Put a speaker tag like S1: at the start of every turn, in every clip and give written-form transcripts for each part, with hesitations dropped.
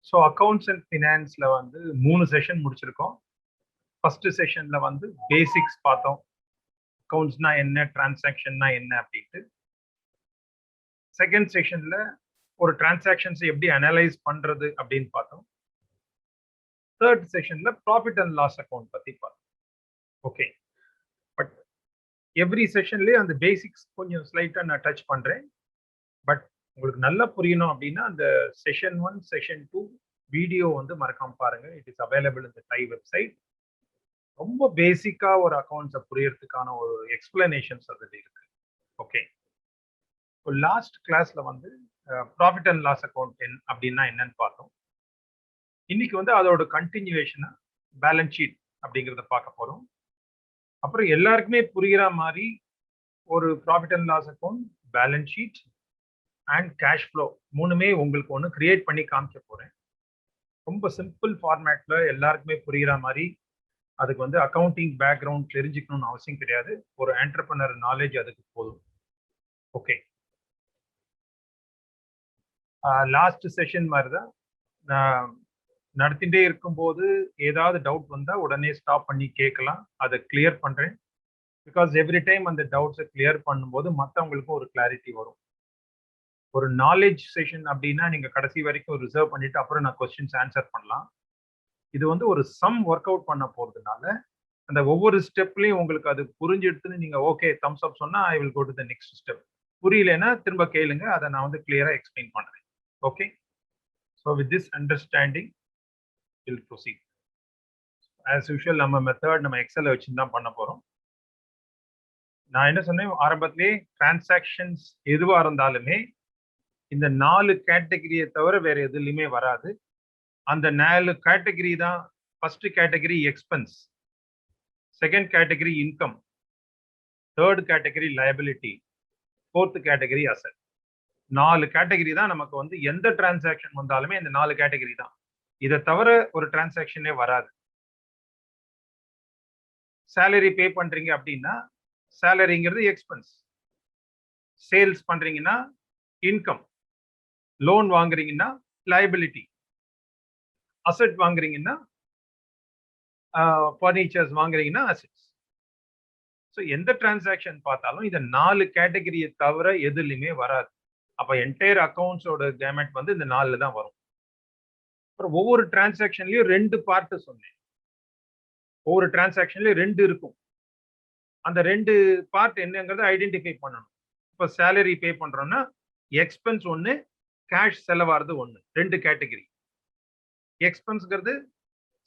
S1: So accounts and ஃபினான்ஸில் வந்து 3 session முடிச்சிருக்கோம். First செஷனில் வந்து பேசிக்ஸ் பார்த்தோம். அக்கௌண்ட்ஸ்னா என்ன, டிரான்சாக்ஷன்னா என்ன அப்படின்ட்டு. செகண்ட் செஷனில் ஒரு டிரான்சாக்ஷன்ஸ் எப்படி அனலைஸ் பண்ணுறது அப்படின்னு பார்த்தோம். தேர்ட் செஷனில் ப்ராஃபிட் அண்ட் லாஸ் அக்கௌண்ட் பற்றி பார்த்தோம். ஓகே, பட் எவ்ரி செஷன்லேயே அந்த பேசிக்ஸ் கொஞ்சம் ஸ்லைட்டாக நான் டச் பண்ணுறேன். பட் உங்களுக்கு நல்லா புரியணும் அப்படின்னா அந்த செஷன் 1 செஷன் 2 வீடியோ வந்து மறக்காம பாருங்க. It is available in the die website. ரொம்ப பேசிக்கா ஒரு அக்கௌண்ட்ஸை புரியறதுக்கான ஒரு எக்ஸ்பிளனேஷன்ஸ் அதில் இருக்கு. ஓகே, இப்போ லாஸ்ட் கிளாஸ்ல வந்து ப்ராஃபிட் அண்ட் லாஸ் அக்கௌண்ட் அப்படின்னா என்னன்னு பார்த்தோம். இன்னைக்கு வந்து அதோட கண்டினியூவேஷனா பேலன்ஸ் ஷீட் அப்படிங்கிறத பார்க்க போறோம். அப்புறம் எல்லாருக்குமே புரிகிற மாதிரி ஒரு profit and loss account, balance sheet and cash flow மூணுமே உங்களுக்கு ஒன்று கிரியேட் பண்ணி காமிக்க போறேன். ரொம்ப சிம்பிள் ஃபார்மேட்ல எல்லாருக்குமே புரிகிற மாதிரி. அதுக்கு வந்து அக்கௌண்டிங் பேக்ரவுண்ட் தெரிஞ்சுக்கணும்னு அவசியம் கிடையாது. ஒரு என்டர்பிரனர் நாலேஜ் அதுக்கு போதும். ஓகே, லாஸ்ட் செஷன் மாதிரி தான் நான் நடத்திட்டே இருக்கும்போது ஏதாவது டவுட் வந்தால் உடனே ஸ்டாப் பண்ணி கேட்கலாம். அதை கிளியர் பண்ணுறேன். பிகாஸ் எவ்ரி டைம் அந்த டவுட்ஸை கிளியர் பண்ணும்போது மற்றவங்களுக்கும் ஒரு கிளாரிட்டி வரும். ஒரு நாலேஜ் செஷன் அப்படின்னா நீங்கள் கடைசி வரைக்கும் ரிசர்வ் பண்ணிட்டு அப்புறம் நான் கொஸ்டின்ஸ் ஆன்சர் பண்ணலாம். இது வந்து ஒரு சம் ஒர்க் அவுட் பண்ண போகிறதுனால அந்த ஒவ்வொரு ஸ்டெப்லையும் உங்களுக்கு அது புரிஞ்சிடுதுன்னு நீங்க ஓகே தம்ஸ் அப் சொன்னா I will go to the next step. புரியலன்னா திரும்ப கேளுங்க, அதை நான் வந்து கிளியரா எக்ஸ்பிளைன் பண்றேன். Okay, so with this understanding will proceed. As usual நம்ம மெத்தட் நம்ம எக்ஸலை வச்சு தான் பண்ண போறோம். நான் என்ன சொன்னேன் ஆரம்பத்திலே, டிரான்சாக்ஷன்ஸ் எதுவா இருந்தாலுமே இந்த 4 கேட்டகரியை தவிர வேற எதுலையுமே வராது. அந்த 4 கேட்டகரி தான். First category expense, second category income, third category liability, fourth category asset. 4 category தான் நமக்கு வந்து எந்த டிரான்சாக்ஷன் வந்தாலுமே இந்த 4 கேட்டகரி தான். இதை தவிர ஒரு டிரான்சாக்ஷனே வராது. சேலரி பே பண்றீங்க அப்படின்னா சேலரிங்கிறது எக்ஸ்பென்ஸ். சேல்ஸ் பண்றீங்கன்னா இன்கம். லோன் வாங்குறீங்கன்னா லயபிலிட்டி. அசெட் வாங்குறீங்கன்னா ஃபர்னிச்சர்ஸ் வாங்குறீங்கன்னா அசெட்ஸ். ஸோ எந்த டிரான்சாக்ஷன் பார்த்தாலும் இந்த 4 கேட்டகரியை தவிர எதுலையுமே வராது. அப்ப என்டையர் அக்கௌண்ட்ஸோட கேமெட் வந்து இந்த 4 தான் வரும். அப்புறம் ஒவ்வொரு டிரான்சாக்ஷன்லயும் 2 பார்ட் சொன்னேன். ஒவ்வொரு டிரான்சாக்ஷன்லயும் 2 இருக்கும். அந்த 2 பார்ட் என்னங்கிறத ஐடென்டிஃபை பண்ணணும். இப்போ சேலரி பே பண்றோம்னா எக்ஸ்பென்ஸ் ஒன்று, கேஷ் செலவாகிறது ஒன்று. 2 கேட்டகரி. எக்ஸ்பென்ஸ்ங்கிறது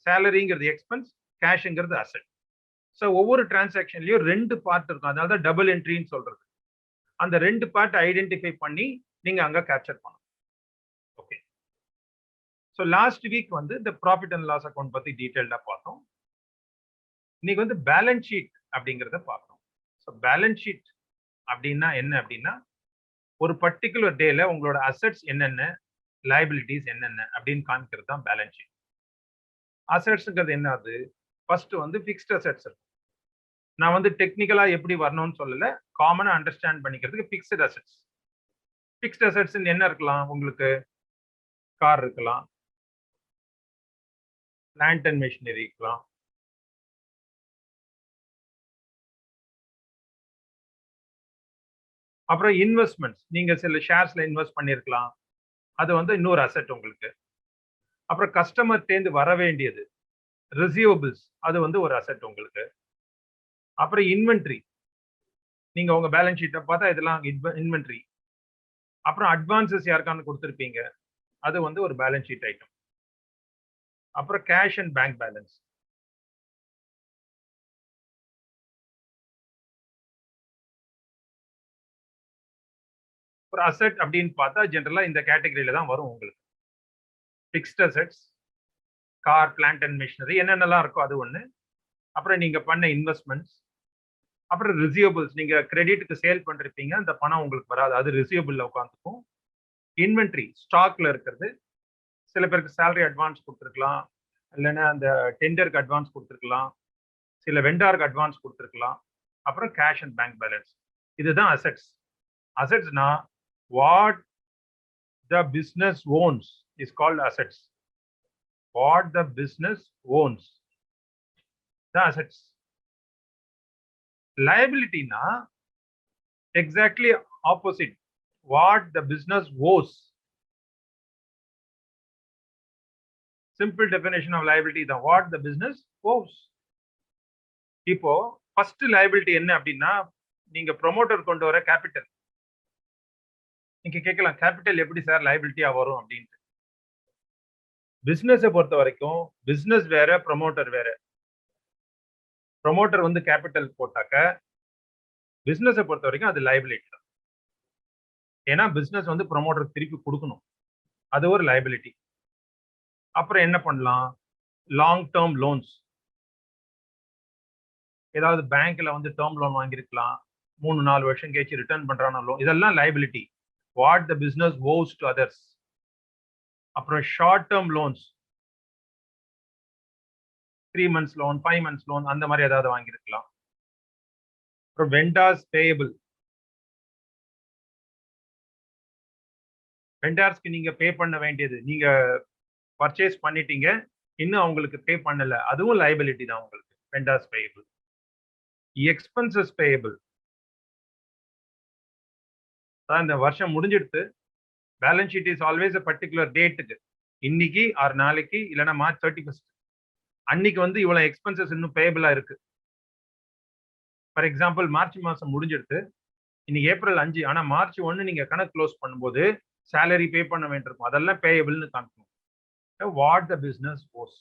S1: சேலரிங்கிறது எக்ஸ்பென்ஸ், கேஷ்ங்கிறது அசெட். ஸோ ஒவ்வொரு டிரான்சாக்ஷன்லயும் 2 பார்ட் இருக்கும். அதனால தான் டபுள் என்ட்ரின்னு சொல்றது. அந்த 2 பார்ட் ஐடென்டிஃபை பண்ணி நீங்க அங்க கேப்சர் பண்ணணும். ஓகே, ஸோ லாஸ்ட் வீக் வந்து இந்த ப்ராஃபிட் அண்ட் லாஸ் அக்கௌண்ட் பத்தி டீடைல்டா பார்த்தோம். இன்னைக்கு வந்து பேலன்ஸ் ஷீட் அப்படிங்கிறத பார்க்கணும். ஸோ பேலன்ஸ் ஷீட் அப்படின்னா என்ன அப்படின்னா, ஒரு பர்டிகுலர் டேல உங்களோட அசெட்ஸ் என்னென்ன, லைபிலிட்டிஸ் என்னென்ன அப்படின்னு காமிக்கிறது தான் பேலன்ஸ் ஷீட். அசெட்ஸ்ங்கிறது என்ன? அது ஃபர்ஸ்ட் வந்து ஃபிக்ஸ்ட் அசெட்ஸ் இருக்கும். நான் வந்து டெக்னிக்கலா எப்படி வரணும்னு சொல்லல, காமனா அண்டர்ஸ்டாண்ட் பண்ணிக்கிறதுக்கு ஃபிக்ஸ்ட் அசெட்ஸ். ஃபிக்ஸ்ட் அசெட்ஸ் என்ன இருக்கலாம்? உங்களுக்கு கார் இருக்கலாம், பிளான்ட் அண்ட் மெஷினரி இருக்கலாம், அப்புறம் இன்வெஸ்ட்மெண்ட்ஸ், நீங்க சில ஷேர்ஸ்ல இன்வெஸ்ட் பண்ணிருக்கலாம், அது வந்து இன்னொரு அசெட் உங்களுக்கு. அப்புறம் கஸ்டமர் தேர்ந்து வர வேண்டியது ரிசீவபிள்ஸ், அது வந்து ஒரு அசெட் உங்களுக்கு. அப்புறம் இன்வென்ட்ரி, நீங்க உங்க பேலன்ஸ் ஷீட்டை பார்த்தா இதெல்லாம் இன்வென்ட்ரி. அப்புறம் அட்வான்சஸ் யாருக்கான கொடுத்துருப்பீங்க, அது வந்து ஒரு பேலன்ஸ் ஷீட் ஐட்டம். அப்புறம் கேஷ் அண்ட் பேங்க் பேலன்ஸ். ஒரு அசெட் அப்படின்னு பார்த்தா ஜென்ரலா இந்த கேட்டகரியில தான் வரும் உங்களுக்கு. Fixed assets, car, plant and machinery என்னென்னலாம் இருக்கோ அது ஒன்று. அப்புறம் நீங்க பண்ண இன்வெஸ்ட்மெண்ட்ஸ். அப்புறம் ரிசீவபிள்ஸ், நீங்க கிரெடிட்டுக்கு சேல் பண்ணிருப்பீங்க, அந்த பணம் உங்களுக்கு வராது, அது ரிசீவபிள்ல உட்காந்துக்கும். இன்வென்ட்ரி, ஸ்டாக்ல இருக்கிறது. சில பேருக்கு சேலரி அட்வான்ஸ் கொடுத்துருக்கலாம், இல்லைன்னா அந்த டெண்டருக்கு அட்வான்ஸ் கொடுத்துருக்கலாம், சில வெண்டாருக்கு அட்வான்ஸ் கொடுத்துருக்கலாம். அப்புறம் கேஷ் அண்ட் பேங்க் பேலன்ஸ். இதுதான் அசெட்ஸ். அசெட்ஸ்னா what the business owns is called assets. What the business owns. The assets. Liability na exactly opposite. What the business owes. Simple definition of liability தான் what the business owes. இப்போ first liability என்ன அப்படின்னா நீங்க promoter கொண்டு வர capital. நீங்க கேட்கலாம் capital எப்படி சார் லைபிலிட்டியா வரும் அப்படின்ட்டு. பிசினஸை பொறுத்த வரைக்கும் பிசினஸ் வேற ப்ரொமோட்டர் வேற. ப்ரொமோட்டர் வந்து கேபிட்டல் போட்டாக்க பிசினஸை பொறுத்த வரைக்கும் அது லைபிலிட்டி தான். ஏன்னா பிசினஸ் வந்து ப்ரொமோட்டருக்கு திருப்பி கொடுக்கணும், அது ஒரு லைபிலிட்டி. அப்புறம் என்ன பண்ணலாம், லாங் டேர்ம் லோன்ஸ். ஏதாவது பேங்க்ல வந்து டேர்ம் லோன் வாங்கியிருக்கலாம், 3-4 வருஷம் கழிச்சு ரிட்டர்ன் பண்றான லோன், இதெல்லாம் liability. What the business owes to others. அப்புறம் short term loans, 3 months loan, 5 months loan, அந்த மாதிரி ஏதாவது வாங்கியிருக்கலாம். அப்புறம் வெண்டார்ஸ் பேயபிள். வெண்டார்ஸ்க்கு நீங்க பே பண்ண வேண்டியது, நீங்க பர்ச்சேஸ் பண்ணிட்டீங்க, இன்னும் அவங்களுக்கு பே பண்ணல, அதுவும் லைபிலிட்டி தான் உங்களுக்கு. Vendors payable. Expenses payable. இந்த வருஷம் முடிஞ்சிடுத்து, balance sheet is always a particular டேட்டுக்கு, இன்னைக்கு ஆர் நாளைக்கு இல்லைன்னா மார்ச் 31 அன்னைக்கு வந்து இவ்வளவு எக்ஸ்பென்சஸ் இன்னும் பேயபிளா இருக்கு. ஃபார் எக்ஸாம்பிள் மார்ச் மாசம் முடிஞ்சிடுத்து, இன்னைக்கு ஏப்ரல் 5, ஆனா மார்ச் 1 நீங்க கணக்கு க்ளோஸ் பண்ணும்போது சேலரி பே பண்ண வேண்டியிருக்கும், அதெல்லாம் பேயபிள்னு காமிக்கணும். What the business owes.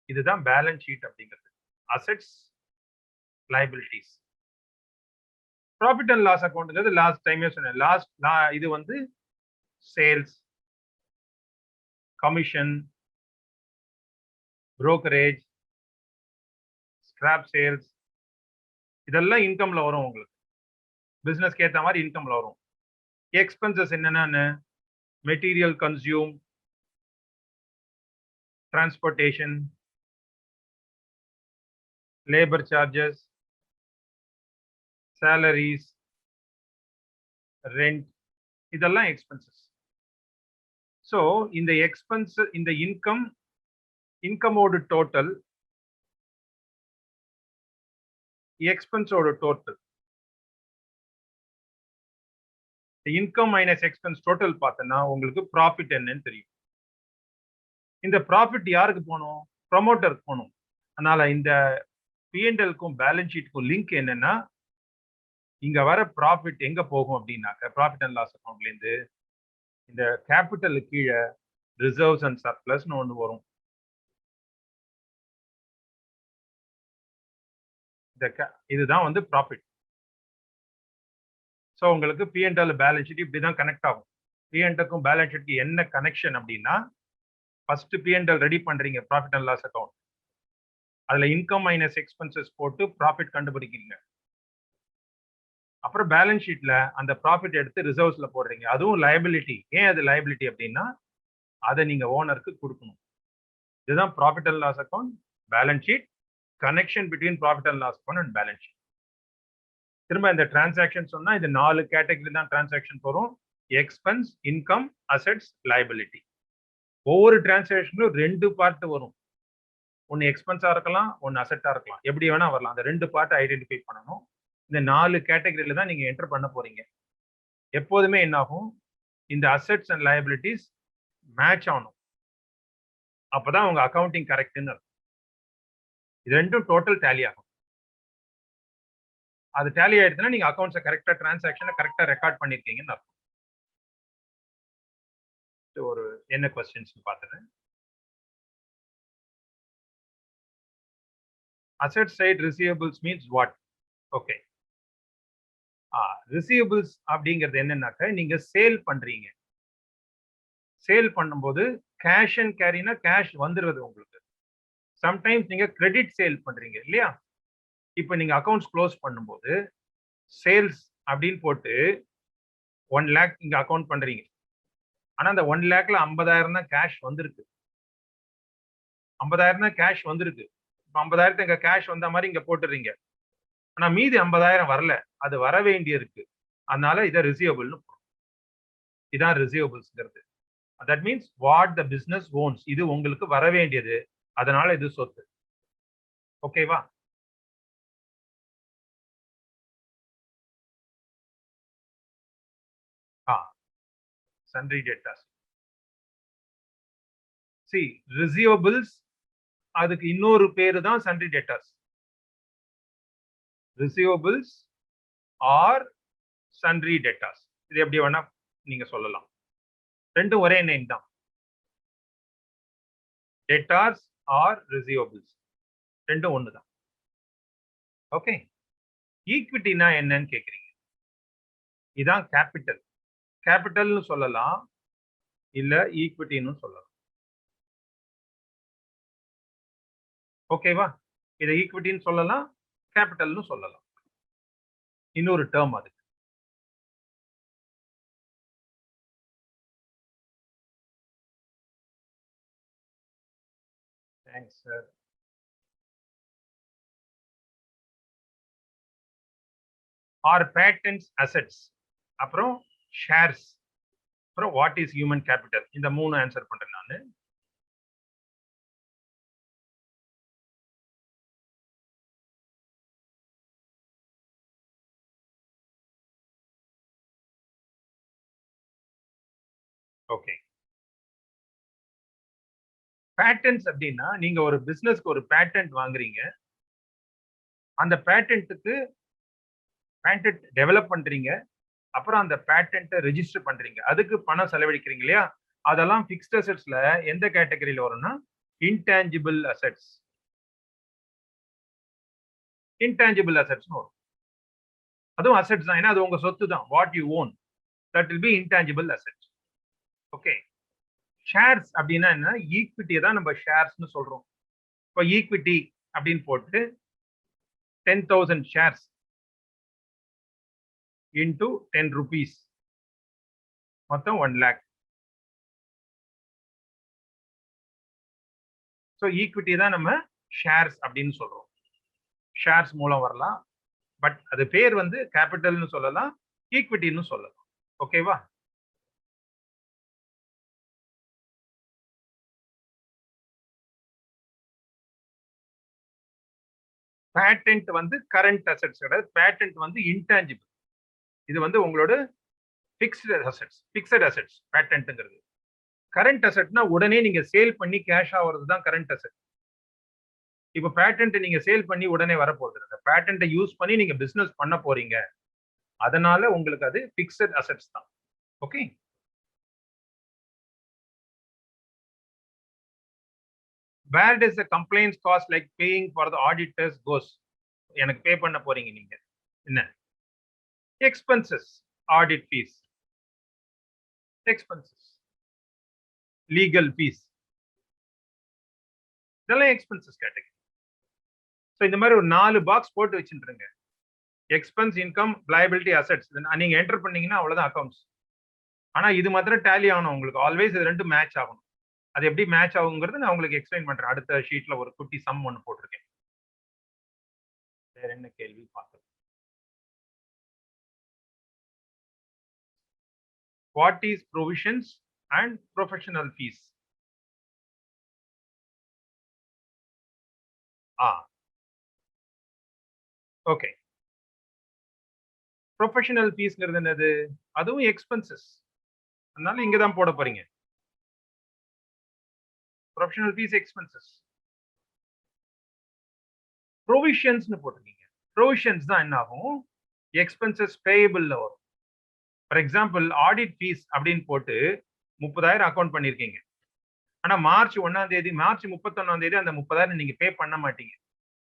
S1: இதுதான் பேலன்ஸ் ஷீட் அப்படிங்கிறது. Assets, liabilities. Profit and loss அக்கௌண்ட்ங்கிறது லாஸ்ட் டைமே சொன்னேன். இது வந்து sales, commission, brokerage, scrap sales, இதெல்லாம் இன்கம்ல வரும் உங்களுக்கு. பிசினஸ்க்கு ஏற்ற மாதிரி இன்கம்ல வரும். எக்ஸ்பென்சஸ் என்னென்ன, material consume, transportation, labour charges, salaries, rent, இதெல்லாம் எக்ஸ்பென்சஸ். ஸோ இந்த எக்ஸ்பென்ஸ், இந்த இன்கமோட டோட்டல், எக்ஸ்பென்ஸோட total, income minus expense total பார்த்தோன்னா உங்களுக்கு ப்ராஃபிட் என்னன்னு தெரியும். இந்த ப்ராஃபிட் யாருக்கு போகணும், ப்ரொமோட்டருக்கு போகணும். அதனால இந்த பிஎன்எல்க்கும் பேலன்ஸ் ஷீட்டுக்கும் லிங்க் என்னன்னா, இங்க வர ப்ராஃபிட் எங்க போகும் அப்படின்னாக்க ப்ராஃபிட் அண்ட் லாஸ் அக்கௌண்ட்ல இருந்து இந்த கேபிட்டல் கீழே ரிசர்வ்ஸ் அண்ட் சர்ப்ளஸ்னு ஒன்று வரும். இதுதான் வந்து ப்ராஃபிட். ஸோ உங்களுக்கு பிஎன்எல் பேலன்ஸ் ஷீட் இப்படிதான் கனெக்ட் ஆகும். பிஎன்எல்க்கும் பேலன்ஸ் ஷீட்க்கு என்ன கனெக்ஷன் அப்படின்னா, ஃபர்ஸ்ட் பிஎன்எல் ரெடி பண்றீங்க, ப்ராஃபிட் அண்ட் லாஸ் அக்கௌண்ட். அதுல இன்கம் மைனஸ் எக்ஸ்பென்சஸ் போட்டு ப்ராஃபிட் கண்டுபிடிக்கிறீங்க. அப்புறம் பேலன்ஸ் ஷீட்ல அந்த ப்ராஃபிட் எடுத்து ரிசர்வ்ஸ்ல போடுறீங்க, அதுவும் லைபிலிட்டி. ஏன் அது லைபிலிட்டி அப்படின்னா, அதை நீங்க ஓனருக்கு கொடுக்கணும். இதுதான் profit and loss account, balance sheet, connection between profit and loss account and balance sheet. திரும்ப இந்த டிரான்சாக்ஷன் சொன்னா இந்த 4 கேட்டகரி தான் டிரான்சாக்ஷன் வரும். Expense, income, assets, liability. ஒவ்வொரு டிரான்சாக்ஷனும் 2 பார்ட் வரும். ஒன்னு எக்ஸ்பென்ஸா இருக்கலாம், ஒன்னு அசெட்டா இருக்கலாம், எப்படி வேணா வரலாம். அந்த 2 பார்ட் ஐடென்டிஃபை பண்ணணும். இந்த 4 கேட்டகரியில தான் நீங்க என்டர் பண்ண போறீங்க. எப்போதுமே என்ன ஆகும், இந்த அசெட்ஸ் அண்ட் லைபிலிட்டிஸ் மேட்ச் ஆகணும். அப்பதான் உங்க அக்கௌண்டிங் கரெக்ட்னு இருக்கும். இது ரெண்டும் டோட்டல் டேலி ஆகும். அது டேலி ஆயிடுச்சுன்னா நீங்க அக்கௌண்ட்ஸை கரெக்டா, டிரான்சாக்ஷனை கரெக்டா ரெக்கார்ட் பண்ணிருக்கீங்கன்னு அர்த்தம். ஒரு என்ன கொஸ்டின்ஸ் பார்த்துறேன். Asset side receivables means what? Okay, receivables அப்படிங்கிறது என்னன்னாக்க, நீங்க சேல் பண்றீங்க. சேல் பண்ணும்போது கேஷ் அண்ட் கேரினா கேஷ் வந்துடுறது உங்களுக்கு. சம்டைம்ஸ் நீங்க கிரெடிட் சேல் பண்றீங்க இல்லையா? இப்போ நீங்க அக்கௌண்ட்ஸ் க்ளோஸ் பண்ணும்போது சேல்ஸ் அப்படின்னு போட்டு 1 lakh இங்க அக்கௌண்ட் பண்றீங்க. ஆனா அந்த 1 lakhல 50,000 தான் கேஷ் வந்திருக்கு. 50,000 தான் கேஷ் வந்திருக்கு. இப்போ 50,000 இங்க கேஷ் வந்த மாதிரி இங்க போட்டுறீங்க. ஆனா மீதி 50,000 வரல, அது வர வேண்டி இருக்கு. அதனால இதை ரிசீவபிள்னு போடுறோம். இதான் ரிசீவபிள்ஸ்ங்கிறது. That means what the business owns. இது உங்களுக்கு வர வேண்டியது, அதனால இது சொத்து. ஓகேவா? sundry debtors. See, receivables அதுக்கு இன்னொரு பேரு தான் sundry debtors. receivables or sundry debtors. இது எப்படி வேணா நீங்க சொல்லலாம். ரெண்டும் ஒரே நேம் தான். debtors or receivables ரெண்டும் ஒண்ணு தான். ஓகே. ஈக்விட்டினா என்னன்னு கேக்குறீங்க. இதான் கேபிட்டல். கேபிட்டல்னு சொல்லலாம், இல்ல ஈக்விட்டின்னு சொல்லலாம். ஓகேவா? இத ஈக்விட்டின்னு சொல்லலாம், கேபிட்டல்னு சொல்லலாம். இன்னொரு டேர்ம் அது. Thanks sir. Are patents assets, அப்புறம் ஷேர்ஸ், அப்புறம் வாட் இஸ் ஹியூமன் கேபிட்டல். இந்த மூணு ஆன்சர் பண்றேன் நானு. ஓகே. பேட்டன்ஸ் அப்படின்னா நீங்க ஒரு பிசினஸ்க்கு ஒரு பேட்டன்ட் வாங்குறீங்க. அந்த பேட்டன்ட்டுக்கு பேட்டன்ட் டெவலப் பண்றீங்க. அப்புறம் அந்த பேட்டன்ட்டை ரெஜிஸ்டர் பண்றீங்க. அதுக்கு பணம் செலவழிக்கிறீங்க இல்லையா? அதெல்லாம் ஃபிக்ஸ்ட் அசெட்ஸ்ல எந்த கேட்டகரியில வரும்னா இன்டான்ஜிபிள் அசெட்ஸ். இன்டான்ஜிபிள் அசெட்ஸ்னு வரும். அதுவும் அசெட்ஸ் தான், ஏன்னா அது உங்க சொத்து தான். What you own, that will be intangible assets. Okay. Shares அப்படின்னா என்ன? ஈக்விட்டியை தான் நம்ம ஷேர்ஸ்னு சொல்றோம். இப்போ ஈக்விட்டி அப்படின்னு போட்டு 10,000 ஷேர்ஸ் இன்டு 10 rupees, மொத்தம் 1 lakh. ஸோ ஈக்விட்டி தான் நம்ம ஷேர்ஸ் அப்படின்னு சொல்றோம். ஷேர்ஸ் மூலம் வரலாம், பட் அது பேர் வந்து கேபிட்டல்னு சொல்லலாம், ஈக்விட்டின்னு சொல்லலாம். ஓகேவா? பேட்டன்ட் வந்து கரண்ட் அசெட்ஸ் கிடையாது. பேட்டன்ட் வந்து இன்டான்ஜிபிள். இது வந்து உங்களோட ஃபிக்ஸ்டு அசெட்ஸ். ஃபிக்ஸட் அசெட்ஸ் பேட்டன்ட்ங்கிறது. கரண்ட் அசெட்னா உடனே நீங்க சேல் பண்ணி கேஷ் ஆகிறது தான் கரண்ட் அசெட். இப்போ பேட்டன்ட் நீங்க சேல் பண்ணி உடனே வரப்போகுது இல்லை. பேட்டன்ட்டை யூஸ் பண்ணி நீங்க பிசினஸ் பண்ண போறீங்க, அதனால உங்களுக்கு அது ஃபிக்ஸட் அசெட்ஸ் தான். Okay. Where does the complaints cost like paying for the auditors goes? எனக்கு பே பண்ண போறீங்க நீங்க. என்ன? Expenses, audit fees, expenses, legal fees, இதெல்லாம் எக்ஸ்பென்சஸ் கேட்டகரி. ஸோ இந்த மாதிரி ஒரு 4 பாக்ஸ் போட்டு வச்சுருங்க. Expense, income, liability, assets. நீங்க என்டர் பண்ணீங்கன்னா அவ்வளவுதான் அக்கௌண்ட்ஸ். ஆனா இது மாத்திரம் டேலி ஆகணும் உங்களுக்கு. ஆல்வேஸ் இது ரெண்டும் மேட்ச் ஆகணும். அது எப்படி மேட்ச் ஆகுங்கிறது நான் உங்களுக்கு எக்ஸ்பிளைன் பண்றேன். அடுத்த ஷீட்ல ஒரு குட்டி சம் ஒன்று போட்டிருக்கேன். வேற என்ன கேள்வி பார்க்கலாம்? What is provisions and professional fees? Okay. Professional ஃபீஸ்ங்கிறது என்னது? அதுவும் எக்ஸ்பென்சஸ். அதனால இங்க தான் போட போறீங்க. Professional fees, expenses. ப்ரொவிஷன்ஸ்னு போட்டிருக்கீங்க. ப்ரொவிஷன்ஸ் தான் என்ன ஆகும்? எக்ஸ்பென்சஸ் பேயபிள்ல வரும். ஃபார் எக்ஸாம்பிள் ஆடிட் ஃபீஸ் அப்படின்னு போட்டு 30,000 அக்கௌண்ட் பண்ணிருக்கீங்க. ஆனா மார்ச் 1ஆம் தேதி, மார்ச் 31ஆம் தேதி அந்த 30,000 நீங்க பே பண்ண மாட்டீங்க.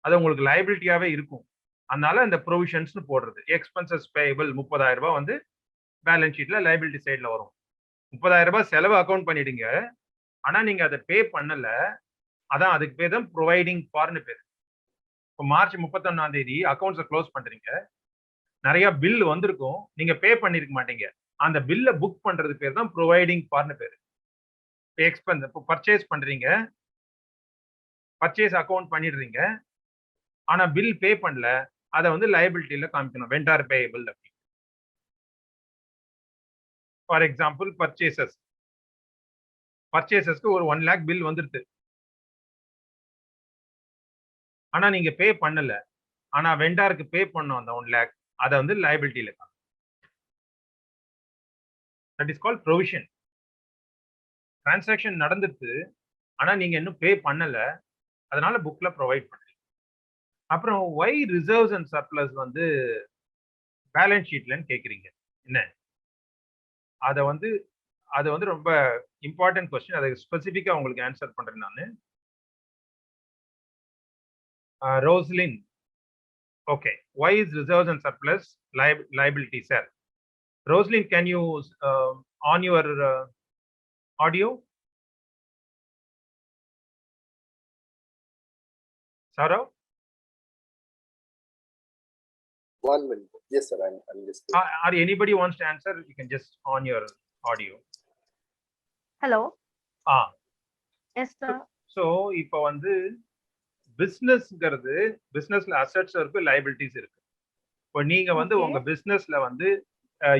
S1: அது உங்களுக்கு லைபிலிட்டியாவே இருக்கும். அதனால இந்த ப்ரொவிஷன்ஸ்னு போடுறது. எக்ஸ்பென்சஸ் பேயபிள் 30,000 ரூபாய் வந்து பேலன்ஸ் ஷீட்ல லைபிலிட்டி சைட்ல வரும். 30,000 ரூபாய் செலவு அக்கௌண்ட் பண்ணிடுங்க. ஆனா நீங்க அதை பே பண்ணல. அதான் அதுக்கு பேர் தான் ப்ரொவைடிங் ஃபார்னு பேர். இப்போ மார்ச் 31ஆம் தேதி அக்கௌண்ட்ஸை க்ளோஸ் பண்றீங்க. நிறைய பில் வந்திருக்கும், நீங்க பே பண்ணிருக்க மாட்டீங்க. அந்த பில்லை புக் பண்றது பேர் தான் ப்ரொவைடிங் ஃபார்னு பேர். எக்ஸ்பென்ஸ், இப்போ பர்ச்சேஸ் பண்றீங்க, பர்ச்சேஸ் அக்கௌண்ட் பண்ணிடுறீங்க, ஆனா பில் பே பண்ணல, அதை வந்து லைபிலிட்டியில காமிக்கணும். வெண்டார் பேயபிள் அப்படி. ஃபார் எக்ஸாம்பிள் பர்ச்சேசஸ் பர்ச்சேசஸ்க்கு ஒரு 1 lakh பில் வந்துருது. ஆனா நீங்க பே பண்ணல. ஆனா வெண்டாருக்கு பே பண்ணோம் அந்த 1 lakh. அத வந்து லைபிலிட்டில காணும். That is called provision. Transaction நடந்துருச்சு. ஆனா நீங்க இன்னும் பே பண்ணல. அதனால புக்ல ப்ரொவைட் பண்றீங்க. அப்புறம் வை ரிசர்வ்ஸ் அண்ட் சர்ப்ளஸ் வந்து பேலன்ஸ் ஷீட்லன்னு கேக்குறீங்க. என்ன? அத வந்து ரொம்ப இம்பார்ட்டன்ட் கொஸ்டின். அத ஸ்பெசிஃபிக்கா உங்களுக்கு ஆன்சர் பண்றேன் நானு. Roslin. Okay. Why is reserves and surplus liability, sir? Roslyn, can you on your audio? Saurav?
S2: 1 minute. Yes, sir. I'm listening.
S1: Or anybody wants to answer? You can just on your audio.
S3: Hello. Yes, sir.
S1: So, இப்போ வந்து பிசினஸ்ங்கிறது பிசினஸ்ல assets இருக்கு, liabilities இருக்கு. இப்போ நீங்க வந்து உங்க பிசினஸ்ல வந்து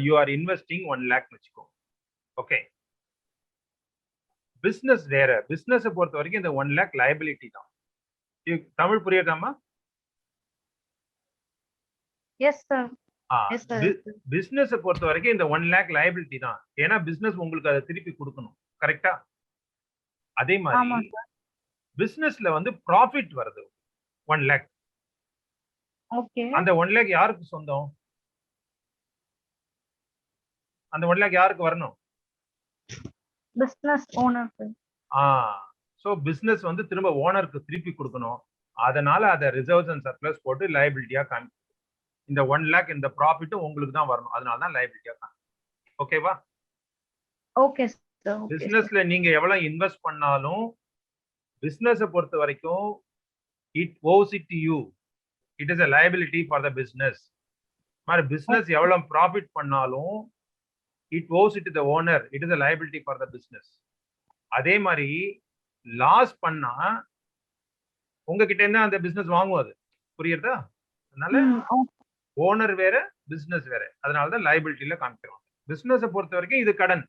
S1: யூ ஆர் இன்வெஸ்டிங் 1 lakh வச்சுக்கோ. ஓகே. பிசினஸ் வேற. பிசினஸ் பொறுத்த வரைக்கும் இந்த 1 lakh லைபிலிட்டி தான். தமிழ் புரியுதாமா?
S3: Yes sir.
S1: பிசினஸ் பொறுத்த வரைக்கும் இந்த 1 lakh லைபிலிட்டி தான். ஏன்னா பிசினஸ் உங்களுக்கு அதை திருப்பி கொடுக்கணும். கரெக்டா? அதே மாதிரி பிசினஸ்ல வந்து ப்ராஃபிட் வருது 1 lakh.
S3: ஓகே.
S1: அந்த 1 lakh யாருக்கு சொந்தம்? அந்த 1 lakh யாருக்கு வரணும்?
S3: பிசினஸ் ஓனருக்கு.
S1: சோ பிசினஸ் வந்து திரும்ப ஓனருக்கு திருப்பி கொடுக்கணும். அதனால அத ரிசர்வ்ஸ் அண்ட் சர்ப்ளஸ் போட்டு லைபிலிட்டியா காமி. இந்த 1 lakh இந்த ப்ராஃபிட்டும் உங்களுக்கு தான் வரணும். அதனால தான் லைபிலிட்டியா காமி. ஓகேவா?
S3: Okay sir.
S1: பிசினஸ்ல நீங்க எவ்வளவு இன்வெஸ்ட் பண்ணாலும் பிசினஸ் பொறுத்த வரைக்கும் it owes it to you. It is a liability for the business. மாதிரி பிசினஸ் எவ்வளவு ப்ராஃபிட் பண்ணாலும் it owes it to the owner. It is a liability for the business. அதே மாதிரி லாஸ் பண்ணா உங்ககிட்ட இருந்து அந்த பிசினஸ் வாங்குவது. புரியுதா? அதனால ஓனர் வேற, பிசினஸ் வேற. அதனால தான் லைபிலிட்டில காமிக்கிறோம். பிசினஸ் பொறுத்த வரைக்கும் இது கடன்.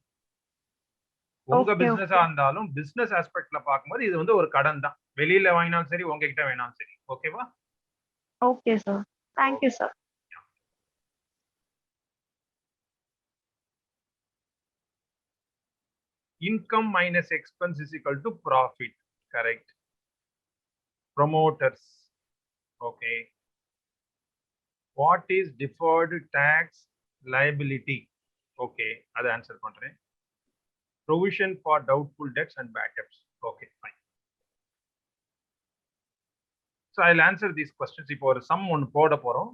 S1: உங்க பிசினஸா இருந்தாலும் பிசினஸ் ஆஸ்பெக்ட்ல பாக்கும்போது இது வந்து ஒரு கடன் தான். வெளியில வாங்கினாலும் சரி, உங்ககிட்ட வேணாலும் சரி. ஓகேவா?
S3: Okay sir. Thank you sir.
S1: Income minus expense is equal to profit. Correct. Promoters. Okay. What is deferred tax liability? Okay. That's the answer. Provision for doubtful debts and bad debts. Okay, fine. So I'll answer these questions. இப்போ ஒரு sum ஒன்னு போட போறோம்.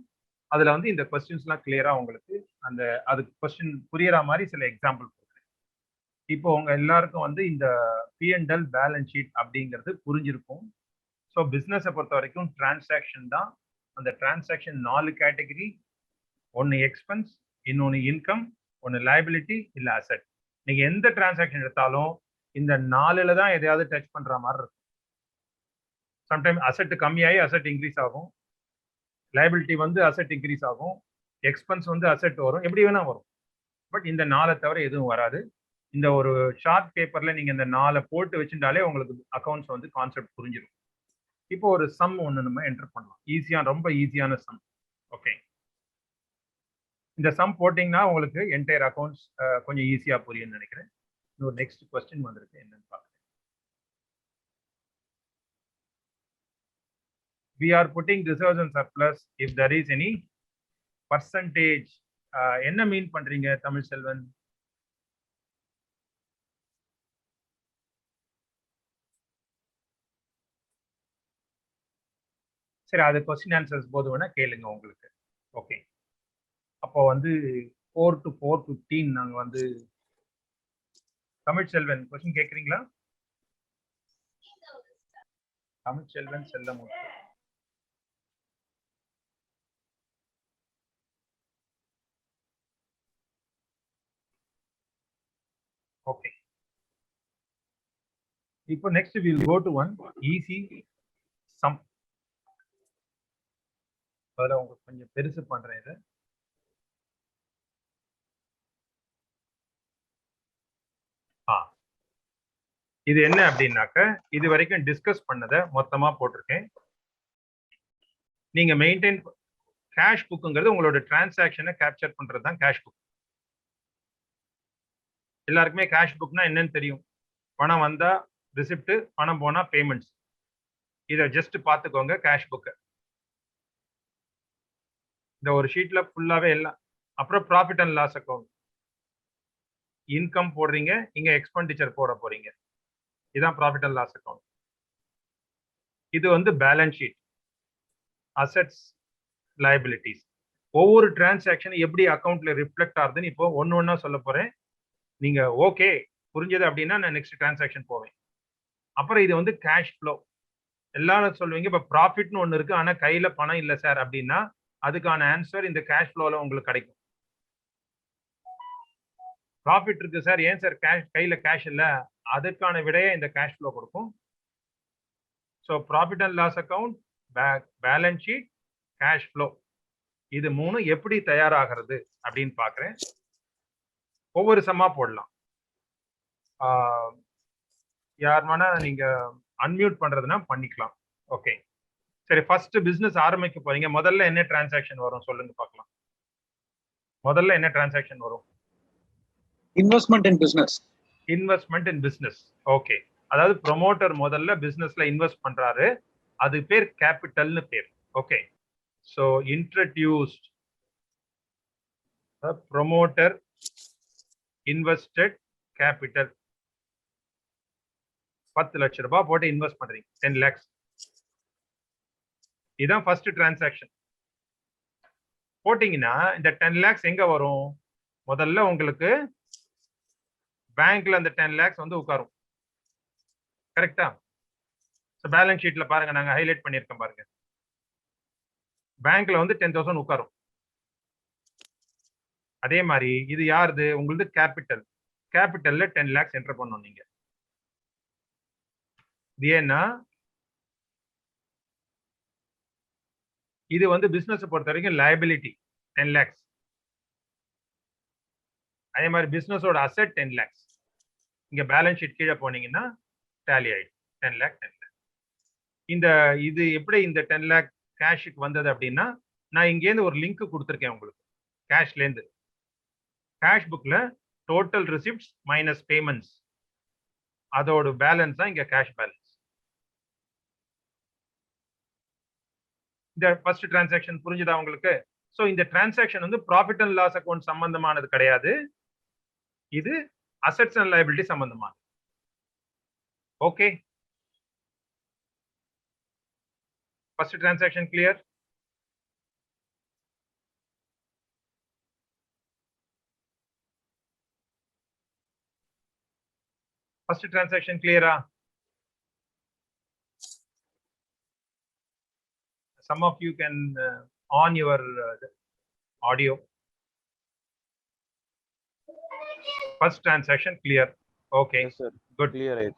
S1: அதுல வந்து இந்த questions-லாம் clear-ஆ உங்களுக்கு அந்த அது question புரியற மாதிரி சில எக்ஸாம்பிள் கொடுக்கிறேன். இப்போ உங்க எல்லாருக்கும் வந்து இந்த P&L பேலன்ஸ் ஷீட் அப்படிங்கிறது புரிஞ்சிருக்கும். ஸோ பிசினஸை பொறுத்த வரைக்கும் டிரான்சாக்ஷன் தான். அந்த டிரான்சாக்ஷன் 4 கேட்டகரி. ஒன்னு எக்ஸ்பென்ஸ், இன்னொன்னு இன்கம், ஒன்னு லைபிலிட்டி, இல்ல அசெட். நீங்க எந்த டிரான்சாக்ஷன் எடுத்தாலும் இந்த 4ல தான் எதையாவது டச் பண்ற மாதிரி இருக்கும். சம்டைம் அசெட் கம்மியாகி அசெட் இன்க்ரீஸ் ஆகும், லைபிலிட்டி வந்து அசெட் இன்க்ரீஸ் ஆகும், எக்ஸ்பென்ஸ் வந்து அசெட் வரும், எப்படி வேணா வரும். பட் இந்த 4 தவிர எதுவும் வராது. இந்த ஒரு ஷார்ட் பேப்பர்ல நீங்க இந்த 4 போட்டு வச்சுட்டாலே உங்களுக்கு அக்கௌண்ட்ஸ் வந்து கான்செப்ட் புரிஞ்சிடும். இப்போ ஒரு சம் ஒன்று நம்ம என்டர் பண்ணலாம். ரொம்ப ஈஸியான சம். ஓகே. இந்த சம் போட்டிங்கன்னா உங்களுக்கு என்டையர் அக்கௌண்ட்ஸ் கொஞ்சம் ஈஸியா புரியும்னு நினைக்கிறேன். இன்னொரு நெக்ஸ்ட் கொஸ்டின் வந்திருக்கு, என்னன்னு பார்க்குறேன். We are putting reserves and surplus if there is any percentage. என்ன மீன் பண்றீங்க தமிழ் செல்வன்? சரி, அது கொஸ்டின் ஆன்சர்ஸ் போது வேணா கேளுங்க உங்களுக்கு. ஓகே. அப்போ வந்து 4 to 4:15 நாங்க வந்து தமிழ் செல்வன் கொஸ்டின் கேக்குறீங்களா? தமிழ் செல்வன் செல்லமுத்து. ஓகே. இப்போ next we will go to one easy sum. அதல உங்களுக்கு கொஞ்சம் பெருசு பண்றேன் இத. இது என்ன அப்படின்னாக்க இது வரைக்கும் டிஸ்கஸ் பண்ணதை மொத்தமா போட்டிருக்கேன். நீங்க மெயின்டைன் கேஷ் புக்குங்கிறது உங்களோட டிரான்சாக்ஷனை கேப்சர் பண்றது தான் கேஷ் புக். எல்லாருக்குமே கேஷ் புக்னா என்னன்னு தெரியும். பணம் வந்தா ரிசிப்ட், பணம் போனா பேமெண்ட்ஸ். இதை ஜஸ்ட் பார்த்துக்கோங்க கேஷ் புக்கை. இந்த ஒரு ஷீட்ல ஃபுல்லாவே எல்லாம். அப்புறம் profit and loss account. Income போடுறீங்க, இங்க எக்ஸ்பெண்டிச்சர் போட போறீங்க. இதுதான் ப்ராஃபிட் அண்ட் லாஸ் அக்கௌண்ட். இது வந்து பேலன்ஸ் ஷீட். Assets, liabilities. ஒவ்வொரு டிரான்சாக்ஷன் எப்படி அக்கௌண்ட்ல ரிஃப்ளெக்ட் ஆகுதுன்னு இப்போ ஒன்னு ஒன்னா சொல்ல போறேன். நீங்க ஓகே புரிஞ்சது அப்படின்னா நான் நெக்ஸ்ட் டிரான்சாக்ஷன் போவேன். அப்புறம் இது வந்து கேஷ் ஃப்ளோ. எல்லாரும் சொல்லுவீங்க இப்ப ப்ராஃபிட்னு ஒன்னு இருக்கு, ஆனா கையில பணம் இல்லை சார் அப்படின்னா அதுக்கான ஆன்சர் இந்த கேஷ் ஃப்ளோல உங்களுக்கு கிடைக்கும். ப்ராஃபிட் இருக்கு சார், ஏன் சார் கேஷ் கையில கேஷ் இல்லை, அதுக்கான விடையை இந்த கேஷ் ஃப்ளோ கொடுக்கும். So profit and loss account, balance sheet, cash flow, இது மூணு எப்படி தயாராகிறது அப்படின்னு பாக்குறேன். ஒவ்வொரு சம்மா போடலாம். யார் வேணா நீங்க அன்மியூட் பண்றதுன்னா பண்ணிக்கலாம். ஓகே சரி, ஃபர்ஸ்ட் பிசினஸ் ஆரம்பிக்க போறீங்க. முதல்ல என்ன டிரான்சாக்ஷன் வரும் சொல்லுங்க பார்க்கலாம். முதல்ல என்ன டிரான்சாக்ஷன் வரும்?
S4: இன்வெஸ்ட்மெண்ட் இன் பிசினஸ்.
S1: இன்வெஸ்ட்மெண்ட் இன் பிசினஸ். ஓகே, அதாவது ப்ரொமோட்டர் முதல்ல பிசினஸ்ல இன்வெஸ்ட் பண்றாரு, அது பேர் கேபிட்டல்னு பேர். Okay, so introduced promoter invested capital. 10 லட்சம் ரூபாய் போட்டு இன்வெஸ்ட் பண்றீங்க, 10 lakhs. இதுதான் ஃபர்ஸ்ட் டிரான்சாக்ஷன். போட்டீங்கன்னா இந்த 10 lakhs எங்க வரும்? முதல்ல உங்களுக்கு பேங்க்ல அந்த 10 lakhs வந்து உட்காரும். கரெக்டா? பேலன்ஸ் ஷீட்ல பாருங்க, நாங்க ஹைலைட் பண்ணியிருக்கோம் பாருங்க. பேங்க்ல வந்து 10,000 உட்காரும். அதே மாதிரி இது யாருது? உங்களுக்கு கேபிட்டல். கேபிட்டல்ல 10 lakhs என்டர் பண்ணணும் நீங்க. இது ஏன்னா இது வந்து பிசினஸ் பொறுத்த வரைக்கும் லைபிலிட்டி 10 lakhs. அதே மாதிரி பிசினஸோட அசெட் 10 lakhs. இங்க பேலன்ஸ் ஷீட் கீழே போனீங்கன்னா டேலி ஆயிடும் 10 lakh 10 lakh. இது எப்படி இந்த 10 lakh கேஷுக்கு வந்தது அப்படின்னா, நான் இங்கேருந்து ஒரு லிங்க் கொடுத்துருக்கேன் உங்களுக்கு. கேஷ்லேருந்து கேஷ் புக்ல டோட்டல் ரிசிப்ட்ஸ் மைனஸ் பேமெண்ட்ஸ், அதோட பேலன்ஸ் தான் இங்க கேஷ் பேலன்ஸ். இந்த ஃபர்ஸ்ட் டிரான்சாக்ஷன் புரிஞ்சுதா உங்களுக்கு? ஸோ இந்த டிரான்சாக்ஷன் வந்து ப்ராஃபிட் அண்ட் லாஸ் அக்கௌண்ட் சம்பந்தமானது கிடையாது, இது அசெட்ஸ் அண்ட் லைபிலிட்டி சம்பந்தமானது. Okay, first transaction clear? First transaction கிளியரா? Some of you can on your audio. First transaction clear? Okay,
S5: Yes, sir.
S1: good.
S5: Clear it.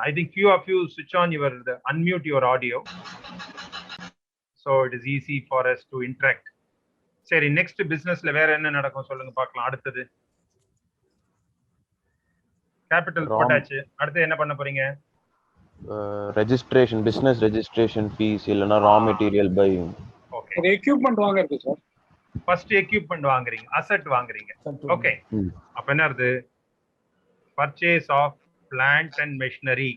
S1: I think few of you switch on your unmute your audio, so it is easy for us to interact. சரி, next பிசினஸ்ல வேற என்ன நடக்கும் சொல்லுங்க பார்க்கலாம். அடுத்தது capital போட்டாச்சு, அடுத்து என்ன பண்ண போறீங்க?
S5: Registration, business registration fees இல்லனா raw material buying.
S1: ஓகே,
S4: ஒரு எக்யூப்மென்ட் வாங்குறது சார்.
S1: ஃபர்ஸ்ட் எக்யூப்மென்ட் வாங்குறீங்க, அசெட் வாங்குறீங்க. ஓகே, அப்ப என்ன வருது? Purchase of plant and machinery,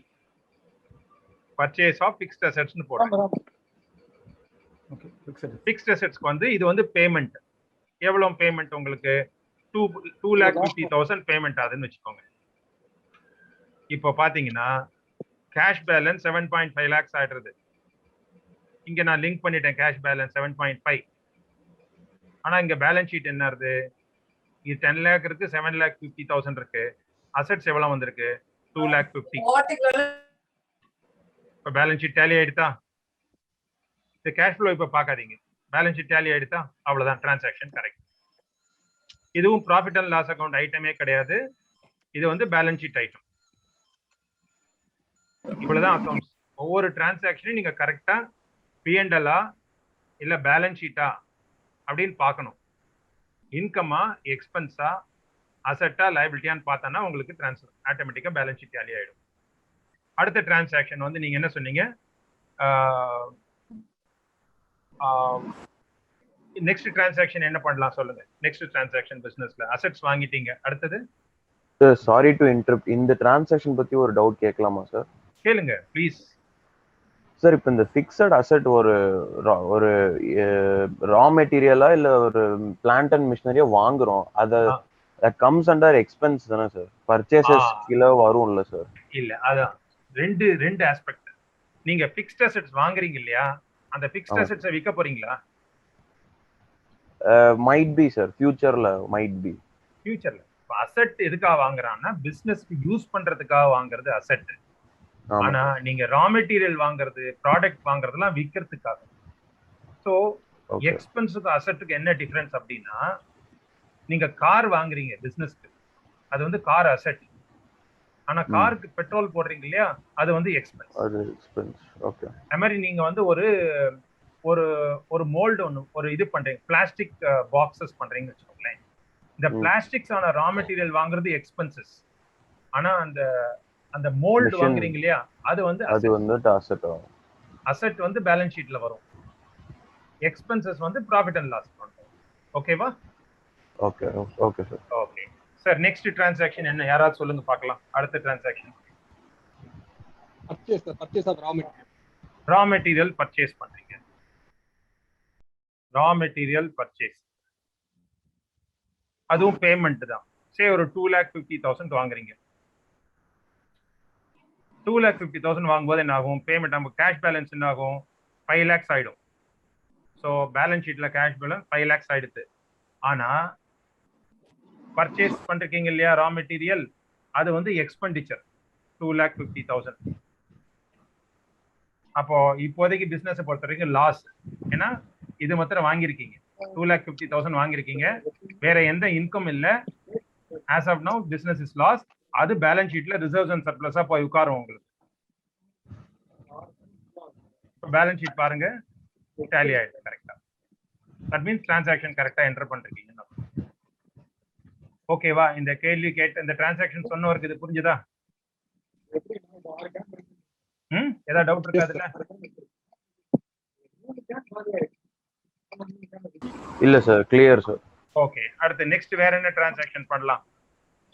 S1: purchase of fixed அசெட்ஸ்னு போடுறோம்.
S4: ஓகே,
S1: ஃபிக்ஸ்ட் அசெட்ஸ்க்கு வந்து இது வந்து பேமெண்ட். எவ்வளவு பேமெண்ட் உங்களுக்கு? 2,50,000 பேமெண்ட் ஆகுதுன்னு வச்சுக்கோங்க. இப்போ பாத்தீங்கன்னா கேஷ் பேலன்ஸ் 7.5 lakhs ஆயிடுறது. இங்க நான் லிங்க் பண்ணிட்டேன் கேஷ் பேலன்ஸ் 7.5. ஆனா இங்க பேலன்ஸ் ஷீட் என்ன இருக்கு? இது 10 lakh இருக்கு, 7,50,000 இருக்கு. அசெட்ஸ் எவ்வளவு வந்திருக்கு? 2,50,000. இப்ப பேலன்ஸ் ஷீட் டேலி ஆயிடுதா? இந்த கேஷ் ஃப்ளோ இப்ப பாக்காதீங்க, பேலன்ஸ் ஷீட் டேலி ஆயிடுதா? அவ்வளவுதான், டிரான்சாக்ஷன் கரெக்ட். இதுவும் ப்ராஃபிட் அண்ட் லாஸ் அக்கௌண்ட் ஐட்டமே கிடையாது, இது வந்து பேலன்ஸ் ஷீட் ஐட்டம். இவ்வளவுதான் அக்கௌண்ட்ஸ். ஒவ்வொரு டிரான்சாக்ஷனையும் நீங்க கரெக்டா P&L-ஆ இல்ல பேலன்ஸ் ஷீட்டா அப்படின்னு பார்க்கணும். இன்கமா, எக்ஸ்பென்ஸா, அசெட்டா, லைபிலிட்டியான்னு பார்த்தானா உங்களுக்கு டிரான்ஸ்ஃபர் ஆட்டோமேட்டிக்கா பேலன்ஸ் ஷீட் டேலி ஆயிடும். அடுத்த டிரான்சாக்ஷன் வந்து நீங்க என்ன சொன்னீங்க? நெக்ஸ்ட் டிரான்சாக்ஷன் என்ன பண்ணலாம் சொல்லுங்க. நெக்ஸ்ட் டிரான்சாக்ஷன் பிசினஸ்ல அசெட்ஸ் வாங்கிட்டீங்க, அடுத்தது?
S5: சார் சாரி டு இன்டரப்ட், இந்த டிரான்சாக்ஷன் பத்தி ஒரு டவுட் கேட்கலாமா சார்?
S1: கேளுங்க ப்ளீஸ்.
S5: சார் இப்போ இந்த ஃபிக்ஸட் அசெட் ஒரு ஒரு ரா மெட்டீரியலா இல்ல ஒரு பிளான்ட் அண்ட் மிஷினரியா வாங்குறோம், அத கம்ஸ் அண்டர் எக்ஸ்பென்ஸ் தானே சார்? பர்ச்சேசஸ் கீழ வரும்ல சார்?
S1: இல்ல, அதான் ரெண்டு ஆஸ்பெக்ட். நீங்க ஃபிக்ஸ்ட் அசெட்ஸ் வாங்குறீங்க இல்லையா, அந்த ஃபிக்ஸ்ட் அசெட்ஸை விற்க போறீங்களா?
S5: மைட் பி சார், ஃபியூச்சர்ல மைட் பி.
S1: ஃபியூச்சர்ல அசெட் எதுக்காக வாங்குறான்னா பிசினஸ்க்கு யூஸ் பண்றதுக்காக வாங்குறது அசெட். ஆனா நீங்க ரா மெட்டீரியல் வாங்குறது, ப்ராடக்ட் வாங்குறதுலாம் விற்கிறதுக்காக. ஸோ எக்ஸ்பென்ஸுக்கு அசெட்டுக்கு என்ன டிஃபரன்ஸ் அப்படின்னா, நீங்க கார் வாங்குறீங்க பிசினஸ்க்கு, அது வந்து கார் அசெட். ஆனா காருக்கு பெட்ரோல் போடுறீங்க இல்லையா, அது வந்து எக்ஸ்பென்ஸ்.
S5: அது எக்ஸ்பென்ஸ். ஓகே.
S1: அது மாதிரி நீங்க வந்து ஒரு ஒரு ஒரு மோல்டு ஒன்று ஒரு இது பண்றீங்க, பிளாஸ்டிக் பாக்ஸஸ் பண்றீங்கன்னு வச்சுக்கோங்களேன். இந்த பிளாஸ்டிக்ஸ் ஆன ரா மெட்டீரியல் வாங்குறது எக்ஸ்பென்சஸ். ஆனா அந்த அந்த மோல்டு வாங்குறீங்க இல்லையா, அது வந்து
S5: அசெட்.
S1: அசெட் வந்து பேலன்ஸ் ஷீட்ல வரும், எக்ஸ்பென்சஸ் வந்து ப்ராஃபிட் அண்ட் லாஸ் பண்ணுவோம். ஓகேவா?
S5: Okay okay sir.
S1: Okay sir, next transaction என்ன, யாராவது சொல்லுங்க பார்க்கலாம். அடுத்த transaction
S6: purchase of
S1: raw material purchase பண்றீங்க. ரா மெட்டீரியல் பர்ச்சேஸ் அதுவும் பேமெண்ட் தான். சே ஒரு 2,50,000 வாங்குறீங்க. 2,50,000 வாங்கும்போது என்ன ஆகும்? பேமெண்ட் நம்ம கேஷ் பேலன்ஸ் என்ன ஆகும்? 5 lakhs ஆயிடும். ஸோ பேலன்ஸ் ஷீட்ல கேஷ் பேலன்ஸ் 5 lakhs ஆயிடுது. ஆனா பர்ச்சேஸ் பண்றீங்க இல்லையா ரா மெட்டீரியல், அது வந்து எக்ஸ்பெண்டிச்சர் 2,50,000. அப்போ இப்போதைக்கு பிசினஸ் பொறுத்த வரைக்கும் லாஸ். ஏன்னா இது மாத்திரம் வாங்கியிருக்கீங்க, 2,50,000 வாங்கியிருக்கீங்க, வேற எந்த இன்கம் இல்லை. As of now business is loss. அது பேலன்ஸ் ஷீட்ல ரிசர்வ்ஸ் அண்ட் சர்ப்ளஸா போய் உட்காரும் உங்களுக்கு. பேலன்ஸ் ஷீட் பாருங்க, டேலி ஆயிடுது கரெக்டா. தட் மீன்ஸ் டிரான்சாக்ஷன் கரெக்டா என்டர் பண்றீங்க. ஓகேவா? இந்த கேள்வி கேட்ட இந்த டிரான்சாக்ஷன் சொன்னவருக்கு இது புரிஞ்சுதா? ஏதாவது டவுட் இருக்கா அதுல?
S5: இல்ல சார், கிளியர் சார்.
S1: ஓகே, அடுத்து நெக்ஸ்ட் வேற என்ன டிரான்சாக்ஷன் பண்ணலாம்?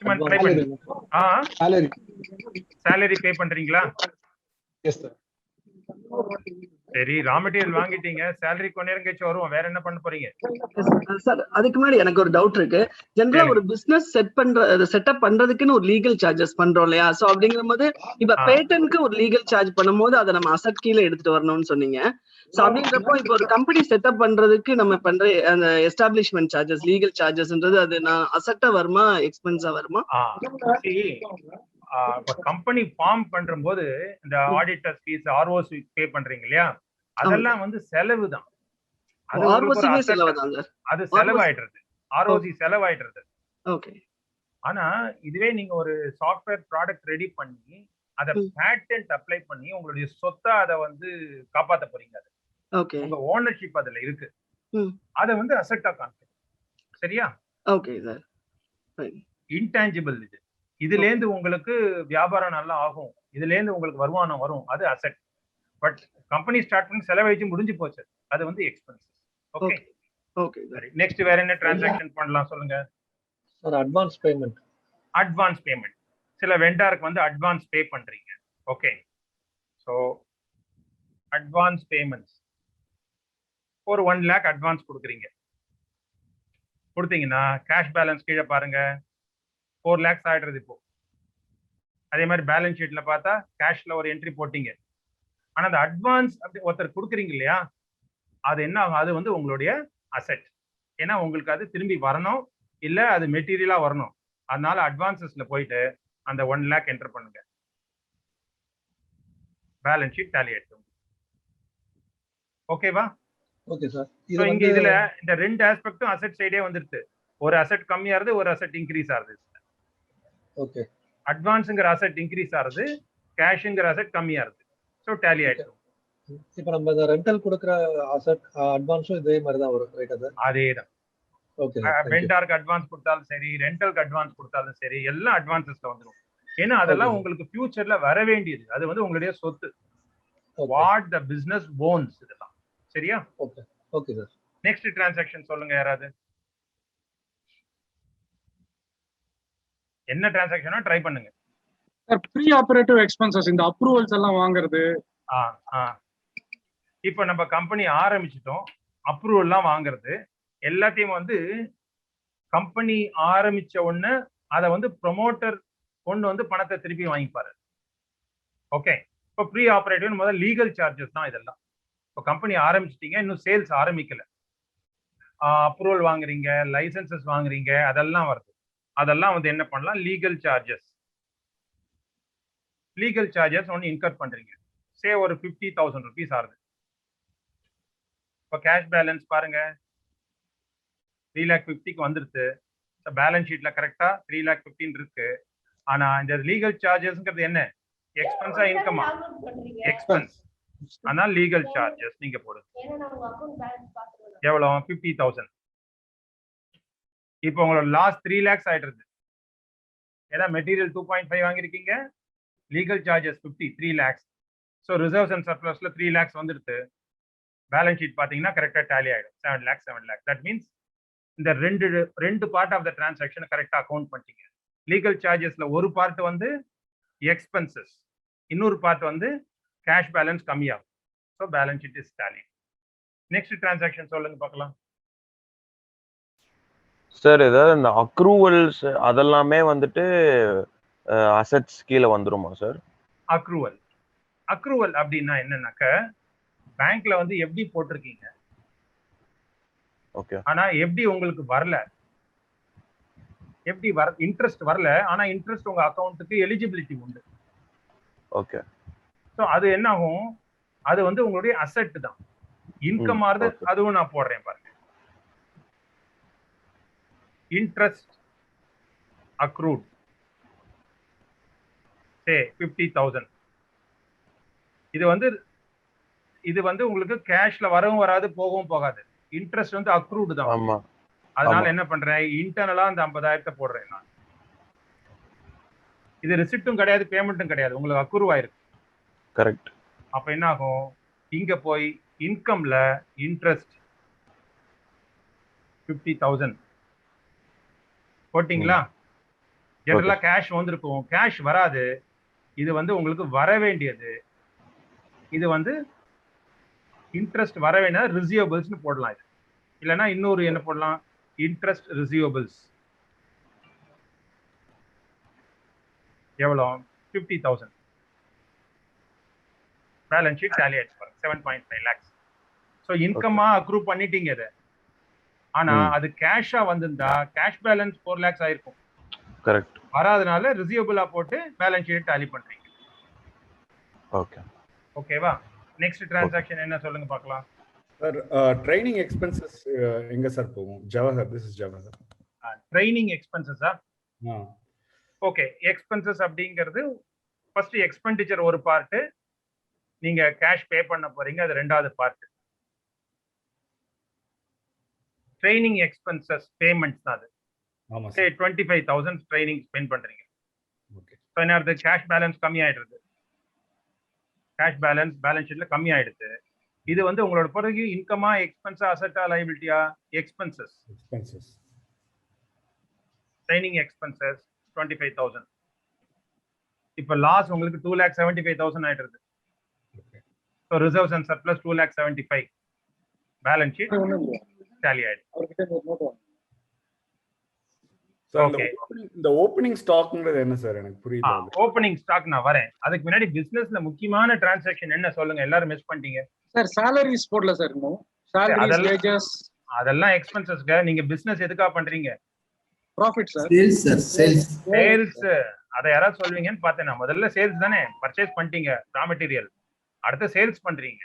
S1: சும்மா ட்ரை பண்ணுங்க. salary பே பண்றீங்களா?
S6: Yes sir.
S1: சரி, ரா மெட்டீரியல் வாங்கிட்டீங்க, salary கொஞ்ச நேரம் கழிச்சு வரும், வேற என்ன பண்ண போறீங்க?
S7: சார் அதுக்கு முன்னாடி எனக்கு ஒரு டவுட் இருக்கு. ஜெனரலா ஒரு பிசினஸ் செட்டப் பண்றதுக்குன்னு ஒரு லீகல் சார்ஜஸ் பண்றோம் இல்லையா? சோ அப்படிங்கிற போது இப்ப பேட்டன்ட்க்கு ஒரு லீகல் சார்ஜ் பண்ணும்போது அதை நம்ம அசெட் கீழே எடுத்துட்டு வரணும்னு சொன்னீங்க. சோ அப்படின்றப்போ இப்போ ஒரு கம்பெனி செட்டப் பண்றதுக்கு நம்ம பண்ற அந்த எஸ்டாப்ளிஷ்மெண்ட் சார்ஜஸ், லீகல் சார்ஜஸ்ன்றது அது நான் அசெட்டா வருமா எக்ஸ்பென்ஸா வருமா?
S1: கம்பெனி ஃபார்ம் பண்ற போது இந்த ஆடிட்டர் ஃபீஸ், ஆர்ஓஸ் பே பண்றீங்க இல்லையா, அதெல்லாம் வந்து செலவு தான். அது செலவாயிடுறது, ஆர்ஓசி செலவாயிடுறது.
S7: ஓகே.
S1: ஆனா இதுவே நீங்க ஒரு சாஃப்ட்வேர் ப்ராடக்ட் ரெடி பண்ணி அதை பேட்டன்ட் அப்ளை பண்ணி உங்களுடைய சொத்தை அதை வந்து காப்பாத்த போறீங்க. அது உங்க ஓனர்ஷிப் அதுல இருக்கு, அதை வந்து அசெட்டா காண்பிக்கும். சரியா?
S7: Okay sir.
S1: இன்டான்ஜிபிள் இது. இதுல இருந்து உங்களுக்கு வியாபாரம் நல்லா ஆகும், இதுல இருந்து உங்களுக்கு வருமானம் வரும், அது அசெட். பட் கம்பெனி ஸ்டார்ட் பண்ணி செலவழிச்சு முடிஞ்சு போச்சு, அது வந்து எக்ஸ்பென்சஸ். Okay
S7: okay.
S1: சரி, நெக்ஸ்ட் வேற என்ன டிரான்சாக்ஷன் பண்ணலாம் சொல்லுங்க.
S6: Sir advance payment.
S1: Advance payment, சில வெண்டாருக்கு வந்து அட்வான்ஸ் பே பண்றீங்க. ஓகே, ஸோ அட்வான்ஸ் பேமெண்ட்ஸ் ஒரு 1 lakh அட்வான்ஸ் கொடுக்குறீங்க. கொடுத்தீங்கன்னா கேஷ் பேலன்ஸ் கீழே பாருங்க 4 lakhs ஆயிடுறது இப்போ. அதே மாதிரி பேலன்ஸ் ஷீட்ல பார்த்தா கேஷ்ல ஒரு என்ட்ரி போட்டீங்க. ஆனா அந்த அட்வான்ஸ் அப்படி ஒருத்தர் கொடுக்குறீங்க இல்லையா, அது என்ன ஆகும்? அது வந்து உங்களுடைய அசெட். ஏன்னா உங்களுக்கு அது திரும்பி வரணும், இல்ல அது மெட்டீரியலா வரணும். அதனால அட்வான்சஸ்ல போயிட்டு அந்த 1 lakh என்டர் பண்ணுங்க. பேலன்ஸ் ஷீட் டேலி ஆயிடும். ஓகேவா?
S6: Okay sir.
S1: இங்க இதுல இந்த ரெண்டு ஆஸ்பெக்டும் அசெட் சைடே வந்துருது. ஒரு அசெட் கம்மியாருது, ஒரு அசெட் இன்க்ரீஸ் ஆகுது.
S6: ஓகே.
S1: அட்வான்ஸ்ங்கிற அசெட் இன்க்ரீஸ் ஆகுது, கேஷ்ங்கிற அசெட் கம்மியாருது. ஸோ டேலி ஆயிடும்.
S6: இப்போ நம்ம இந்த ரெண்டல் கொடுக்குற அசெட் அட்வான்ஸும் இதே மாதிரி தான் வரும், ரைட்டா சார்?
S1: அதேதான்.
S6: ஓகே.
S1: வெண்டாருக்கு அட்வான்ஸ் கொடுத்தாலும் சரி, ரெண்டலுக்கு அட்வான்ஸ் கொடுத்தாலும் சரி, எல்லாம் அட்வான்சஸ்ல வந்துடும். ஏன்னா அதெல்லாம்
S6: Okay.
S1: உங்களுக்கு ஃபியூச்சர்ல வர வேண்டியது. அது வந்து உங்களுடைய சொத்து.
S6: Okay.
S1: What the business ones இதெல்லாம். சரியா?
S6: Okay. Okay, sir.
S1: Next transaction சொல்லுங்க யாராவது. என்ன டிரான்சாக்ஷனா ட்ரை பண்ணுங்க.
S4: சார் ப்ரீ ஆபரேட்டிவ் எக்ஸ்பென்சஸ் இந்த அப்ரூவல்ஸ் எல்லாம் வாங்குறது.
S1: இப்போ நம்ம கம்பெனி ஆரம்பிச்சிட்டோம், அப்ரூவல்லாம் வாங்குறது எல்லாத்தையும் வந்து கம்பெனி ஆரம்பிச்ச உடனே அதை வந்து ப்ரொமோட்டர் கொண்டு வந்து பணத்தை திருப்பி வாங்கிப்பாரு. ஓகே, இப்போ ப்ரீ ஆபரேட்டிவ் முதல்ல லீகல் சார்ஜஸ் தான் இதெல்லாம். இப்போ கம்பெனி ஆரம்பிச்சிட்டீங்க, இன்னும் சேல்ஸ் ஆரம்பிக்கல, அப்ரூவல் வாங்குறீங்க, லைசன்சஸ் வாங்குறீங்க, அதெல்லாம் வருது. அதெல்லாம் வந்து என்ன பண்ணலாம், லீகல் சார்ஜஸ். லீகல் சார்ஜஸ் ஒன்று இன்கர் பண்றீங்க. சே ஒரு 50,000 rupees ஆகுது. இப்போ கேஷ் பேலன்ஸ் பாருங்க 3,50,000 வந்துருது. பேலன்ஸ் ஷீட்ல கரெக்டா 3,15,000 இருக்கு. ஆனா இந்த லீகல் சார்ஜஸ்ங்கிறது என்ன, எக்ஸ்பென்ஸா இன்கமா? எக்ஸ்பென்ஸ். அதனால லீகல் சார்ஜஸ் நீங்க போடுங்க. எவ்வளவு? 50,000. இப்போ உங்களோட லாஸ் 3 lakhs ஆயிடுது. ஏன்னா மெட்டீரியல் 2.5 வாங்கிருக்கீங்க, legal charges 50, 3 lakhs. So reserves and சர்ப்ளஸ்ல 3 lakhs வந்துடுது. பேலன்ஸ் ஷீட் பாத்தீங்கன்னா கரெக்டா டேலி ஆயிடும். 7 lakhs. தட் மீன்ஸ் இந்த ரெண்டு பார்ட் ஆஃப் த டிரான்சாக்ஷன் கரெக்டா அக்கௌண்ட் பண்ணிட்டீங்க. லீகல் சார்ஜஸ்ல ஒரு பார்ட் வந்து எக்ஸ்பென்சஸ், இன்னொரு பார்ட் வந்து கேஷ் பேலன்ஸ் கம்மியாகும். So balance sheet is tally. Next transaction சொல்லுங்க பார்க்கலாம்.
S5: சார் ஏதாவது இந்த அக்ரூவல்ஸ் அதெல்லாமே வந்துட்டு அசெட்ஸ் கீழே வந்துருமா சார்?
S1: அக்ரூவல் அப்படின்னா என்னன்னாக்க, பேங்க்ல வந்து எப்படி போட்டிருக்கீங்க,
S5: ஓகே,
S1: ஆனா எப்படி உங்களுக்கு வரல, எப்படி இன்ட்ரெஸ்ட் வரல, ஆனா இன்ட்ரெஸ்ட் உங்க அக்கௌண்ட்டுக்கு எலிஜிபிலிட்டி உண்டு.
S5: ஓகே.
S1: ஸோ அது என்ன ஆகும், அது வந்து உங்களுடைய அசெட் தான். இன்கம் ஆறுது,
S5: okay.
S1: அதுவும் நான் போடுறேன் பாருங்க. இன்ட்ரெஸ்ட் அக்ரூட் சே 50,000. இது வந்து உங்களுக்கு கேஷ்ல வரவும் வராது, போகவும் போகாது. இன்ட்ரெஸ்ட் வந்து அக்ரூட் தான்.
S5: ஆமா.
S1: அதனால என்ன பண்றேன், இன்டர்னலா அந்த 50,000 போடுறேன் நான். இது ரிசிப்டும் கிடையாது, பேமெண்ட்டும் கிடையாது, உங்களுக்கு அக்ரூவ் ஆயிருக்கு.
S5: கரெக்ட்.
S1: அப்ப என்ன ஆகும், இங்க போய் இன்கம்ல இன்ட்ரெஸ்ட் 50,000 போட்டீங்களா? ஜெனரலா கேஷ் வந்திருக்கும், கேஷ் வராது. இது வந்து உங்களுக்கு வர வேண்டியது. இது வந்து இன்ட்ரெஸ்ட் வர வேண்டிய ரிசீவபிள்ஸ்னு போடலாம். இது இல்லைன்னா இன்னொரு என்ன போடலாம், இன்ட்ரெஸ்ட் ரிசீவபிள்ஸ். எவ்வளோ? 50,000. பேலன்ஸ் ஷீட் டேலி ஆயிடுச்சு பாருங்க, 7.5 lakhs. ஸோ இன்கமா அக்ரூ பண்ணிட்டீங்க இதை. ஆனா அது கேஷா வந்திருந்தா கேஷ் பேலன்ஸ் 4 lakhs ஆயிருக்கும்.
S5: கரெக்ட்.
S1: வராதனால ரிசீவபிளா போட்டு பேலன்ஸ் ஷீட் டேலி பண்றீங்க.
S5: ஓகே.
S1: ஓகேவா? நெக்ஸ்ட் டிரான்சாக்ஷன் என்ன சொல்லுங்க பார்க்கலாம்.
S8: சார் ட்ரைனிங் எக்ஸ்பென்சஸ் எங்க சார் போகும்? Jawahar, this is Jawahar.
S1: Training எக்ஸ்பென்சஸா?
S8: ஆ,
S1: ஓகே. எக்ஸ்பென்சஸ் அப்படிங்கிறது ஃபர்ஸ்ட் எக்ஸ்பெண்டிச்சர் ஒரு பார்ட், நீங்க கேஷ் பே பண்ண போறீங்க, அது ரெண்டாவது பார்ட். ட்ரைனிங் எக்ஸ்பென்சஸ் பேமெண்ட்ஸ் தான் அது.
S8: ஆமா
S1: சே
S8: சார்.
S1: 25,000 ட்ரைனிங் ஸ்பெண்ட் பண்றீங்க.
S8: ஓகே.
S1: ஸோ என்ன ஆகுது, கேஷ் பேலன்ஸ் கம்மி ஆயிடுது. கேஷ் பேலன்ஸ் ஷீட்ல கம்மி ஆயிடுது. இது வந்து உங்களோட பிறகு இன்கமா, எக்ஸ்பென்ஸா, அசெட்டா, லைபிலிட்டியா? எக்ஸ்பென்சஸ்.
S8: எக்ஸ்பென்சஸ்.
S1: Training expenses 25,000. இப்போ லாஸ் உங்களுக்கு 2,75,000 ஆயிடுது.
S8: Okay.
S1: So reserves and surplus 2,75,000. Balance sheet tally ஆயிடுது.
S4: அவர்கிட்ட ஒரு நோட் வாங்க.
S8: Sir
S1: Okay.
S8: இந்த ஓப்பனிங் ஸ்டாக்ங்கிறது என்ன சார்? எனக்கு புரியல.
S1: ஓப்பனிங் ஸ்டாக் நான் வரேன். அதுக்கு முன்னாடி பிசினஸ்ல முக்கியமான டிரான்சாக்ஷன் என்ன சொல்லுங்க, எல்லாரும் மிஸ் பண்ணிட்டீங்க.
S4: சார் சாலரிஸ் போடல சார் இன்னும். சாலரிஸ்,
S1: அதெல்லாம்
S4: வேஜஸ்,
S1: அதெல்லாம் எக்ஸ்பென்சஸ்ங்க. நீங்க பிசினஸ் எதுக்கா பண்றீங்க?
S4: Profit sir.
S9: Sales sir, sales.
S1: Sales. அதை யாராவது சொல்வீங்கன்னு பார்த்தேன் நான். முதல்ல சேல்ஸ் தானே, பர்ச்சேஸ் பண்ணிட்டீங்க ரா மெட்டீரியல், அடுத்து சேல்ஸ் பண்றீங்க.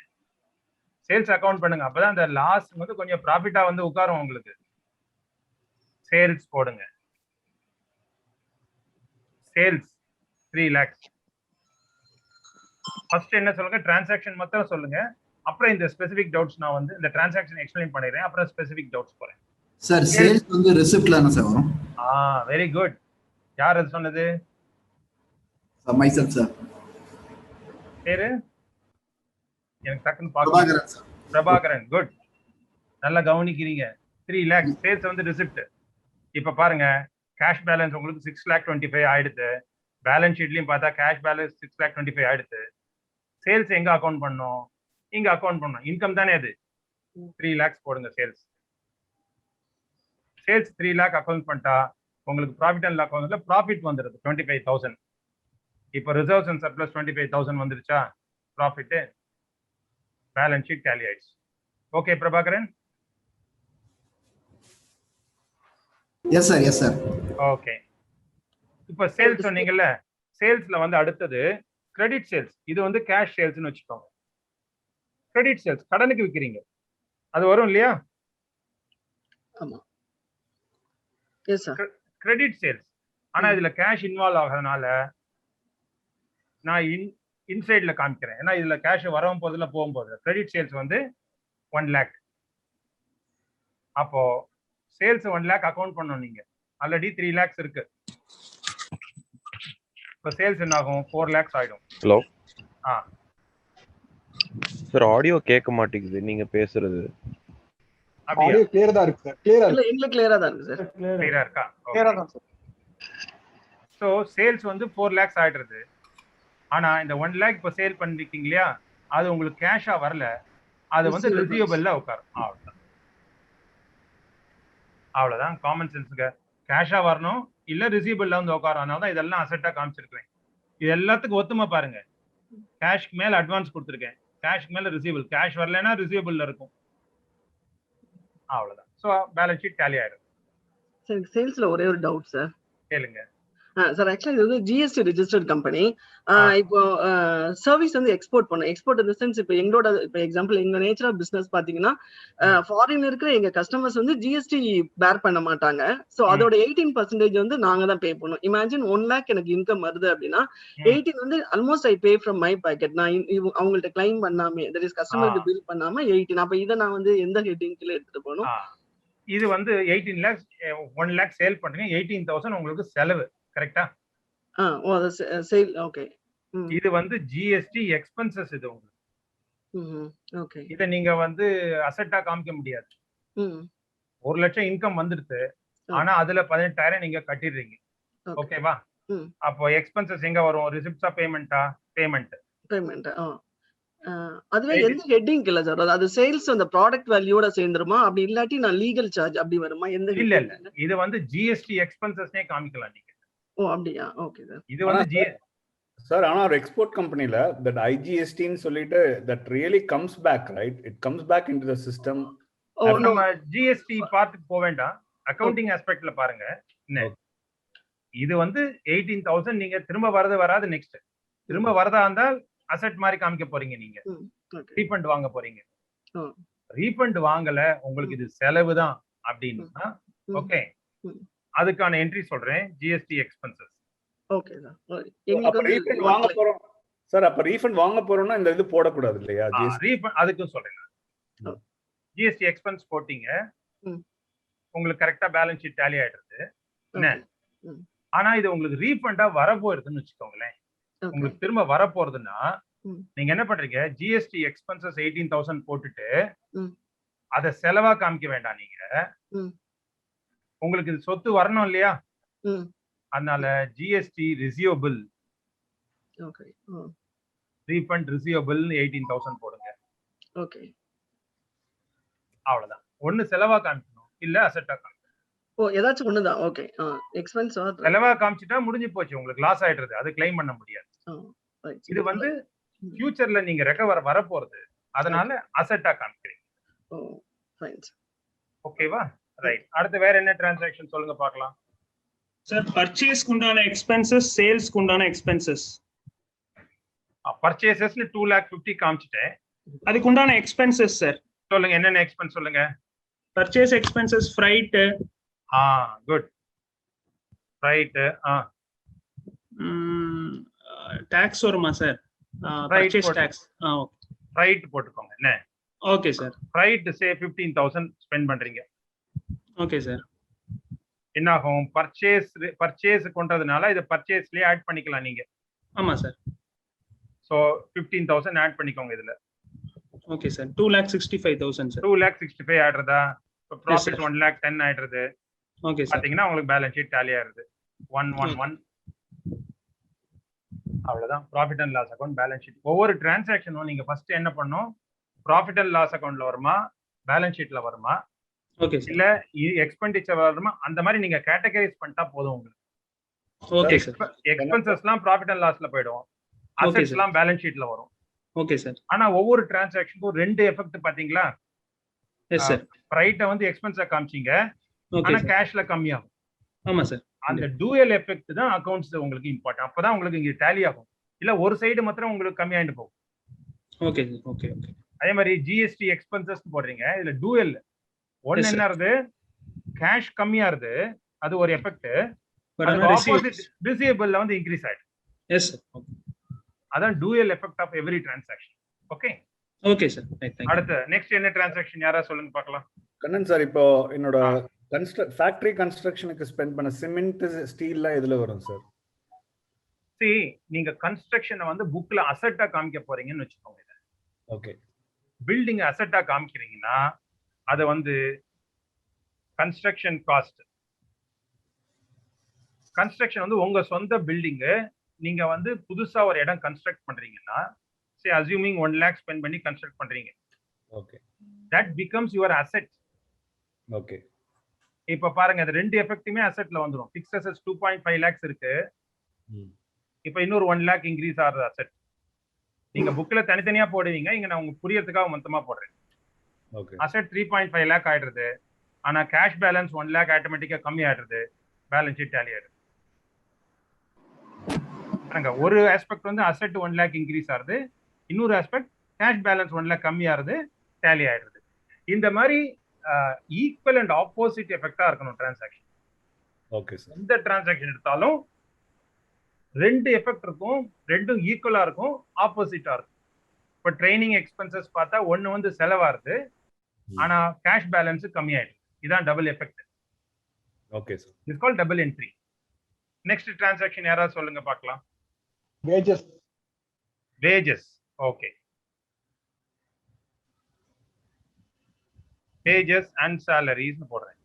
S1: சேல்ஸ் அக்கவுண்ட் பண்ணுங்க, அப்பதான் அந்த லாஸ் வந்து கொஞ்சம் ப்ராஃபிட்டா வந்து உட்காரும் உங்களுக்கு. சேல்ஸ் போடுங்க. Sales 3 lakhs. ஃபர்ஸ்ட் என்ன சொல்லுங்க, டிரான்சாக்ஷன் மட்டும் சொல்லுங்க. அப்புறம் இந்த ஸ்பெசிபிக் டவுட்ஸ் நான் வந்து இந்த டிரான்சாக்ஷன் எக்ஸ்பிளைன் பண்ணிடுறேன். அப்புறம் ஸ்பெசிபிக் டவுட்ஸ் போறேன்.
S9: சார் சேல்ஸ் வந்து ரிசிப்ட்ல என்ன சார் வரும்?
S1: Very good. யார் அது சொன்னது?
S9: myself, sir.
S1: பேரு எனக்கு டக்குன்னு பார்க்க
S9: Prabhakaran, sir.
S1: பிரபாகரன். குட், நல்லா கவனிக்கிறீங்க. 3 lakhs சேல்ஸ் வந்து ரிசிப்ட். இப்ப பாருங்க, கேஷ் பேலன்ஸ் உங்களுக்கு 6,25,000 ஆயிடுது. பேலன்ஸ் ஷீட்லயும் பார்த்தா கேஷ் பேலன்ஸ் 6,25,000 ஆயிடுது. சேல்ஸ் எங்க அக்கௌண்ட் பண்ணோம்? இங்க அக்கௌண்ட் பண்ணோம். இன்கம் தானே அது. 3 lakhs போடுங்க சேல்ஸ். சேல்ஸ் 3 lakh அக்கௌண்ட் பண்ணிட்டா உங்களுக்கு ப்ராஃபிட் அண்ட் லாஸ் அக்கௌண்ட்ல ப்ராஃபிட் வந்துருது 25,000. இப்போ ரிசர்வ்ஸ் அண்ட் சர்ப்ளஸ் 25,000 வந்துருச்சா ப்ராஃபிட். பேலன்ஸ் ஷீட் டேலி ஆயிடுச்சு. Okay Prabhakaran.
S9: Yes, sir. Yes, sir.
S1: Okay, இப்போ சேல்ஸ் சொன்னீங்கல்ல, சேல்ஸ்ல வந்து அடுத்தது கிரெடிட் சேல்ஸ். இது வந்து கேஷ் சேல்ஸ்னு வச்சுக்கோங்க. கிரெடிட் சேல்ஸ் கடனுக்கு விற்கிறீங்க, அது வரும் இல்லையா?
S7: ஆமா. Yes sir.
S1: Credit sales. ஆனா இதுல கேஷ் இன்வால்வ் ஆகிறதுனால நான் இன்சைட்ல காமிக்கிறேன். ஏன்னா இதுல கேஷ் வரவும் போதில்ல போகும் போது. கிரெடிட் சேல்ஸ் வந்து 1 lakh. அப்போ சேல்ஸ் 1 lakh அக்கௌண்ட் பண்ணணும் நீங்க. ஆல்ரெடி 3 lakhs இருக்கு. இப்போ சேல்ஸ் என்ன ஆகும்? 4 lakhs ஆயிடும்.
S5: ஹலோ
S1: ஆ
S5: சார், ஆடியோ கேட்க மாட்டேங்குது நீங்க பேசுறது.
S1: அப்படியா?
S6: ஆடியோ கிளியரா தான் இருக்கு சார். கிளியரா
S7: இல்ல எங்களுக்கு கிளியரா தான் இருக்கு சார்.
S1: கிளியரா இருக்கா?
S6: கிளியரா தான் சார்.
S1: ஸோ சேல்ஸ் வந்து 4 lakhs ஆயிடுறது. ஆனா இந்த 1 lakh இப்போ சேல் பண்ணிருக்கீங்க இல்லையா, அது உங்களுக்கு கேஷா வரல. அது வந்து ரிசீவபிள்ல உட்காரும். அவ்வளவுதான் காமன் சென்ஸுங்க. கேஷா வரணும் இல்ல ரிசீவபிள்ல வந்து உட்காரும். அதனால தான் இதெல்லாம் அசெட்டா காமிச்சிருக்கேன். இது எல்லாத்துக்கும் ஒத்துமை பாருங்க. கேஷ்க்கு மேல அட்வான்ஸ் கொடுத்துருக்கேன், கேஷ்க்கு மேல ரிசீவபிள். கேஷ் வரலைன்னா ரிசீவபிள்ல இருக்கும். அவ்வளவுதான். ஸோ பேலன்ஸ் ஷீட் டேலி ஆயிடும்.
S7: சார் சேல்ஸ்ல ஒரே ஒரு டவுட் சார்.
S1: கேளுங்க.
S7: சார் ஆக்சுவலா இது வந்து ஜிஎஸ்டி ரெஜிஸ்டர்ட் கம்பெனி. இப்போ சர்வீஸ் வந்து எக்ஸ்போர்ட் பண்ணோம். எக்ஸ்போர்ட் இந்த சென்ஸ் இப்போ எங்களோட இப்போ எக்ஸாம்பிள் எங்க நேச்சர் ஆஃப் பிசினஸ் பாத்தீங்கன்னா ஃபாரின் இருக்கிற எங்க கஸ்டமர்ஸ் வந்து ஜிஎஸ்டி பேர் பண்ண மாட்டாங்க. ஸோ அதோட 18% வந்து நாங்க தான் பே பண்ணுவோம். இமேஜின் 1 lakh எனக்கு இன்கம் வருது அப்படின்னா 18 வந்து almost I pay from my packet. நான் அவங்கள்ட்ட கிளைம் பண்ணாம, தட் இஸ் கஸ்டமருக்கு பில் பண்ணாம 18. அப்ப இதை நான் வந்து எந்த ஹெட்டிங் கீழே எடுத்துட்டு போகணும்?
S1: இது வந்து 18 lakhs 1 lakh சேல் பண்றீங்க, 18,000 உங்களுக்கு செலவு. கரெக்டா?
S7: ஓ அது சேல். ஓகே.
S1: இது வந்து ஜிஎஸ்டி எக்ஸ்பென்சஸ். இது உங்களுக்கு
S7: ஓகே.
S1: இத நீங்க வந்து அசெட்டா காமிக்க முடியாது. 1 லட்சம் இன்கம் வந்துடுது, ஆனா அதுல 18,000 நீங்க கட்டிடுறீங்க. ஓகேவா? அப்போ எக்ஸ்பென்சஸ் எங்க வரும்? ரிசிப்ட்ஸா பேமெண்டா? பேமெண்ட்.
S7: அதுவே எந்த ஹெட்டிங் இல்ல சார். அது சேல்ஸ் அந்த ப்ராடக்ட் வேல்யூட சேர்ந்துருமா? அப்படி இல்லாட்டி நான் லீகல் சார்ஜ் அப்படி வருமா? எந்த
S1: இல்ல இல்ல, இது வந்து ஜிஎஸ்டி எக்ஸ்பென்சஸ்னே காமிக்கலாம் நீங்க.
S7: ஓ அப்படியா? Okay sir.
S1: இது வந்து
S8: சார் ஆனா ஒரு எக்ஸ்போர்ட் கம்பெனில தட் ஐஜிஎஸ்டின்னு சொல்லிட்டு that really comes back, right? It comes back into the system.
S1: நம்ம ஜிஎஸ்டி பார்த்துக்கு போக வேண்டாம், அக்கவுண்டிங் ஆஸ்பெக்ட்ல பாருங்க. இது வந்து 18,000 நீங்க திரும்ப வரது வராது. நெக்ஸ்ட் திரும்ப வரதா இருந்தால் அசெட் மாதிரி காமிக்க போறீங்க. நீங்க ரீஃபண்ட் வாங்க போறீங்க. ரீஃபண்ட் வாங்கல, உங்களுக்கு இது செலவு தான் அப்படின்னா ஓகே, அதுக்கான என்ட்ரி சொல்றேன். GST expenses.
S7: Okay sir.
S8: அப்ப ரீஃபண்ட் வாங்க போறோம் சார். அப்ப ரீஃபண்ட் வாங்க போறோம்னா இந்த இது போடக்கூடாது இல்லையா?
S1: ரீஃபண்ட் அதுக்கும் சொல்றேன். ஜிஎஸ்டி எக்ஸ்பென்ஸ் போட்டீங்க, உங்களுக்கு கரெக்டா பேலன்ஸ் ஷீட் டேலி ஆயிடுது. என்ன? ஆனா இது உங்களுக்கு ரீஃபண்டா வரப்போயிருதுன்னு வச்சுக்கோங்களேன். உங்களுக்கு திரும்ப வரப்போறதுன்னா நீங்க என்ன பண்றீங்க? ஜிஎஸ்டி எக்ஸ்பென்சஸ் 18,000 போட்டுட்டு அத செலவா காமிக்க வேண்டாம். நீங்க உங்களுக்கு இது சொத்து வரணும் இல்லையா? அதனால ஜிஎஸ்டி ரிசீவபிள், ரீஃபண்ட் ரிசீவபிள் 18,000 போடுங்க.
S7: ஓகே.
S1: அவ்வளவுதான். ஒண்ணு செலவா காமிக்கணும், இல்ல அசெட்டா காமிக்கணும்.
S7: ஓ ஏதாச்சும் ஒண்ணுதான். ஓகே. எக்ஸ்பென்ஸ்
S1: செலவா காமிச்சிட்டா முடிஞ்சு போச்சு, உங்களுக்கு லாஸ் ஆயிடுறது. அது கிளைம் பண்ண முடியாது. இது வந்து ஃபியூச்சர்ல நீங்க ரெக்கவர் வர போறது, அதனால அசெட்டா காமிக்கிறீங்க.
S7: ஓ ஃபைன்.
S1: ஓகேவா? ரைட். அடுத்து வேற என்ன டிரான்சாக்ஷன் சொல்லுங்க பார்க்கலாம்.
S10: சார் பர்ச்சேஸ்க்கு உண்டான எக்ஸ்பென்சஸ், சேல்ஸ்க்கு உண்டான எக்ஸ்பென்சஸ்.
S1: பர்ச்சேசஸ்ல 2,50,000 காமிச்சிட்டேன்.
S10: அதுக்கு உண்டான எக்ஸ்பென்சஸ் சார்
S1: சொல்லுங்க. என்னென்ன எக்ஸ்பென்ஸ் சொல்லுங்க?
S10: Purchase expenses, freight.
S1: Good. Freight.
S10: Tax வருமா sir? Purchase tax. Okay.
S1: Freight போட்டுக்கோங்க. என்ன?
S10: Okay sir.
S1: Freight say 15,000 spend பண்றீங்க.
S10: Okay sir.
S1: என்ன ஆகும்? பர்ச்சேஸ் கொண்டதுனால இத பர்ச்சேஸ்லயே ஆட் பண்ணிக்கலாம் நீங்க.
S10: ஆமா சார்.
S1: ஸோ 15,000 ஆட் பண்ணிக்கோங்க இதுல.
S10: Okay sir. 2,65,000 சார்.
S1: 2,65,000 ஆடுறதா? இப்போ ப்ராஃபிட்
S10: sir.
S1: 1,10,000 ஆயிடுறது.
S10: Okay sir.
S1: பாத்தீங்கன்னா உங்களுக்கு பேலன்ஸ் ஷீட் டேலி ஆயிருது. 111. அவ்வளவுதான் profit and loss account balance sheet. ஒவ்வொரு டிரான்சாக்ஷனும் நீங்க ஃபர்ஸ்ட் என்ன பண்ணணும், ப்ராஃபிட் அண்ட் லாஸ் அக்கௌண்ட்ல வருமா, பேலன்ஸ் ஷீட்ல வருமா,
S10: ஓகே சார்.
S1: இல்ல எக்ஸ்பெண்டிச்சர் வருமா, அந்த மாதிரி நீங்க கேட்டகரைஸ் பண்ணிட்டா போதும் உங்களுக்கு.
S10: Okay sir.
S1: எக்ஸ்பென்சஸ்லாம் ப்ராஃபிட் அண்ட் லாஸ்ல போயிடும், அசெட்ஸ்லாம் பேலன்ஸ் ஷீட்ல வரும்.
S10: Okay sir.
S1: ஆனா ஒவ்வொரு டிரான்சாக்ஷனுக்கும் ரெண்டு எஃபெக்ட் பாத்தீங்களா?
S10: Yes sir.
S1: ரைட்ட வந்து எக்ஸ்பென்ஸா காமிச்சீங்க,
S10: ஓகே
S1: ஆனா
S10: சார்.
S1: கேஷ்ல கம்மியாகும்.
S10: ஆமா சார்.
S1: அந்த டூயல் எஃபெக்ட் தான் அக்கவுண்ட்ஸ் உங்களுக்கு இம்பார்ட்டன்ட். அப்பதான் உங்களுக்கு இங்க டேலி ஆகும். இல்ல ஒரு சைடு மாத்திரம் உங்களுக்கு கம்மியாயிட்டு போகும்.
S10: Okay sir. Okay okay.
S1: அதே மாதிரி ஜிஎஸ்டி எக்ஸ்பென்சஸ் போடுறீங்க, இதுல டூயல் ஒன்னு
S10: Yes, sir.
S1: என்ன ஆகுது, கேஷ் கம்மியா இருக்கு, அது ஒரு எஃபெக்ட்.
S10: பட்
S1: அதுக்கு
S10: ஆனா
S1: ஆப்போசிட் ரிசீவபிள்ல வந்து இன்க்ரீஸ் ஆயிடுது.
S10: Yes sir. ஓகே.
S1: அதான் dual effect of every transaction. Okay,
S10: okay sir. Right. Thank you.
S1: அடுத்து நெக்ஸ்ட் என்ன டிரான்சாக்ஷன் யாரா சொல்லுங்க பார்க்கலாம்.
S8: கண்ணன் சார், இப்போ என்னோட ஃபேக்டரி கன்ஸ்ட்ரக்ஷனுக்கு ஸ்பெண்ட் பண்ண சிமெண்ட் ஸ்டீல்லாம் எதுல வரும் சார்?
S1: See, நீங்க கன்ஸ்ட்ரக்ஷனை வந்து புக்ல அசெட்டா காமிக்க போறீங்கன்னு வச்சுக்கோங்க. இதை
S8: ஓகே,
S1: பில்டிங் அசெட்டா காமிக்கிறீங்கன்னா அது வந்து கன்ஸ்ட்ரக்ஷன் காஸ்ட். கன்ஸ்ட்ரக்ஷன் வந்து உங்க சொந்த பில்டிங்கு, நீங்க வந்து புதுசா ஒரு இடம் கன்ஸ்ட்ரக்ட் பண்றீங்கன்னா, சே அஸ்யூமிங் 1 lakh ஸ்பெண்ட் பண்ணி கன்ஸ்ட்ரக்ட் பண்றீங்க,
S8: okay,
S1: that becomes your asset.
S8: Okay.
S1: இப்ப பாருங்க, அது ரெண்டு எஃபெக்ட்டுமே அசெட்ல வந்துடும். ஃபிக்ஸ்ட் அசெட்ஸ் 2.5 lakhs இருக்கு, இப்ப இன்னொரு 1 lakh இன்க்ரீஸ் ஆகுது அசெட். நீங்க புக்ல தனித்தனியா போடுவீங்க, இங்க நான் உங்களுக்கு புரியறதுக்காக மொத்தமா போடுறேன்.
S8: ஓகே,
S1: அசெட் 3.5 lakh ஆயிடுறது, ஆனா கேஷ் பேலன்ஸ் 1 lakh ஆட்டோமேட்டிக்கா கம்மி ஆயிடுறது, பேலன்ஸ் ஷீட் டேலி ஆயிடுது. ஒரு ஆஸ்பெக்ட் வந்து அசெட் 1 lakh இன்க்ரீஸ் ஆகுது, இன்னொரு ஆஸ்பெக்ட் கேஷ் பேலன்ஸ் 1 lakh கம்மி ஆகுது, டேலி ஆயிடுது. இந்த மாதிரி ஈக்குவல் அண்ட் ஆப்போசிட் எஃபெக்டா இருக்கணும் டிரான்சாக்ஷன்.
S8: Okay sir.
S1: எந்த டிரான்சாக்ஷன் எடுத்தாலும் ரெண்டு எஃபெக்ட் இருக்கும், ரெண்டும் ஈக்குவலா இருக்கும், ஆப்போசிட்டா இருக்கும். இப்போ ட்ரைனிங் எக்ஸ்பென்சஸ் பார்த்தா ஒன்னு வந்து செலவாகுது, ஆனா கேஷ் பேலன்ஸ் கம்மி ஆயிடுது. இதான் double effect.
S8: Okay sir.
S1: It's called double entry. Next transaction யாராவது சொல்லுங்க பார்க்கலாம்.
S6: wages.
S1: Wages. Okay, wages and salaries போடுறேன்.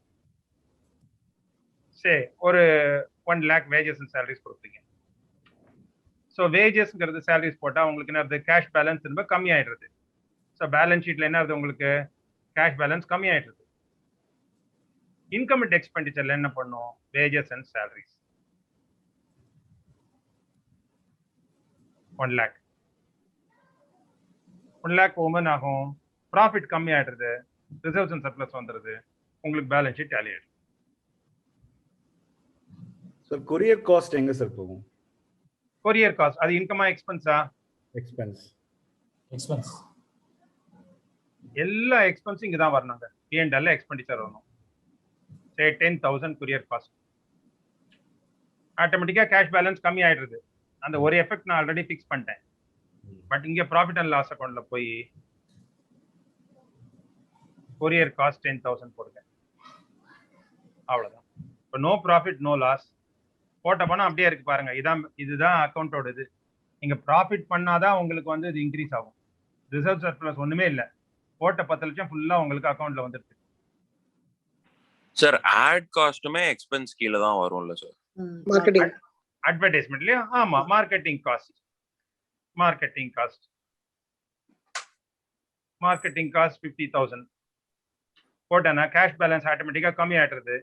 S1: சரி, ஒரு 1 lakh வேஜஸ் அண்ட் சேலரிஸ் கொடுப்பீங்க. ஸோ வேஜஸ்ங்கிறது சேலரிஸ் போட்டால் உங்களுக்கு என்ன ஆகுது, கேஷ் பேலன்ஸ் ரொம்ப கம்மி ஆயிடுறது. ஸோ பேலன்ஸ் ஷீட்ல என்ன ஆகுது, உங்களுக்கு கேஷ் பேலன்ஸ் கம்மி ஆயிடுறது. இன்கம் அண்ட் எக்ஸ்பெண்டிச்சர்ல என்ன பண்ணும், wages and salaries 1 lakh. 1 lakh Oman ஆகும், ப்ராஃபிட் கம்மி ஆயிடுறது, ரிசர்வ்ஸ் அண்ட் சர்ப்ளஸ் வந்துடுது, உங்களுக்கு பேலன்ஸ் ஷீட் டேலி ஆயிடுது.
S8: சார் கொரியர் காஸ்ட் எங்க சார் போகும்?
S1: கொரியர் காஸ்ட் அது இன்கமா எக்ஸ்பென்ஸா?
S8: எக்ஸ்பென்ஸ்.
S1: எல்லா எக்ஸ்பென்ஸும் இங்க தான் வரணுங்க. P&L எக்ஸ்பெண்டிச்சர் வரணும். சே 10,000 கொரியர் காஸ்ட், ஆட்டோமேட்டிக்கா கேஷ் பேலன்ஸ் கம்மி ஆயிடுறது. அந்த ஒரு எஃபெக்ட் நான் ஆல்ரெடி ஃபிக்ஸ் பண்ணிட்டேன். பட் இங்க ப்ராஃபிட் அண்ட் லாஸ் அக்கௌண்ட்ல போய் கொரியர் காஸ்ட் 10,000 போடுங்க, அவ்வளவுதான். இப்போ நோ ப்ராஃபிட் நோ லாஸ் போட்ட பணம் அப்படியே இருக்கு பாருங்க. இதுதான் அக்கௌண்டோட இது. நீங்க ப்ராஃபிட் பண்ணாதான் உங்களுக்கு வந்து இது இன்க்ரீஸ் ஆகும். ரிசர்வ் சர்ப்ளஸ் ஒண்ணுமே இல்லை, போட்ட 10 லட்சம் ஃபுல்லா உங்களுக்கு அக்கௌண்ட்ல வந்துருக்கு.
S11: சார் ஆட் காஸ்ட்டுமே எக்ஸ்பென்ஸ் கீழ தான் வரும்ல சார்?
S7: மார்க்கெட்டிங்
S1: அட்வர்டைஸ்மெண்ட்லயா? ஆமா, மார்க்கெட்டிங் காஸ்ட். மார்க்கெட்டிங் காஸ்ட் 50,000 போட்டேன்னா கேஷ் பேலன்ஸ் ஆட்டோமேட்டிக்கா கம்மி ஆயிடுறது.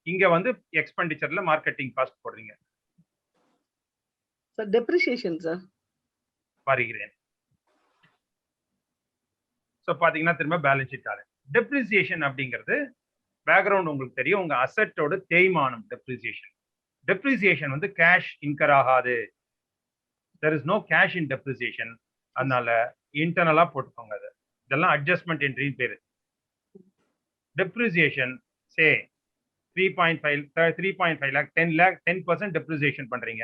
S1: இங்க வந்து எக்ஸ்பெண்டிச்சர்ல மார்க்கெட்டிங் காஸ்ட் போடுறீங்க.
S7: சார் டெப்ரிசியேஷன் சார்
S1: வருகிறேன். ஸோ பாத்தீங்கன்னா திரும்ப பேலன்ஸ் ஷீட் ஆகுது. டெப்ரிசியேஷன் அப்படிங்கிறது பேக்ரவுண்ட் உங்களுக்கு தெரியும், உங்க அசெட்டோட தேய்மானம் டெப்ரிசியேஷன். டெப்ரிசியேஷன் வந்து கேஷ் இன்கர் ஆகாது. There is no cash in depreciation. அதனால இன்டர்னலா போட்டுக்கோங்க. அது இதெல்லாம் அட்ஜஸ்ட்மெண்ட் என்ட்ரின்னு பேரு. டெப்ரிசியேஷன் சே 3.5 lakh 10% டெப்ரிசியேஷன் பண்றீங்க.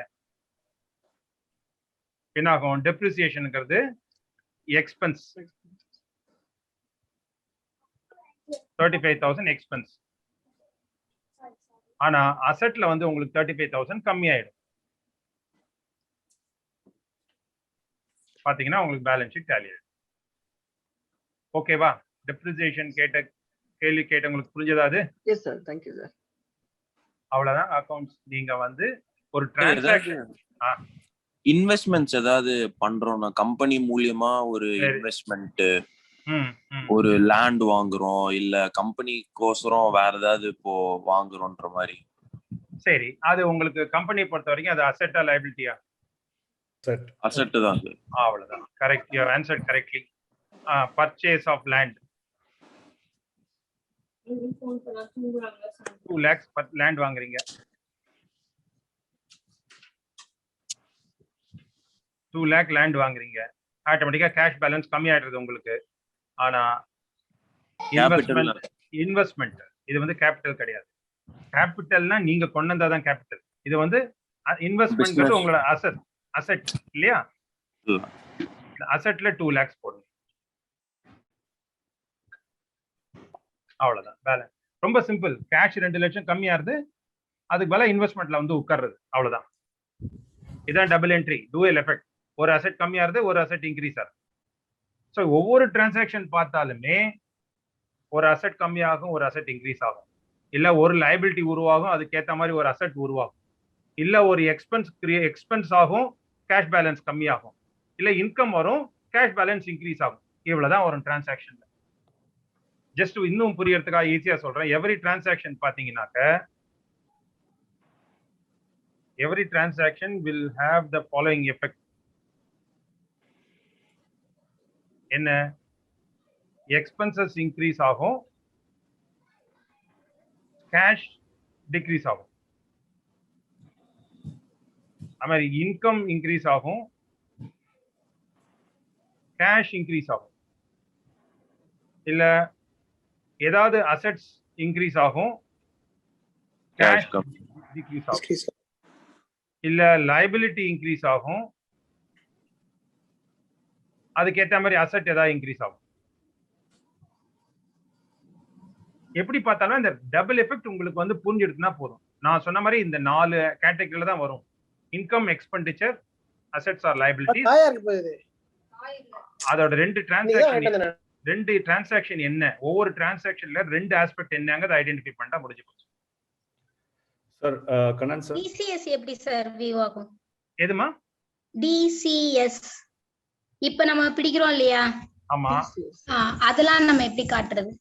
S1: என்ன ஆகும், டெப்ரிசியேஷனுங்கிறது எக்ஸ்பென்ஸ் 35,000 எக்ஸ்பென்ஸ். ஆனா அசெட்ல வந்து உங்களுக்கு 35,000 கம்மி ஆயிடும். பாத்தீங்கன்னா உங்களுக்கு பேலன்ஸ் ஷீட் டேலி ஆயிடும். ஓகேவா? டெப்ரிசியேஷன் கேள்வி கேட்டவங்களுக்கு புரிஞ்சதா அது?
S7: Yes sir, thank you sir.
S1: அவ்வளவுதான் அக்கவுண்ட்ஸ். நீங்க வந்து ஒரு டிரான்சாக்ஷன்
S11: இன்வெஸ்ட்மெண்ட்ஸ் ஏதாவது பண்றோம்னா கம்பெனி மூலியமா ஒரு இன்வெஸ்ட்மெண்ட், ஒரு லேண்ட் வாங்குறோம் இல்ல கம்பெனிக்கோசரம் வேற ஏதாவது இப்போ வாங்குறோம்ன்ற மாதிரி.
S1: சரி, அது உங்களுக்கு கம்பெனியை பொறுத்த வரைக்கும் அது அசெட்டா லைபிலிட்டியா?
S11: அசெட் தான் சார்.
S1: அவ்வளவுதான். Correct, you have answered correctly. Purchase of land 2 lakhs land வாங்குறீங்க. 2 lakh லேண்ட் வாங்குறீங்க, ஆட்டோமேட்டிக்கா கேஷ் பேலன்ஸ் கம்மி ஆயிடுறது உங்களுக்கு. ஆனா இன்வெஸ்ட்மெண்ட் இது வந்து கேபிட்டல் கிடையாது. கேபிட்டல்னா நீங்க கொண்டு வந்தாதான் கேபிட்டல். இது வந்து இன்வெஸ்ட்மெண்ட் உங்களோட அசெட் இல்லையா? அசெட்ல 2 lakhs போடுங்க. அவ்வளவுதான் பேலன்ஸ். ரொம்ப சிம்பிள். கேஷ் 2 லட்சம் கம்மியாருது, அதுக்கு பதிலா இன்வெஸ்ட்மெண்ட்ல வந்து உட்கார்றது. அவ்வளவுதான். இதான் டபுள் என்ட்ரி, டூயல் எஃபெக்ட். ஒரு அசெட் கம்மியாருது, ஒரு அசெட் இன்க்ரீஸ் ஆகுது. ஸோ ஒவ்வொரு டிரான்சாக்ஷன் பார்த்தாலுமே ஒரு அசெட் கம்மியாகும், ஒரு அசெட் இன்க்ரீஸ் ஆகும். இல்ல ஒரு லைபிலிட்டி உருவாகும், அதுக்கேற்ற மாதிரி ஒரு அசெட் உருவாகும். இல்ல ஒரு எக்ஸ்பென்ஸ் ஆகும், கேஷ் பேலன்ஸ் கம்மியாகும். இல்ல இன்கம் வரும், கேஷ் பேலன்ஸ் இன்க்ரீஸ் ஆகும். இவ்வளவுதான் வரும் டிரான்சாக்ஷன்ல. ஜஸ்ட் இன்னும் புரியறதுக்காக ஈஸியா சொல்றேன். எவ்ரி டிரான்சாக்ஷன் பாத்தீங்கன்னாக்க every transaction will have the following effect. என்ன? எக்ஸ்பென்சஸ் இன்க்ரீஸ் ஆகும், கேஷ் டிக்ரீஸ் ஆகும். அது மாதிரி இன்கம் இன்க்ரீஸ் ஆகும், கேஷ் இன்க்ரீஸ் ஆகும். இல்ல ஏதாவது அசெட்ஸ் இன்க்ரீஸ் ஆகும், கேஷ் டிக்ரீஸ் ஆகும். இல்ல லைபிலிட்டி இன்க்ரீஸ் ஆகும், அதுக்கேற்ற மாதிரி அசெட் ஏதாவது இன்க்ரீஸ் ஆகும். எப்படி பார்த்தாலும் இந்த டபுள் எஃபெக்ட் உங்களுக்கு வந்து புரிஞ்சிடுதுன்னா போதும். நான் சொன்ன மாதிரி இந்த 4 கேட்டகரியில தான் வரும். Income, expenditure, assets or liabilities. அதோட 2 டிரான்சாக்ஷன் என்ன, ஒவ்வொரு டிரான்சாக்ஷன்ல 2 ஆஸ்பெக்ட் என்னங்கறத ஐடென்டிஃபை பண்ணா முடிஞ்சு போச்சு.
S8: சார் கண்ணன் சார்,
S12: டிசிஎஸ் எப்படி சார் வியூ ஆகும்?
S1: எதுமா?
S12: டிசிஎஸ் இப்ப நம்ம பிடிக்கிறோம் இல்லையா?
S1: ஆமா.
S12: அதெல்லாம் நம்ம எப்படி காட்டுறது?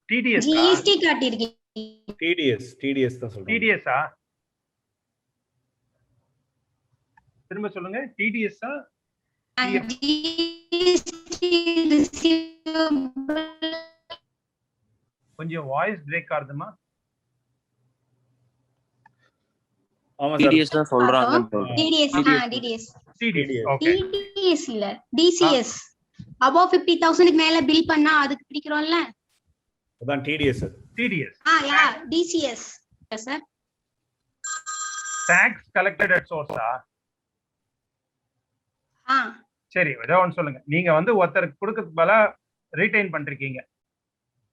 S1: TDS
S12: GST காட்டியிருக்கீங்க.
S8: டிடிஎஸ் தான் சொல்றேன்.
S1: டிடிஎஸ்ஸா? திரும்ப சொல்லுங்க. டிடிஎஸ்ஸா? கொஞ்சம் வாய்ஸ் பிரேக் ஆகுதுமா?
S8: ஆமா சார்,
S11: டிடிஎஸ் தான் சொல்றாங்க.
S12: டிடிஎஸ் இல்ல, டிசிஎஸ். above 50,000 க்கு மேல பில் பண்ணா அதுக்கு பிடிக்கிறோம்ல,
S8: அதான் டிடிஎஸ்.
S1: டிடிஎஸ்
S12: யா TCS sir.
S1: Tax collected at சோர்ஸா? சரி, ஏதோ ஒன்று சொல்லுங்க. நீங்க வந்து ஒருத்தருக்கு கொடுக்கறதுக்கு பதிலா ரீடைன் பண்றீங்க.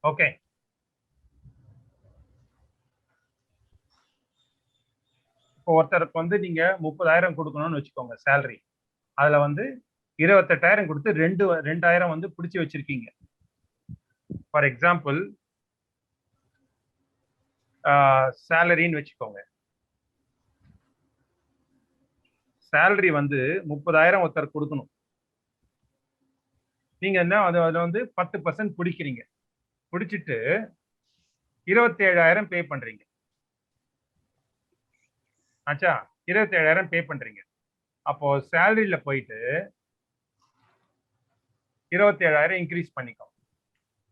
S1: ஓகே, இப்போ ஒருத்தருக்கு வந்து நீங்க 30,000 கொடுக்கணும்னு வச்சுக்கோங்க சேலரி. அதுல வந்து 28,000 கொடுத்து 2,000 வந்து பிடிச்சி வச்சிருக்கீங்க. ஃபார் எக்ஸாம்பிள் சேலரின்னு வச்சுக்கோங்க. சேலரி வந்து 30,000 ஒருத்தர் கொடுக்கணும். நீங்க என்ன அதுல வந்து 10% பிடிக்கிறீங்க. பிடிச்சிட்டு 27,000 பே பண்றீங்க. ஆச்சா? 27,000 பே பண்றீங்க. அப்போ சேலரியில போயிட்டு 27,000 இன்க்ரீஸ் பண்ணிக்கோ.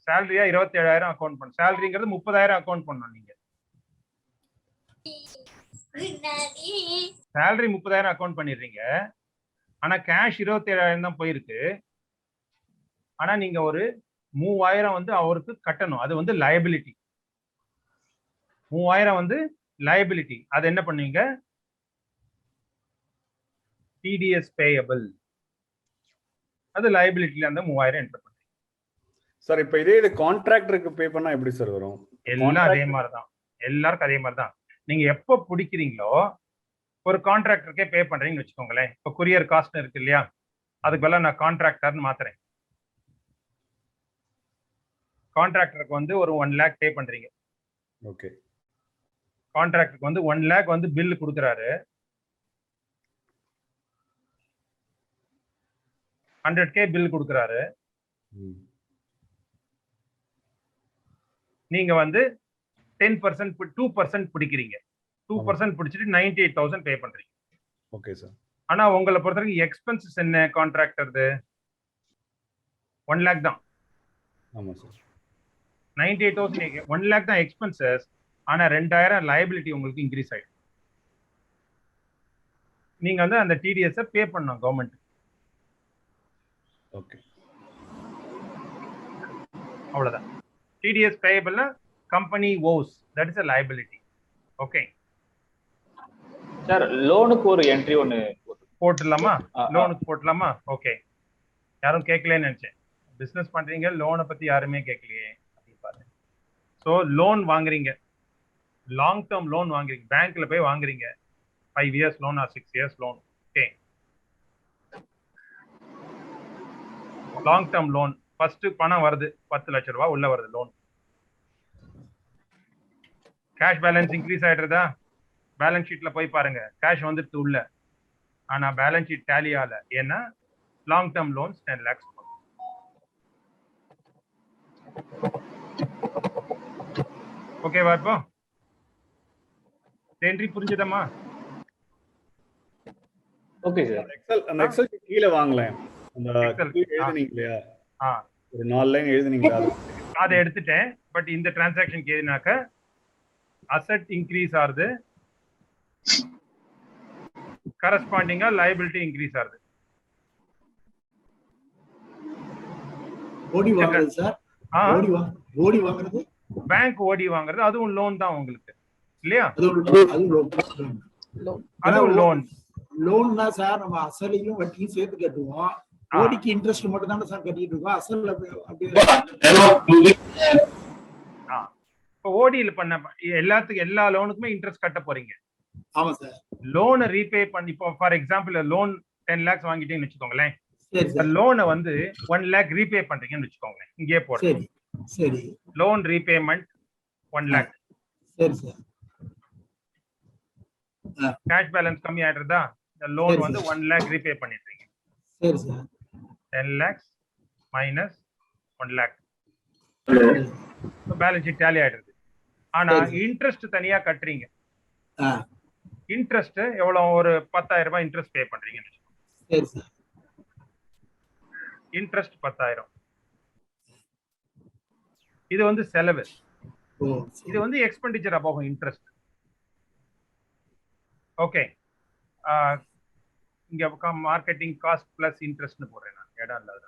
S1: சேலரியா 27,000 அக்கௌண்ட் பண்ண. சேலரிங்கிறது 30,000 அக்கௌண்ட் பண்ணணும் நீங்க. சேலரி 30,000 அக்கௌண்ட் பண்ணிடுறீங்க. ஆனா கேஷ் 27,000 தான் போயிருக்கு. ஆனா நீங்க ஒரு 3,000 வந்து அவருக்கு கட்டணும். அது வந்து லயபிலிட்டி. 3,000 வந்து லயபிலிட்டி. அது என்ன பண்ணுவீங்க? TDS payable. அது லயபிலிட்டில அந்த 3,000 என்டர் பண்ணுங்க
S8: சார். இப்போ இதே கான்ட்ராக்டருக்கு பே பண்ணா எப்படி சார் வரும்?
S1: எல்லாம் அதே மாதிரி தான். எல்லாருக்கும் அதே மாதிரி தான். நீங்க எப்போ பிடிக்கிறீங்களோ ஒரு கான்ட்ராக்டருக்கே பே பண்றீங்கன்னு வச்சுக்கோங்களேன். இப்போ கொரியர் காஸ்ட் இருக்கு இல்லையா? அதுக்கு பதிலா நான் கான்ட்ராக்டர்னு மாத்துறேன். கான்ட்ராக்டருக்கு வந்து ஒரு 1 lakh பே பண்றீங்க.
S8: ஓகே.
S1: கான்ட்ராக்டருக்கு வந்து 1 lakh வந்து பில் கொடுக்குறாரு. 100K பில் கொடுக்குறாரு. நீங்க வந்து 10% 2% பிடிக்கிறீங்க. 2% பிடிச்சிட்டு 98,000 பே பண்றீங்க.
S8: Okay sir.
S1: ஆனா உங்களை பொறுத்த வரைக்கும் எக்ஸ்பென்சஸ் என்ன கான்ட்ராக்டர்து 1 lakh தான்.
S8: ஆமா சார்.
S1: 98,000 1 lakh தான் எக்ஸ்பென்சஸ். ஆனா 2,000 லைபிலிட்டி உங்களுக்கு இன்க்ரீஸ் ஆயிடும். நீங்க வந்து அந்த டிடிஎஸ் பே பண்ணணும் கவர்மெண்ட்.
S8: ஓகே.
S1: அவ்வளவுதான். டிடிஎஸ் பேயபிள்னா company owes, that is a liability. Okay
S13: sir, லோனுக்கு ஒரு என்ட்ரி ஒன்னு
S1: போட்டுடலாமா? லோனுக்கு போட்டலாமா? ஓகே. யாரும் கேட்கலன்னு நினைச்சேன். பிசினஸ் பண்றீங்க, லோனை பத்தி யாருமே கேட்கலையே அப்படின்னு பாருங்க. ஸோ லோன் வாங்குறீங்க, லாங் டேர்ம் லோன் வாங்குறீங்க, பேங்க்ல போய் வாங்குறீங்க. 5 years loan or 6 years loan. Okay. Long term loan first பணம் வருது, 10 லட்சம் ரூபாய் உள்ள வருது லோன். கேஷ் பேலன்ஸ் இன்க்ரீஸ் ஆயிடுறதா? பேலன்ஸ் ஷீட்ல போய் பாருங்க, கேஷ் வந்துட்டு உள்ள. ஆனா பேலன்ஸ் ஷீட் டேலி ஆகல. ஏன்னா லாங் டேர்ம் லோன்ஸ் 10 lakhs. ஓகேவா? இப்போ என்ட்ரி புரிஞ்சுதமா?
S13: Okay sir.
S8: அந்த எக்ஸல் கீழ வாங்கலாம். அந்த எழுதுனீங்க இல்லையா? ஒரு 4 லைன் எழுதுனீங்களா?
S1: அதை எடுத்துட்டேன். பட் இந்த டிரான்சாக்ஷனுக்கு எதுனாக்க அசெட் இன்க்ரீஸ் ஆகுது, கரஸ்பாண்டிங்கா லைபிலிட்டி இன்க்ரீஸ் ஆகுது.
S9: ஓடி வாங்குறது சார். ஓடி வாங்குறது
S1: பேங்க் ஓடி வாங்குறது, அதுவும் லோன் தான் உங்களுக்கு இல்லையா? அதுவும் லோன்.
S9: லோன்னா சார் நம்ம அசலையும் வட்டியும் சேர்த்து கட்டுவோம். ஓடிக்கு இன்ட்ரெஸ்ட் மட்டும் தானே சார் கட்டிட்டு இருக்கோம். அசல்
S1: இப்போ ஓடியில் பண்ண எல்லாத்துக்கும் எல்லா லோனுக்குமே இன்ட்ரெஸ்ட் கட்ட போறீங்க.
S9: ஆமா சார்.
S1: லோனை ரீபே பண்ணி, இப்போ ஃபார் எக்ஸாம்பிள் லோன் 10 lakhs வாங்கிட்டேன்னு வச்சுக்கோங்களேன். லோனை வந்து 1 lakh ரீபே பண்றீங்கன்னு வச்சுக்கோங்களேன். இங்கே போறேன்.
S9: சரி.
S1: Loan repayment 1 lakh.
S9: சரி சார்.
S1: கேஷ் பேலன்ஸ் கம்மி ஆயிடுறதா? இந்த லோன் வந்து 1 lakh ரீபே பண்ணிடுறீங்க.
S9: சரி sir.
S1: 10 lakhs minus 1 lakh. Balance sheet tally ஆயிடுது. ஆனா இன்ட்ரெஸ்ட் தனியா கட்டுறீங்க. இன்ட்ரெஸ்ட் எவ்வளவு? ஒரு 10,000 ரூபாய் இன்ட்ரெஸ்ட் பே பண்றீங்கன்னு வச்சுக்கோங்க. இன்ட்ரெஸ்ட் 10,000. இது வந்து செலவு. இது வந்து எக்ஸ்பெண்டிச்சர் அபோவ் இன்ட்ரெஸ்ட். ஓகே. இங்க மார்க்கெட்டிங் காஸ்ட் பிளஸ் இன்ட்ரெஸ்ட்னு போடுறேன் நான். இடம் இல்லாத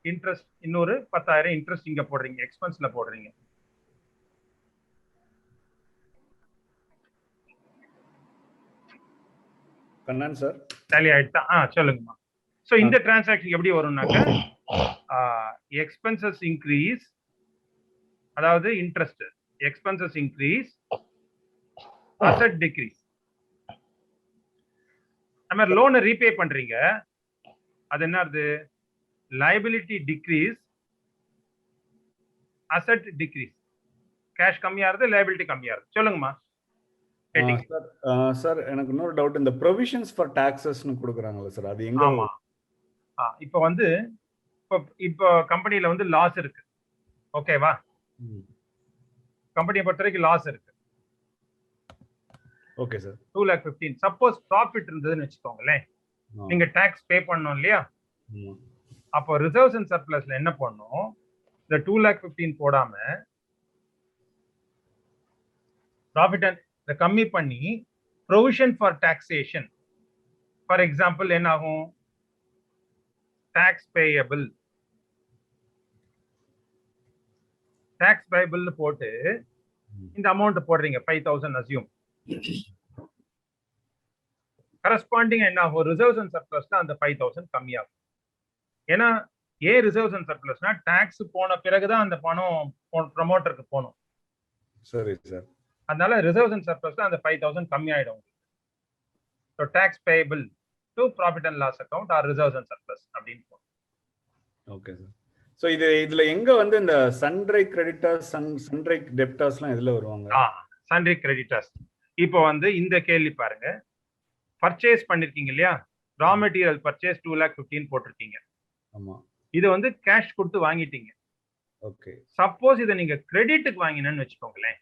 S1: இன்ட்ரெஸ்ட் இன்னொரு 10,000 இன்ட்ரெஸ்ட் இங்க போடுறீங்க, எக்ஸ்பென்ஸ்ல போடுறீங்க.
S8: கண்ணன் சார்
S1: டேலி ஆயிட்டா? சொல்லுங்கம்மா. சோ இந்த டிரான்சாக்ஷன் எப்படி வரும்னாக்க எக்ஸ்பென்சஸ் இன்க்ரீஸ், அதாவது interest expenses increase, asset decrease. நம்ம லோனை ரீபே பண்றீங்க, அது என்னது? Liability decrease, asset decrease. Cash கம்மியாருது, லைபிலிட்டி கம்மியாருது. சொல்லுங்கம்மா.
S8: சார் எனக்கு இன்னொரு டவுட், இந்த ப்ரொவிஷன்ஸ் ஃபார் டாக்ஸஸ்னு கொடுக்குறாங்கல்ல சார், அது எங்க?
S1: ஆமா. இப்போ வந்து இப்போ கம்பெனில வந்து லாஸ் இருக்கு. ஓகேவா? கம்பெனியை பொறுத்த வரைக்கும் லாஸ் இருக்கு.
S8: Okay sir.
S1: 2,15,000. சப்போஸ் ப்ராஃபிட் இருந்ததுன்னு வச்சுக்கோங்களேன், நீங்க டாக்ஸ் பே பண்ணணும் இல்லையா? அப்போ ரிசர்வ்ஸ் அண்ட் சர்ப்ளஸ்ல என்ன பண்ணணும்? இந்த 2,15,000 போடாம ப்ராஃபிட் கம்மி பண்ணி provision for taxation. For example என்ன ஆகும்? Tax payable. டாக்ஸ் பேயபிள்னு போட்டு இந்த அமௌண்ட் போடுறீங்க, 5,000 அசியூம். கரஸ்பாண்டிங் என்ன ஆகும்? ரிசர்வ்ஸ் அண்ட் சர்ப்ளஸ்ல அந்த 5,000 கம்மியாகும். ஏன்னா ஏன் ரிசர்வ்ஸ் அண்ட் சர்ப்ளஸ்னா டாக்ஸ் போன பிறகுதான் அந்த பணம் ப்ரமோட்டருக்கு போகணும்.
S8: சரி சார்.
S1: அதனால ரிசர்வ்ஸ் அண்ட் சர்ப்ளஸ்ல அந்த 5,000 கம்மி ஆயிடும். So tax payable to profit and loss account or reserves and surplus அப்படின்னு போகும்.
S8: Okay sir. ஸோ இதுல எங்க வந்து இந்த சன்ட்ரை கிரெடிட்டர்ஸ் சன்ட்ரை டெப்டர்ஸ்லாம் எதுல வருவாங்க?
S1: சன்ட்ரை கிரெடிட்டர்ஸ் இப்போ வந்து இந்த கேள்வி பாருங்க. பர்ச்சேஸ் பண்ணிருக்கீங்க இல்லையா, ரா மெட்டீரியல் பர்ச்சேஸ் 2,15,000 போட்டிருக்கீங்க.
S8: ஆமா.
S1: இது வந்து கேஷ் கொடுத்து வாங்கிட்டீங்க.
S8: ஓகே.
S1: சப்போஸ் இதை நீங்க கிரெடிட்டுக்கு வாங்கினேன்னு வச்சுக்கோங்களேன்.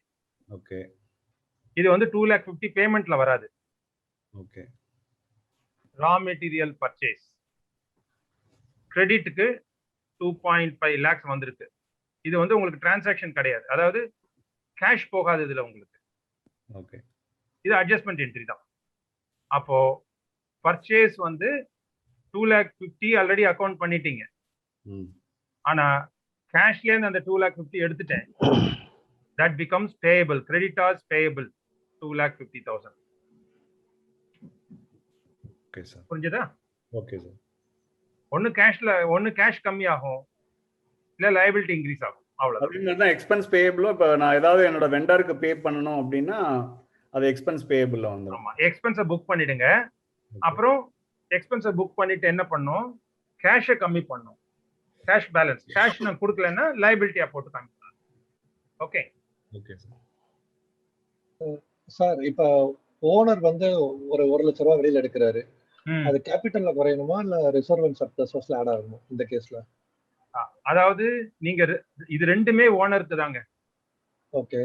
S8: ஓகே.
S1: இது வந்து 2,50,000 பேமெண்ட்ல வராது.
S8: ஓகே.
S1: ரா மெட்டீரியல் பர்ச்சேஸ் கிரெடிட்டுக்கு 2.5 lakhs வந்திருக்கு. இது வந்து உங்களுக்கு டிரான்சாக்ஷன் கிடையாது, அதாவது கேஷ் போகாது இதுல உங்களுக்கு.
S8: ஓகே.
S1: இது அட்ஜஸ்ட்மெண்ட் என்ட்ரி தான். அப்போ பர்ச்சேஸ் வந்து 2,50,000 ஆல்ரெடி அக்கவுண்ட் பண்ணிட்டீங்க. ஆனா கேஷ்ல இருந்து அந்த 2,50,000 எடுத்துட்டேன். that becomes payable, creditors payable 2,50,000.
S8: Okay sir.
S1: புரிஞ்சதா?
S8: Okay sir.
S1: ஒன்னு கேஷ் கம்மியாகும், இல்ல லைபிலிட்டி இன்க்ரீஸ் ஆகும், அவ்வளவுதான்.
S8: அப்படிங்கிறது எக்ஸ்பென்ஸ் பேயபிளோ. இப்போ நான் ஏதாவது என்னோட வெண்டருக்கு பே பண்ணணும் அப்படின்னா அது எக்ஸ்பென்ஸ் பேயபிள்ல வந்துடும்.
S1: ஆமா, எக்ஸ்பென்ஸை புக் பண்ணிடுங்க. அப்புறம் எக்ஸ்பென்ஸை புக் பண்ணிட்டு என்ன பண்ணும், கேஷை கம்மி பண்ணும். கேஷ் பேலன்ஸ், கேஷ் நான் கொடுக்கலன்னா லைபிலிட்டியா போட்டு காமிக்கலாம். ஓகே.
S8: Okay sir.
S6: சார் இப்ப ஓனர் வந்து ஒரு 1,00,000 ரூபாய் வெளியில எடுக்கிறாரு, அது கேபிட்டல்ல குறையணுமா இல்ல ரிசர்வ் அண்ட் சர்ப்ளஸ்ல ஆட் ஆகணுமா இந்த கேஸ்ல?
S1: அதாவது நீங்க இது ரெண்டுமே ஓனருக்கு தாங்க.
S6: ஓகே.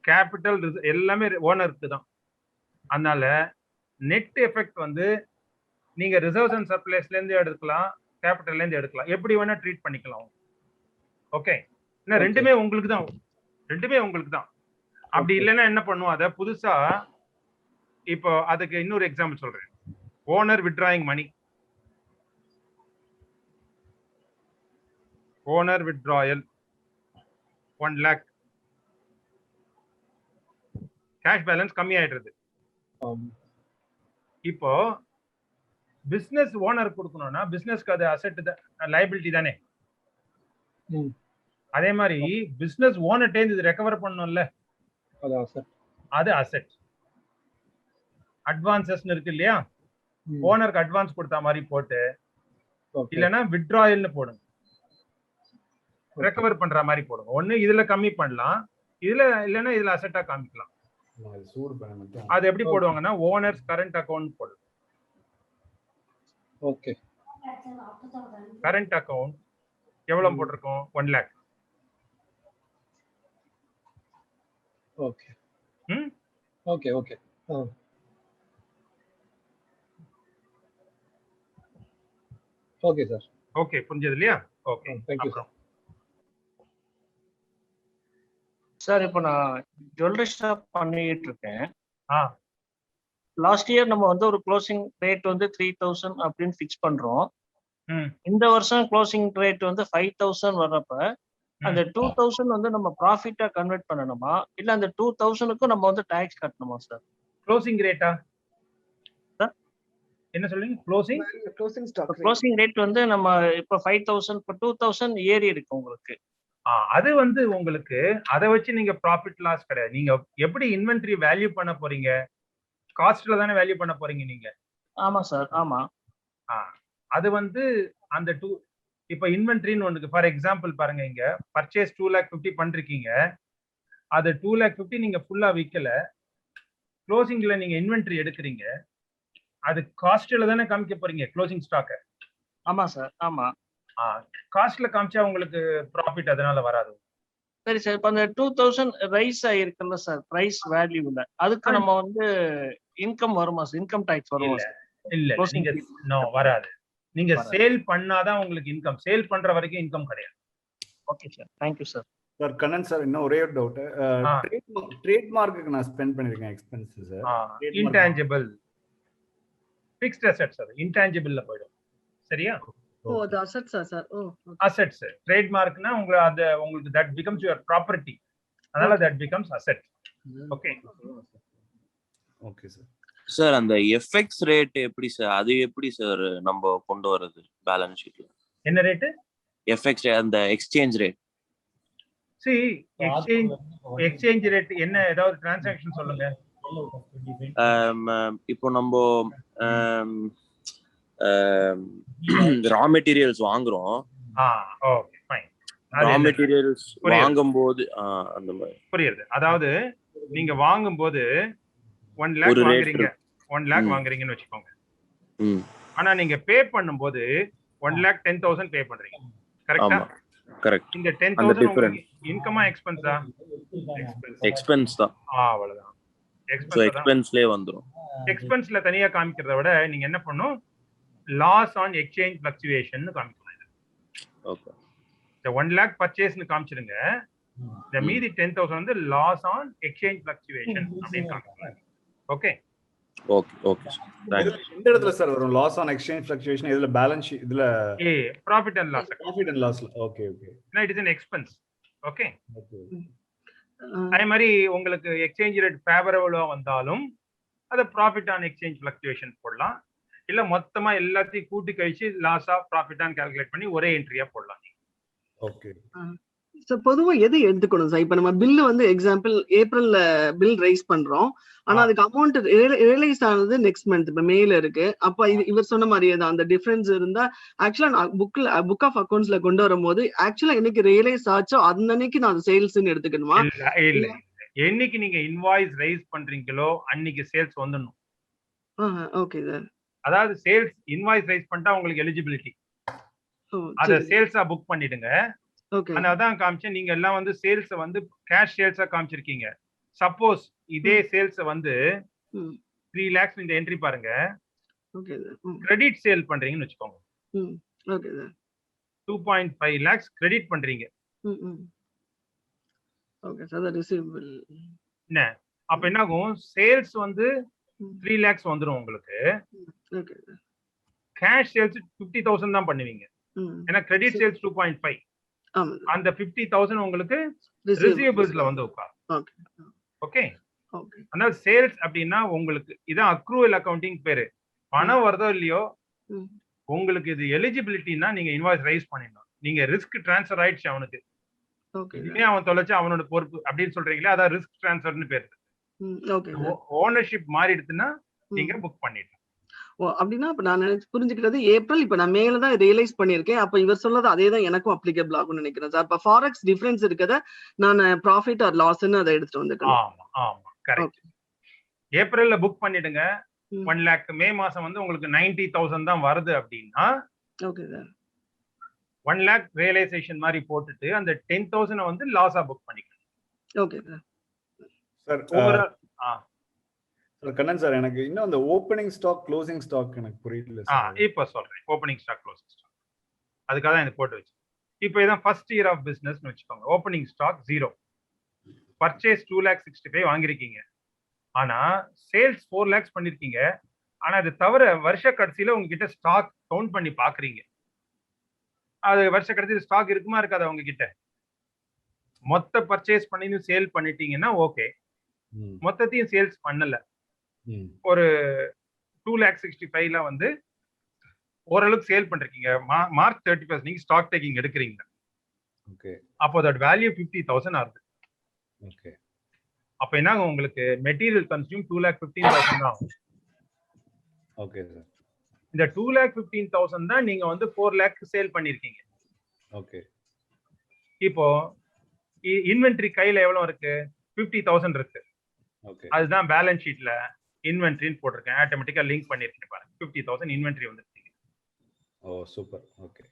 S1: கேபிட்டல் எல்லாமே ஓனருக்கு தான். அதனால நெட் எஃபெக்ட் வந்து நீங்க ரிசர்வ்ஸ் அண்ட் சர்ப்ளஸ்ல இருந்து எடுக்கலாம், கேபிட்டல்ல இருந்து எடுக்கலாம், எப்படி வேணா ட்ரீட் பண்ணிக்கலாம். ஓகே. ஏன்னா ரெண்டுமே உங்களுக்கு தான், ரெண்டுமே உங்களுக்கு தான். அப்படி இல்லைன்னா என்ன பண்ணுவோம், அதை புதுசா இப்போ அதுக்கு இன்னொரு எக்ஸாம்பிள் சொல்றேன். Owner withdrawing money, owner withdrawal 1 lakh, cash balance கம்மி ஆயிடுறது. இப்போ பிசினஸ் ஓனர் கொடுக்கணும்னா பிசினஸ்க்கு அது அசெட் லைபிலிட்டி தானே. அதே மாதிரி பிசினஸ் ஓனர் டேந்து இது ரெக்கவர் பண்ணணும்ல, அது அசெட். அட்வான்சஸ் இருக்கு இல்லையா, ஓனருக்கு அட்வான்ஸ் கொடுத்த மாதிரி போட்டு, இல்லைன்னா வித்ட்ராயல்னு போடுங்க, ரெக்கவர் பண்ற மாதிரி போடுங்க. ஒண்ணு இதுல கம்மி பண்ணலாம், இதுல இல்லைன்னா இதுல அசெட்டா காமிக்கலாம். அது எப்படி போடுவாங்கன்னா ஓனர்ஸ் கரண்ட் அக்கவுண்ட் போடுங்க.
S6: ஓகே.
S1: கரண்ட் அக்கவுண்ட் எவ்வளவு போட்டிருக்கோம், 1 lakh.
S6: Okay. Okay. Okay. Okay sir.
S1: Okay, புரிஞ்சது இல்லையா? Okay,
S6: thank you sir.
S14: Sir இப்போ நான் ஜுவல்லரி ஷாப் பண்ணிட்டு இருக்கேன். லாஸ்ட் இயர் நம்ம வந்து ஒரு க்ளோசிங் ரேட் வந்து 3,000 அப்படின்னு ஃபிக்ஸ் பண்றோம். இந்த வருஷம் க்ளோசிங் ரேட் வந்து 5,000 வர்றப்ப அந்த 2,000 வந்து நம்ம ப்ராஃபிட்டா கன்வெர்ட் பண்ணணுமா, இல்ல அந்த 2,000க்கும் நம்ம வந்து டாக்ஸ் கட்டணுமா சார்?
S1: க்ளோசிங் ரேட்டா என்ன சொல்றீங்க?
S14: க்ளோசிங் ரேட் வந்து நம்ம இப்ப 5,000 இப்ப 2,000 ஏறி இருக்கு உங்களுக்கு.
S1: அது வந்து உங்களுக்கு அதை வச்சு நீங்க ப்ராஃபிட் லாஸ் கிடையாது. நீங்க எப்படி இன்வென்டரி வேல்யூ பண்ண போறீங்க, காஸ்ட்ல தானே வேல்யூ பண்ண போறீங்க நீங்க.
S14: ஆமா சார். ஆமா.
S1: அது வந்து அந்த இப்ப இன்வென்டரின்னு ஒண்ணுக்கு ஃபார் எக்ஸாம்பிள் பாருங்க, இங்க பர்ச்சேஸ் 2,50,000 பண்றீங்க, அது 2,50,000 நீங்க ஃபுல்லா விற்கல, க்ளோசிங்ல நீங்க இன்வென்டரி எடுக்கிறீங்க, அது காஸ்ட்ல தானே காமிக்க போறீங்க க்ளோசிங் ஸ்டாக்.
S14: ஆமா சார். ஆமா.
S1: காஸ்ட்ல காமிச்சா உங்களுக்கு ப்ராஃபிட் அதனால வராது.
S14: சரி சார். இப்ப அந்த 2,000 ரைஸ் ஆயிருக்குல்ல சார் பிரைஸ் வேல்யூல, அதுக்கு நம்ம வந்து இன்கம் வருமா சார்? இன்கம் டாக்ஸ் வருமா சார்?
S1: இல்ல, நீங்க வராது. நீங்க சேல் பண்ணாதான் உங்களுக்கு இன்கம். சேல் பண்ற வரைக்கும் இன்கம் கிடையாது.
S14: Okay sir. Thank you sir.
S8: Sir Kannan sir, இன்னும் ஒரே ஒரு டவுட். ட்ரேட்மார்க்குக்கு நான் ஸ்பெண்ட் பண்ணிருக்கேன் expense sir.
S1: Intangible fixed assets, அது இன்டான்ஜிபிள்ல போய்டும். சரியா?
S7: ஓ, அது அசெட்ஸா சார்? ஓ,
S1: அசெட்ஸ். ட்ரேட்மார்க்னா உங்களுக்கு that becomes your property, அதனால that becomes asset. Okay.
S8: Okay sir.
S11: Sir அந்த எஃப்எக்ஸ் ரேட் எப்படி சார், அது எப்படி சார் நம்ம கொண்டு வரது பேலன்ஸ் ஷீட்ல?
S1: என்ன ரேட்?
S11: எஃப்எக்ஸ் அந்த எக்ஸ்சேஞ்ச் ரேட்.
S1: எக்ஸ்சேஞ்ச் ரேட் என்ன, ஏதாவது டிரான்சாக்ஷன் சொல்லுங்க.
S11: இப்போ நம்ம ரா மெட்டீரியல்ஸ் வாங்குறோம்.
S1: Okay fine.
S11: ரா மெட்டீரியல்ஸ் வாங்கும்போது அந்த மாதிரி
S1: புரியுது. அதாவது நீங்க வாங்கும்போது 1 lakh வாங்குறீங்க, 1 lakh வாங்குறீங்கன்னு வச்சுக்கோங்க. ஆனா நீங்க பே பண்ணும்போது 1,10,000 பே பண்றீங்க. கரெக்ட்டா?
S11: கரெக்ட்.
S1: இந்த 10,000 உங்களுக்கு இன்கமா எக்ஸ்பென்ஸா?
S11: எக்ஸ்பென்ஸ் தான்.
S1: அவ்வளவுதான்.
S11: எக்ஸ்பென்ஸ்லயே வந்துரும்.
S1: எக்ஸ்பென்ஸ்ல தனியா காமிக்கிறத விட நீங்க என்ன பண்ணணும், லாஸ் ஆன் எக்ஸ்சேஞ்ச் ஃப்ளக்சுவேஷன் காமிக்கணும்.
S11: ஓகே.
S1: இந்த 1 lakh பர்ச்சேஸ்னு காமிச்சிடுங்க. இந்த மீதி 10,000 வந்து லாஸ் ஆன் எக்ஸ்சேஞ்ச் ஃப்ளக்சுவேஷன் அப்படின்னு காமிக்கணும். Okay
S11: okay okay.
S8: எந்த இடத்துல சார் வரும் லாஸ் ஆன் எக்ஸ்சேஞ்ச் ஃப்ளக்சுவேஷன்? இதுல பேலன்ஸ் ஷீட் இதுல
S1: profit and loss.
S8: Profit and லாஸ்ல. Okay okay.
S1: It is an expense. ஓகே. அதே மாதிரி உங்களுக்கு எக்ஸ்சேஞ்ச் ரேட் ஃபேவரபிளா வந்தாலும் அத ப்ராஃபிட் ஆன் எக்ஸ்சேஞ்ச் ஃப்ளக்சுவேஷன் போடலாம். இல்ல மொத்தமா எல்லாத்தையும் கூட்டி கழிச்சு loss of profit on calculate பண்ணி ஒரே என்ட்ரியா போடலாம்.
S8: ஓகே.
S7: சோ பொதுவா எது எடுத்துக்கணும் சார்? இப்ப நம்ம பில்லு வந்து எக்ஸாம்பிள் ஏப்ரல்ல பில் ரைஸ் பண்றோம், ஆனா அதுக்கு அமௌண்ட் ரியலைஸ் ஆனது நெக்ஸ்ட் மந்த், இப்ப மேல இருக்கு. அப்ப இவர் சொன்ன மாதிரியே தான் அந்த டிஃபரன்ஸ் இருந்தா ஆக்சுவலா புக் ஆஃப் அக்கவுண்ட்ஸ்ல கொண்டு வரும்போது ஆக்சுவலா என்னைக்கு ரியலைஸ் ஆச்சோ அன்னைக்கு நான் சேல்ஸ்ன்னு எடுத்துக்கணுமா?
S1: இல்ல, என்னைக்கு நீங்க இன்வாய்ஸ் ரைஸ் பண்றீங்களோ அன்னைக்கு சேல்ஸ் வந்துடணும்.
S7: Okay sir.
S1: அதாவது சேல்ஸ் இன்வாய்ஸ் ரைஸ் பண்ணிட்டா உங்களுக்கு எலிஜிபிலிட்டி, அத சேல்ஸா புக் பண்ணிடுங்க. அதான் காமிச்சேன். நீங்க எல்லாம் வந்து சேல்ஸ் வந்து கேஷ் சேல்ஸா காமிச்சிருக்கீங்க. சப்போஸ் இதே சேல்ஸ் வந்து 3 lakhs இந்த என்ட்ரி பாருங்க, கிரெடிட் சேல் பண்றீங்கன்னு வச்சுக்கோங்க. 2.5 lakhs கிரெடிட் பண்றீங்க.
S7: Okay sir. அது ரிசீவபிள்
S1: என்ன? அப்ப என்ன ஆகும், சேல்ஸ் வந்து 3 lakhs வந்துரும் உங்களுக்கு.
S7: ஓகே.
S1: கேஷ் சேல்ஸ் 50,000 தான் பண்ணுவீங்க. ஏன்னா கிரெடிட் சேல்ஸ் 2.5. அந்த 50,000 உங்களுக்கு ரிசீவபிள்ஸ்ல வந்து உட்காரும். ஓகே. அதனால சேல்ஸ் அப்படின்னா உங்களுக்கு இதான் அக்ரூவல் அக்கவுண்டிங் பேரு. பணம் வருதோ இல்லையோ உங்களுக்கு இது எலிஜிபிலிட்டினா நீங்க இன்வாய்ஸ் ரைஸ் பண்ணிடணும். நீங்க ரிஸ்க் டிரான்ஸ்ஃபர் ஆயிடுச்சு அவனுக்கு, இனிமே அவன் தொலைச்சு அவனோட பொறுப்பு அப்படின்னு சொல்றீங்களே, அதான் ரிஸ்க் டிரான்ஸ்ஃபர்னு பேரு. ஓனர்ஷிப் மாறிடுச்சுன்னா நீங்க புக் பண்ணிடலாம்.
S7: அப்படின்னா இப்ப நான் புரிஞ்சுக்கிறது ஏப்ரல், இப்ப நான் மேலதான் ரியலைஸ் பண்ணிருக்கேன். அப்ப இவர் சொல்லது அதே தான் எனக்கும் அப்ளிகபிள் ஆகும்னு நினைக்கிறேன் சார். இப்ப ஃபாரெக்ஸ் டிஃபரன்ஸ் இருக்கத நான் ப்ராஃபிட் ஆர் லாஸ்ன்னு அதை எடுத்துட்டு வந்துட்டேன்.
S1: ஆமா கரெக்ட். ஏப்ரல்ல புக் பண்ணிடுங்க 1 lakh. மே மாசம் வந்து உங்களுக்கு 90,000 தான் வருது அப்படின்னா
S7: ஓகே சார்
S1: 1 lakh ரியலைசேஷன் மாதிரி போட்டுட்டு அந்த 10,000 வந்து லாஸா புக் பண்ணிக்கணும்.
S7: Okay sir.
S8: Sir Kannan sir, எனக்கு இன்னும் அந்த ஓப்பனிங் ஸ்டாக் க்ளோசிங் ஸ்டாக் எனக்கு புரியல சார்.
S1: இப்ப சொல்றேன். ஓப்பனிங் ஸ்டாக் க்ளோசிங் ஸ்டாக் அதுக்காக தான் இது போட்டு வச்சு. இப்போ இதான் ஃபர்ஸ்ட் இயர் ஆஃப் பிசினஸ்னு வச்சுக்கோங்க. ஓப்பனிங் ஸ்டாக் 0, பர்ச்சேஸ் 2,65,000 வாங்கிருக்கீங்க. ஆனா சேல்ஸ் 4 lakhs பண்ணிருக்கீங்க. ஆனா அது தவிர வருஷ கடைசியில உங்ககிட்ட ஸ்டாக் கவுண்ட் பண்ணி பாக்குறீங்க. அது வருஷ கடைசியில் ஸ்டாக் இருக்குமா இருக்காது உங்ககிட்ட? மொத்த பர்ச்சேஸ் பண்ணி சேல் பண்ணிட்டீங்கன்னா ஓகே, மொத்தத்தையும் சேல்ஸ் பண்ணல, ஒரு 2,65,000 வந்து ஓரளவுக்கு சேல் பண்றீங்க. மார்ச் 31 நீங்க ஸ்டாக் டேக்கிங் எடுக்கிறீங்க.
S8: ஓகே.
S1: அப்போ தட் வேல்யூ 50,000 ஆகுது.
S8: ஓகே.
S1: அப்ப என்ன உங்களுக்கு மெட்டீரியல் கன்சியூம் 2,15,000 தான் ஆகும்.
S8: Okay sir.
S1: இந்த 2,15,000 தான் நீங்க வந்து 4 lakh சேல் பண்ணிருக்கீங்க.
S8: ஓகே.
S1: இப்போ இன்வென்டரி கையில எவ்வளவு இருக்கு? 50,000 இருக்கு.
S8: ஓகே.
S1: அதுதான் பேலன்ஸ் ஷீட்ல இன்வென்டரின்னு போட்டிருக்கேன். ஆட்டோமேட்டிக்கா லிங்க் பண்ணிருக்கேன் பாருங்க. 50,000 இன்வென்டரி வந்துருக்கீங்க.
S8: ஓ சூப்பர். ஓகே.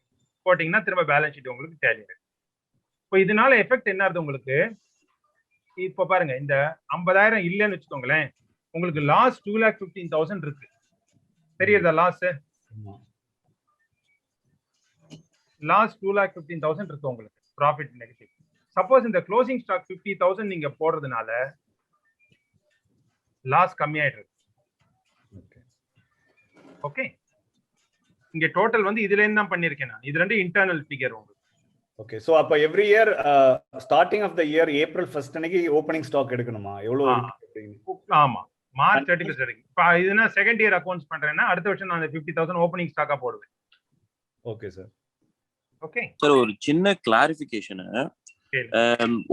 S1: போட்டீங்கன்னா திரும்ப பேலன்ஸ் ஷீட் உங்களுக்கு டேலி ஆகும். இப்போ இதனால எஃபெக்ட் என்ன ஆகுது உங்களுக்கு? இப்போ பாருங்க, இந்த 50,000 இல்லைன்னு வச்சுக்கோங்களேன், உங்களுக்கு லாஸ் 2,15,000 இருக்கு. தெரியுதா லாஸ்? லாஸ் 2,15,000 இருக்கு உங்களுக்கு. Profit negative. சப்போஸ் இந்த க்ளோசிங் ஸ்டாக் 50,000 நீங்க போடுறதுனால லாஸ் கம்மியாயிடுது. ஓகே. இங்க டோட்டல் வந்து இதுல இருந்து தான் பண்ணிருக்கேன் நான். இது ரெண்டு இன்டர்னல் ஃபிகர் உங்களுக்கு.
S8: ஓகே. சோ அப்ப every year starting of the year April 1 அன்னைக்கு ஓபனிங் ஸ்டாக் எடுக்கணுமா? எவ்வளவு இருக்கு?
S1: ஆமா, மார்ச் 31 வரைக்கும். இப்போ இதுனா செகண்ட் இயர் அக்கவுண்ட்ஸ் பண்றேன்னா அடுத்த வருஷம் நான் அந்த 50,000 ஓபனிங் ஸ்டாக்கா போடுவேன்.
S8: Okay sir.
S1: ஓகே
S11: சார், ஒரு சின்ன கிளாரிஃபிகேஷன்.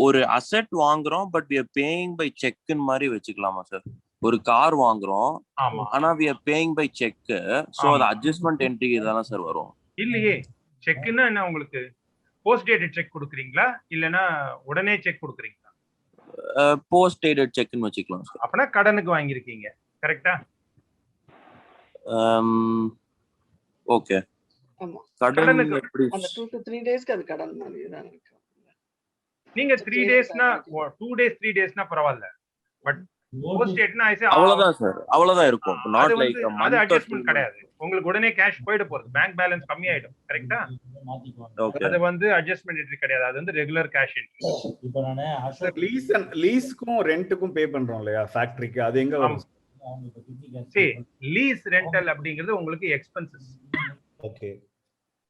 S11: ஒரு அசெட் வாங்குறோம் but we are paying by check மாதிரி வச்சுக்கலாமா சார்? ஒரு கார் வாங்குறோம்,
S1: ஆமா
S11: ஆனா we are paying by check. So அது
S1: ஆமா.
S11: அட்ஜஸ்ட்மெண்ட் என்ட்ரி தானே சார் வரும்.
S1: இல்லையே, செக்னா என்ன உங்களுக்கு போஸ்ட் டேட்டட் செக் கொடுக்குறீங்களா இல்லனா உடனே செக் கொடுக்குறீங்களா?
S11: போஸ்ட் டேட்டட் செக்னு வச்சுக்கலாம் சார்.
S1: அப்பனா கடனுக்கு வாங்கியிருக்கீங்க, கரெக்டா?
S11: ஓகே.
S7: ஆமா.
S11: கடன்
S1: கடனுக்கு
S11: எப்படி
S7: அந்த 2 to 3 டேஸ்க்கு அது கடன் மாதிரி தான் இருக்கு.
S1: நீங்க 3 டேஸ்னா 2 டேஸ் 3 டேஸ்னா பரவாயில்ல. பட் போஸ்ட் டேட்னா
S11: அவ்வளவுதான் சார், அவ்வளவுதான் இருக்கும்.
S1: அது
S11: நாட்
S1: வந்து
S11: லைக் a
S1: அது
S11: month or 2
S1: அட்ஜஸ்ட்மெண்ட்
S11: months.
S1: கிடையாது. உங்களுக்கு உடனே கேஷ் போயிட போகுது, பேங்க் பேலன்ஸ் கம்மி ஆயிடும், கரெக்டா?
S11: ஓகே.
S1: அது வந்து அட்ஜஸ்ட்மெண்ட் என்ட்ரி கிடையாது, அது வந்து ரெகுலர் கேஷ் என்ட்ரி.
S8: இப்போ நானே லீஸ்க்கும் ரெண்ட்டுக்கும் பே பண்றோம் இல்லையா ஃபேக்டரிக்கு, அது எங்க வரும்?
S1: சரி, லீஸ் ரெண்டல் அப்படிங்கிறது உங்களுக்கு expenses.
S8: Okay.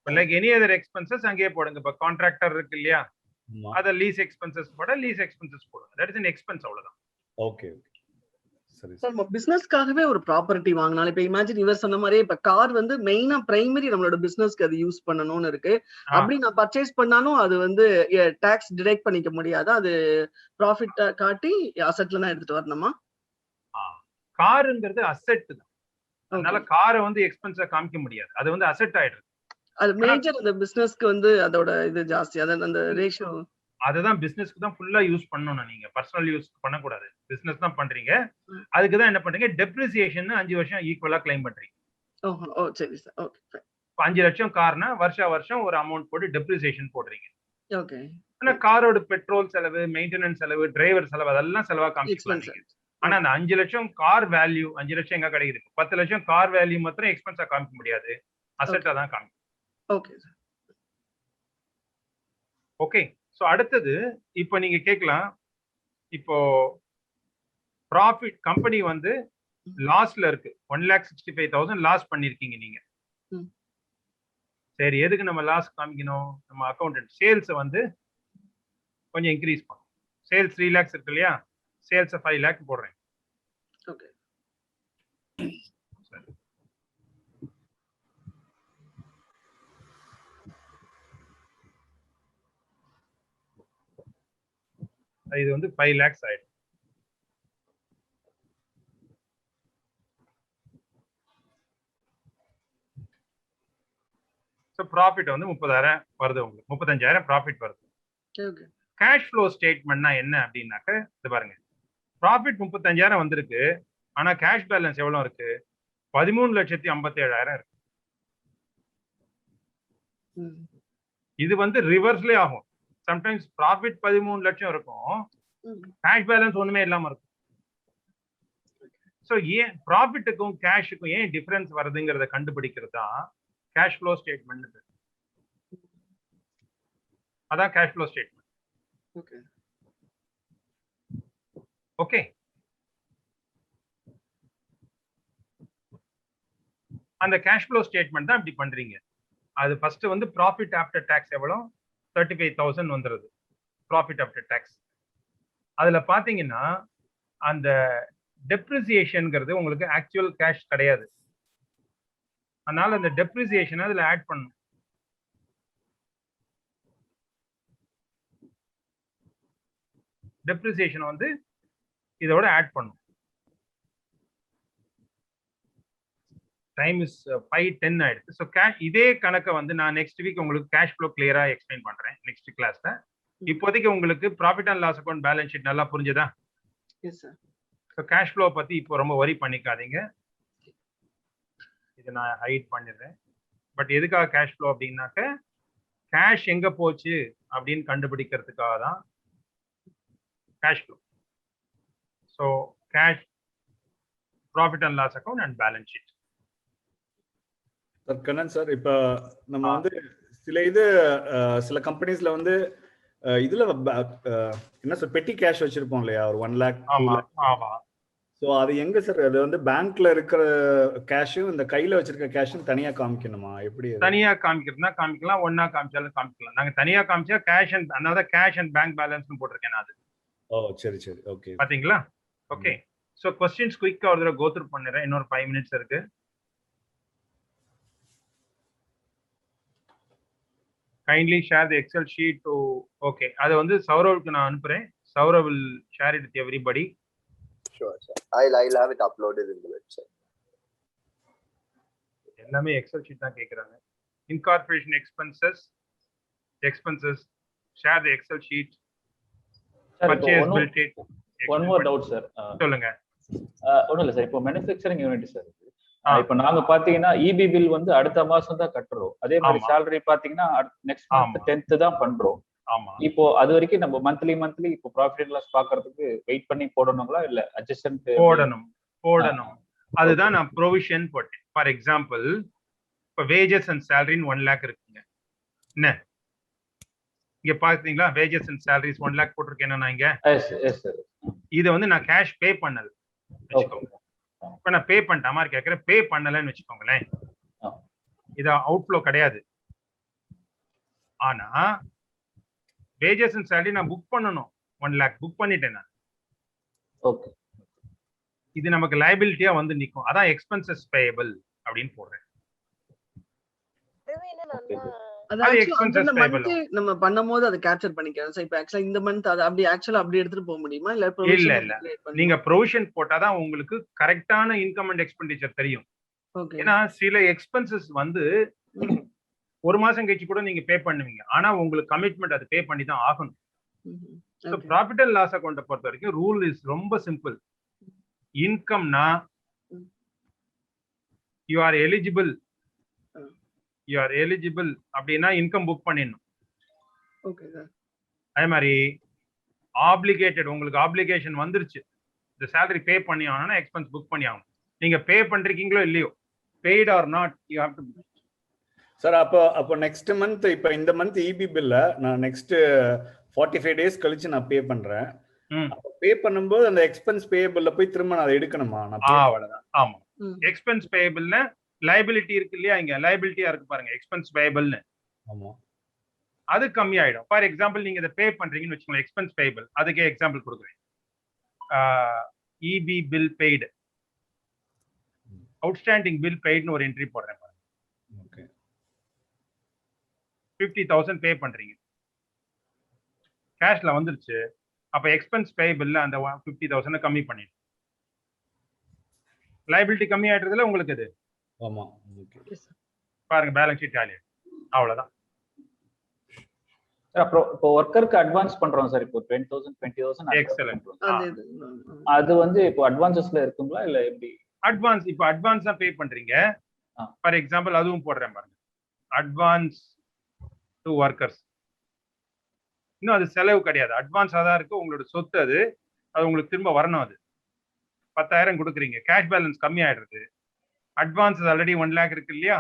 S1: Like any other expenses அங்கேயே போடுங்க. இப்போ கான்ட்ராக்டர் இருக்கு இல்லையா, அத லீஸ் எக்ஸ்பென்சஸ் போட லீஸ் எக்ஸ்பென்சஸ் போடுங்க. தட் இஸ் an expense, அவ்வளவுதான்.
S8: ஓகே. சரி
S7: சார் நம்ம பிசினஸ்க்காகவே ஒரு ப்ராப்பர்ட்டி வாங்கினாலும் இப்ப இமேஜின் இவர் சொன்ன மாதிரி இப்ப கார் வந்து மெயினா பிரைமரி நம்மளோட பிசினஸ்க்கு அது யூஸ் பண்ணணும்னு இருக்கு. அப்படி நான் பர்ச்சேஸ் பண்ணாலும் அது வந்து டாக்ஸ் டிடெக்ட் பண்ணிக்க முடியாது, அது ப்ராஃபிட் காட்டி அசெட்ல தான் எடுத்துட்டு வரணுமா?
S1: காருங்கிறது அசெட் தான், அதனால காரை வந்து எக்ஸ்பென்ஸா காமிக்க முடியாது, அது வந்து அசெட் ஆயிடுது.
S7: அது மேஜர் அந்த பிசினஸ்க்கு வந்து அதோட இது ஜாஸ்தி, அந்த ரேஷியோ.
S1: அதுதான் பிசினஸ்க்கு தான் ஃபுல்லா யூஸ் பண்ணணும், நீங்க பர்சனல் யூஸ் பண்ணக்கூடாது. பிசினஸ் தான் பண்றீங்க, அதுக்கு தான் என்ன பண்றீங்க, டெப்ரிசியேஷன் 5 வருஷம் ஈக்குவலா கிளைம் பண்றீங்க.
S7: ஓ சரி சார். ஓகே.
S1: 5 லட்சம் கார்னா வருஷம் ஒரு அமௌண்ட் போட்டு டெப்ரிசியேஷன் போடுறீங்க.
S7: ஓகே.
S1: ஆனா காரோட பெட்ரோல் செலவு, மெயின்டெனன்ஸ் செலவு, டிரைவர் செலவு அதெல்லாம் செலவா காமிக்கலாம் நீங்க. ஆனா அந்த 5 லட்சம் கார் வேல்யூ, 5 லட்சம் எங்க கிடைக்குது? 10 லட்சம் கார் வேல்யூ மாத்திரம் எக்ஸ்பென்ஸா காமிக்க முடியாது, அசெட்டா தான் காமிக்கும்.
S7: Okay sir.
S1: ஓகே. சோ அடுத்தது இப்போ நீங்க கேட்கலாம், இப்போ ப்ராஃபிட் கம்பெனி வந்து லாஸ்ல இருக்கு, 1,65,000 லாஸ் பண்ணிருக்கீங்க நீங்க. சரி, எதுக்கு நம்ம லாஸ் காமிக்கணும்? நம்ம அக்கௌண்டன்ட் சேல்ஸ் வந்து கொஞ்சம் இன்க்ரீஸ் பண்ணும். சேல்ஸ் 3 lakhs இருக்கு இல்லையா, சேல்ஸ் 5 lakh போடுறேன்.
S7: ஓகே.
S1: இது வந்து 5 lakhs ஆயிடும். ஸோ ப்ராஃபிட் வந்து 30,000 வருது, உங்களுக்கு 35,000 ப்ராஃபிட் வருது. கேஷ் ஃப்ளோ ஸ்டேட்மெண்ட்னா என்ன அப்படின்னாக்க, இது பாருங்க, ப்ராஃபிட் 35,000 வந்திருக்கு, ஆனா கேஷ் பேலன்ஸ் எவ்வளவு இருக்கு? 13,57,000 இருக்கு. இது வந்து ரிவர்ஸ்லே ஆகும். சம்டைம்ஸ் ப்ராஃபிட் 13 லட்சம் இருக்கும், கேஷ் பேலன்ஸ் ஒண்ணுமே இல்லாம இருக்கும். ஸோ ஏன் ப்ராஃபிட்டுக்கும் கேஷுக்கும் ஏன் டிஃபரன்ஸ் வருதுங்கிறத கண்டுபிடிக்கிறது தான் கேஷ் ஃப்ளோ ஸ்டேட்மெண்ட். அதான் கேஷ் ஃப்ளோ ஸ்டேட்மெண்ட். ஓகே. அந்த கேஷ் ஃப்ளோ ஸ்டேட்மெண்ட் தான் இப்படி பண்றீங்க. அது ஃபர்ஸ்ட் வந்து ப்ராஃபிட் ஆஃப்டர் டாக்ஸ் எவ்வளோ? 35,000 வந்துருது ப்ராஃபிட் ஆஃப்டர் டாக்ஸ். அதுல பாத்தீங்கன்னா அந்த டெப்ரிசியேஷன்ங்கிறது உங்களுக்கு ஆக்சுவல் கேஷ் கிடையாது, அதனால அந்த டெப்ரிசியேஷன் அதுல ஆட் பண்ணும். டெப்ரிசியேஷன் வந்து இதோட ஆட் பண்ணும். டைம் இஸ் 5:10 ஆயிடுச்சு. ஸோ கேஷ் இதே கணக்கை வந்து நான் நெக்ஸ்ட் வீக் உங்களுக்கு கேஷ் ஃப்ளோ கிளியரா எக்ஸ்பிளைன் பண்றேன் நெக்ஸ்ட் கிளாஸ்ல. இப்போதைக்கு உங்களுக்கு profit and loss account balance sheet நல்லா புரிஞ்சுதா? ஸோ கேஷ் ஃப்ளோ பத்தி இப்போ ரொம்ப வரி பண்ணிக்காதீங்க, இதை நான் ஹைட் பண்ணிடுறேன். பட் எதுக்காக கேஷ் ஃப்ளோ அப்படின்னாக்க, கேஷ் எங்க போச்சு அப்படின்னு கண்டுபிடிக்கிறதுக்காக தான் cash flow. So cash, profit and loss account and balance sheet.
S8: Sir Kannan sir, இப்போ நம்ம வந்து சில கம்பெனிஸ்ல வந்து இதுல என்ன சார் பெட்டி கேஷ் வச்சிருப்போம் இல்லையா, ஒரு 1 lakh.
S1: ஆமா.
S8: ஸோ அது எங்க சார்? அது வந்து பேங்க்ல இருக்கிற கேஷும் இந்த கையில வச்சிருக்க கேஷும் தனியா காமிக்கணுமா? எப்படி
S1: தனியா காமிக்கிறதுனா காமிக்கலாம், ஒன்னா காமிச்சாலும் காமிக்கலாம். நாங்க தனியா காமிச்சா கேஷ் அண்ட், அதனால கேஷ் அண்ட் பேங்க் பேலன்ஸ் போட்டிருக்கேன் நான். அது
S8: சரி சரி, ஓகே.
S1: பாத்தீங்களா? ஓகே. ஸோ கொஸ்டின்ஸ் குயிக்கா ஒரு தடவை கோ த்ரூ பண்ணிடுறேன், இன்னொரு 5 minutes இருக்கு. Kindly share the Excel sheet to, okay, அது வந்து சௌரவுக்கு நான் அனுப்புறேன். Saurav will share it with everybody.
S2: Sure, sir. I'll have it uploaded in the website.
S1: எல்லாமே எக்ஸல் ஷீட் தான் கேக்குறாங்க. Incorporation expenses, share the Excel sheet. Purchase bill date.
S13: One more doubt, sir.
S1: சொல்லுங்க.
S13: ஒண்ணும் இல்ல சார், இப்போ மேனுஃபேக்சரிங் யூனிட் சார், இப்போ நாங்க பாத்தீங்கன்னா இபி பில் வந்து அடுத்த மாசம் தான் கட்டுறோம். அதே மாதிரி salary பாத்தீங்கன்னா நெக்ஸ்ட் மந்த் 10th தான் பண்றோம்.
S1: ஆமா.
S13: இப்போ அது வரைக்கும் நம்ம மந்த்லி இப்போ ப்ராஃபிட் அண்ட் லாஸ் பாக்குறதுக்கு வெயிட் பண்ணி போடணுங்களா இல்ல அட்ஜஸ்ட்மென்ட்
S1: போடணும். அதுதான் நான் ப்ரொவிஷன் போட்டேன். ஃபார் எக்ஸாம்பிள் இப்போ வேஜஸ் அண்ட் சேலரின்னு 1 lakh இருக்குங்க. என்ன இங்க பாத்தீங்களா, வேஜஸ் அண்ட் சேலரிஸ் 1 lakh போட்டிருக்கேன் நான் இங்க. இதை வந்து நான் கேஷ் பே பண்ணல வச்சுக்கோங்க. இப்ப நான் பே பண்ணிட்ட மாதிரி கேட்கறேன், பே பண்ணலன்னு வச்சுக்கோங்களேன், இது அவுட்ஃப்ளோ கிடையாது. ஆனா வேஜஸ் அண்ட் சேலரி நான் புக் பண்ணணும். 1 lakh புக் பண்ணிட்டேன் நான்.
S13: ஓகே,
S1: இது நமக்கு லைபிலிட்டியா வந்து நிக்கும். அதான் எக்ஸ்பென்சஸ் பேயபிள் அப்படின்னு போடுறேன்.
S7: நம்ம பண்ணும்போது அதை கேப்சர் பண்ணிக்கலாம். சோ இப்போ ஆக்சுவலா இந்த மந்த் அது அப்படி ஆக்சுவலா அப்படி எடுத்துட்டு போக முடியுமா இல்ல
S1: இல்ல நீங்க ப்ரொவிஷன் போட்டாதான் உங்களுக்கு கரெக்டான இன்கம் அண்ட் எக்ஸ்பெண்டிச்சர் தெரியும். ஏன்னா சில எக்ஸ்பென்சஸ் வந்து 1 மாசம் கழிச்சு கூட நீங்க பே பண்ணுவீங்க. ஆனா உங்களுக்கு கமிட்மெண்ட் அது பே பண்ணி தான் ஆகணும். ப்ராஃபிட் அண்ட் லாஸ் அக்கௌண்ட்டை பொறுத்த வரைக்கும் ரூல் இஸ் ரொம்ப சிம்பிள். இன்கம்னா யூ ஆர் எலிஜிபிள் அப்படின்னா இன்கம் புக் பண்ணிடணும். அதே மாதிரி ஆப்ளிகேட்டட், உங்களுக்கு ஆப்ளிகேஷன் வந்துருச்சு, இந்த சேலரி பே பண்ணி ஆகணும்னா எக்ஸ்பென்ஸ் புக் பண்ணி ஆகணும். நீங்க பே பண்றீங்களோ இல்லையோ, paid or not, you have to.
S8: Sir அப்போ நெக்ஸ்ட் மந்த், இப்போ இந்த மந்த் இபி பில்ல நான் நெக்ஸ்ட் 45 டேஸ் கழிச்சு நான் பே பண்றேன். பே பண்ணும்போது அந்த எக்ஸ்பென்ஸ் பேயபிள்ல போய் திரும்ப நான் அதை எடுக்கணுமா?
S1: அவ்வளவுதான். ஆமா, எக்ஸ்பென்ஸ் பேயபிள்ல லைபிலிட்டி இருக்கு இல்லையா, இங்க லைபிலிட்டியா இருக்கு பாருங்க, எக்ஸ்பென்ஸ் பேயபிள்னு.
S8: ஆமா,
S1: அது கம்மி ஆயிடும். ஃபார் எக்ஸாம்பிள் நீங்க இதை பே பண்றீங்கன்னு வச்சுக்கோங்க, எக்ஸ்பென்ஸ் பேயபிள். அதுக்கே எக்ஸாம்பிள் கொடுக்குறேன். EB bill paid, outstanding bill பெய்டுன்னு ஒரு என்ட்ரி போடுறேன் பாருங்க. 50,000 பே பண்றீங்க, கேஷ்ல வந்துருச்சு. அப்ப எக்ஸ்பென்ஸ் பேயபிள்ல அந்த 50,000 கம்மி பண்ணிடு. லைபிலிட்டி கம்மி ஆயிடுறதுல உங்களுக்கு இது.
S8: ஆமா,
S1: பாருங்க பேலன்ஸ் ஷீட் டேலி. அவ்வளவுதான்.
S13: அப்புறம் இப்போ ஒர்க்கருக்கு அட்வான்ஸ் பண்றோம் சார், இப்போ 10,000 20,000
S1: எக்ஸலென்ட்.
S13: அது வந்து இப்போ அட்வான்சஸ்ல இருக்குங்களா இல்ல எப்படி?
S1: அட்வான்ஸ், இப்போ அட்வான்ஸ் தான் பே பண்றீங்க. ஃபார் எக்ஸாம்பிள் அதுவும் போடுறேன் பாருங்க, அட்வான்ஸ் டு ஒர்க்கர்ஸ். இன்னும் அது செலவு கிடையாது, அட்வான்ஸா தான் இருக்கு. உங்களோட சொத்து அது உங்களுக்கு திரும்ப வரணும். அது 10,000 கொடுக்குறீங்க, கேஷ் பேலன்ஸ் கம்மி ஆயிடுறது. அட்வான்ஸ் ஆல்ரெடி 1 lakh இருக்கு இல்லையா,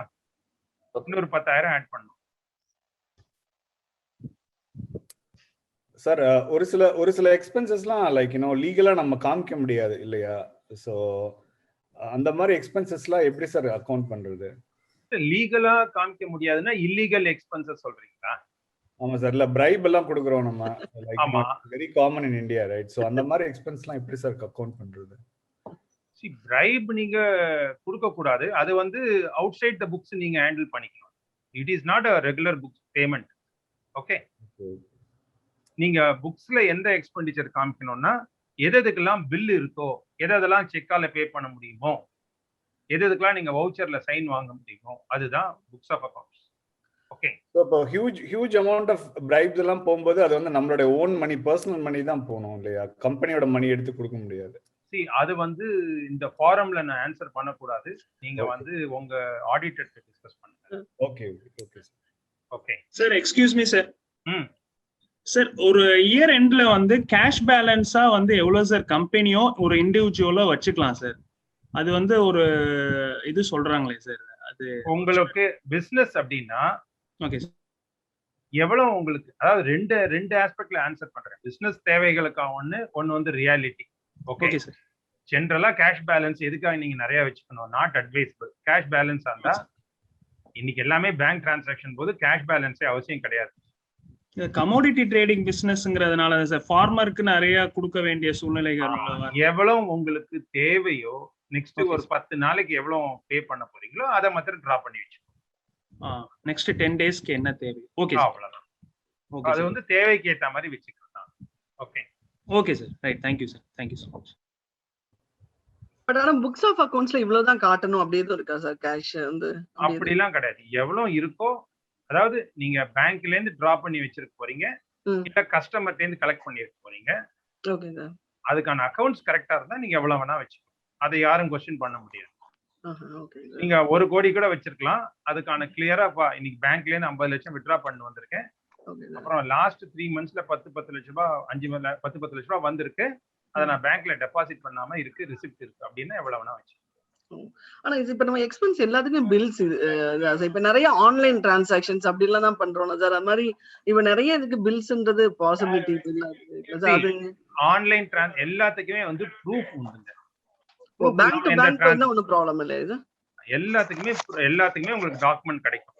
S1: இன்னொரு 10,000 ஆட் பண்ணணும்.
S8: சார் ஒரு சில எக்ஸ்பென்சஸ்லாம் லைக் லீகலா நம்ம காமிக்க முடியாது இல்லையா? ஸோ அந்த மாதிரி எக்ஸ்பென்சஸ்லாம் எப்படி சார் அக்கௌண்ட் பண்றது?
S1: லீகலா காமிக்க முடியாதுன்னா இல்லீகல் எக்ஸ்பென்சஸ் சொல்றீங்களா?
S8: ஆமா சார், இல்ல பிரைப் எல்லாம் கொடுக்குறோம் நம்ம, very common in India, right? So அந்த மாதிரி எக்ஸ்பென்ஸ்லாம் எப்படி சார் அக்கவுண்ட் பண்றது?
S1: சி, பிரைப் நீங்க கொடுக்க கூடாது. அது வந்து அவுட் சைட் த புக்ஸ் நீங்க ஹேண்டில் பண்ணிக்கணும். It is not a regular books payment. Okay, நீங்க புக்ஸ்ல எந்த எக்ஸ்பெண்டிச்சர் காமிக்கணும்னா எதுக்கெல்லாம் பில் இருக்கோ, எதெல்லாம் செக்கால பே பண்ண முடியுமோ, எதுக்கெல்லாம் நீங்க வவுச்சர்ல சைன் வாங்க முடியுமோ, அதுதான் books of accounts. Okay,
S8: so இப்போ ஹியூஜ் அமௌண்ட் ஆஃப் பிரைப்ஸ் எல்லாம் போகும்போது அது வந்து நம்மளோட ஓன் மணி, பர்சனல் மணி தான் போகணும் இல்லையா? கம்பெனியோட மணி எடுத்து கொடுக்க முடியாது.
S1: சி, அது வந்து இந்த ஃபாரம்ல நான் ஆன்சர் பண்ணக்கூடாது. நீங்க வந்து உங்க ஆடிட்டர் டிஸ்கஸ் பண்ணுங்க.
S8: Okay okay
S1: okay
S10: sir, excuse me sir. Sir, ஒரு இயர் எண்ட்ல வந்து கேஷ் பேலன்ஸா வந்து எவ்வளவு சார் கம்பெனியோ ஒரு இண்டிவிஜுவலோ வச்சுக்கலாம் சார்? அது வந்து ஒரு இது சொல்றாங்களே சார், அது
S1: உங்களுக்கு பிசினஸ் அப்படின்னா
S10: ஓகே சார்,
S1: எவ்வளவு உங்களுக்கு, அதாவது ரெண்டு ஆஸ்பெக்ட்ல ஆன்சர் பண்றேன். பிசினஸ் தேவைகளுக்காக ஒன்னு வந்து ரியாலிட்டி. Okay sir. ஜென்ரலா கேஷ் பேலன்ஸ் எதுக்காக நீங்க நிறைய வச்சுக்கணும், நாட் அட்வைசபிள். கேஷ் பேலன்ஸ் இருந்தா இன்னைக்கு எல்லாமே பேங்க் டிரான்சாக்ஷன் போது கேஷ் பேலன்ஸே அவசியம் கிடையாது.
S10: கமோடிட்டி ட்ரேடிங் பிசினஸ்ங்கிறதுனால சார் ஃபார்மருக்கு நிறைய கொடுக்க வேண்டிய சூழ்நிலைகள்.
S1: எவ்வளவு உங்களுக்கு தேவையோ, நெக்ஸ்ட் ஒரு 10 நாளைக்கு எவ்வளவு பே பண்ண போறீங்களோ அதை மாத்திரம் டிரா பண்ணி வச்சுக்கோங்க.
S10: நெக்ஸ்ட் 10 டேஸ்க்கு என்ன தேவை? ஓகே,
S1: அவ்வளவுதான். அது வந்து தேவைக்கு ஏத்த மாதிரி வச்சுக்கலாம். Okay
S10: okay sir, right. Thank you sir, thank you so much.
S7: But ஆனா புக்ஸ் ஆஃப் அக்கவுண்ட்ஸ்ல இவ்வளவுதான் காட்டணும் அப்படி எதுவும் இருக்கா சார்? கேஷ் வந்து
S1: அப்படிலாம் கிடையாது. எவ்வளவு இருக்கோ, அதாவது நீங்க பேங்க்ல இருந்து டிரா பண்ணி வச்சிருக்க போறீங்க, இல்ல கஸ்டமர்ல இருந்து கலெக்ட் பண்ணிருக்க போறீங்க.
S7: Okay sir.
S1: அதுக்கான அக்கவுண்ட்ஸ் கரெக்டா இருந்தா நீங்க எவ்வளவு வேணா வச்சுக்கணும். அதை யாரும் கொஸ்டின் பண்ண முடியாது.
S7: ஓகே.
S1: நீங்க 1 கோடி கூட வச்சிருக்கலாம். அதுக்கான கிளியரா இன்னைக்கு பேங்க்ல இருந்து 50 லட்சம் வித்ட்ரா பண்ணி வந்திருக்கேன். அப்புறம் லாஸ்ட் 3 மந்த்ஸ்ல 10 லட்சம் ரூபாய் 10 லட்சம் ரூபாய் வந்திருக்கு. அதை நான் பேங்க்ல டெபாசிட் பண்ணாம இருக்கு, ரிசிப்ட் இருக்கு அப்படின்னா எவ்வளவு வேணா வச்சு.
S7: ஆனா இது இப்ப நம்ம எக்ஸ்பென்ஸ் எல்லாத்துக்கும் பில்ஸ் இப்ப நிறைய ஆன்லைன் டிரான்சாக்ஷன்ஸ் அப்படி எல்லாம் தான் பண்றோம் சார். அது மாதிரி இப்ப நிறைய இதுக்கு பில்ஸ்ன்றது பாசிபிலிட்டி இல்ல.
S1: ஆன்லைன் எல்லாத்துக்குமே வந்து ப்ரூஃப் உண்டுங்க.
S7: பேங்க் டு பேங்க் வந்து ஒன்னும் ப்ராப்ளம் இல்ல. இது
S1: எல்லாத்துக்குமே உங்களுக்கு டாக்குமெண்ட் கிடைக்கும்.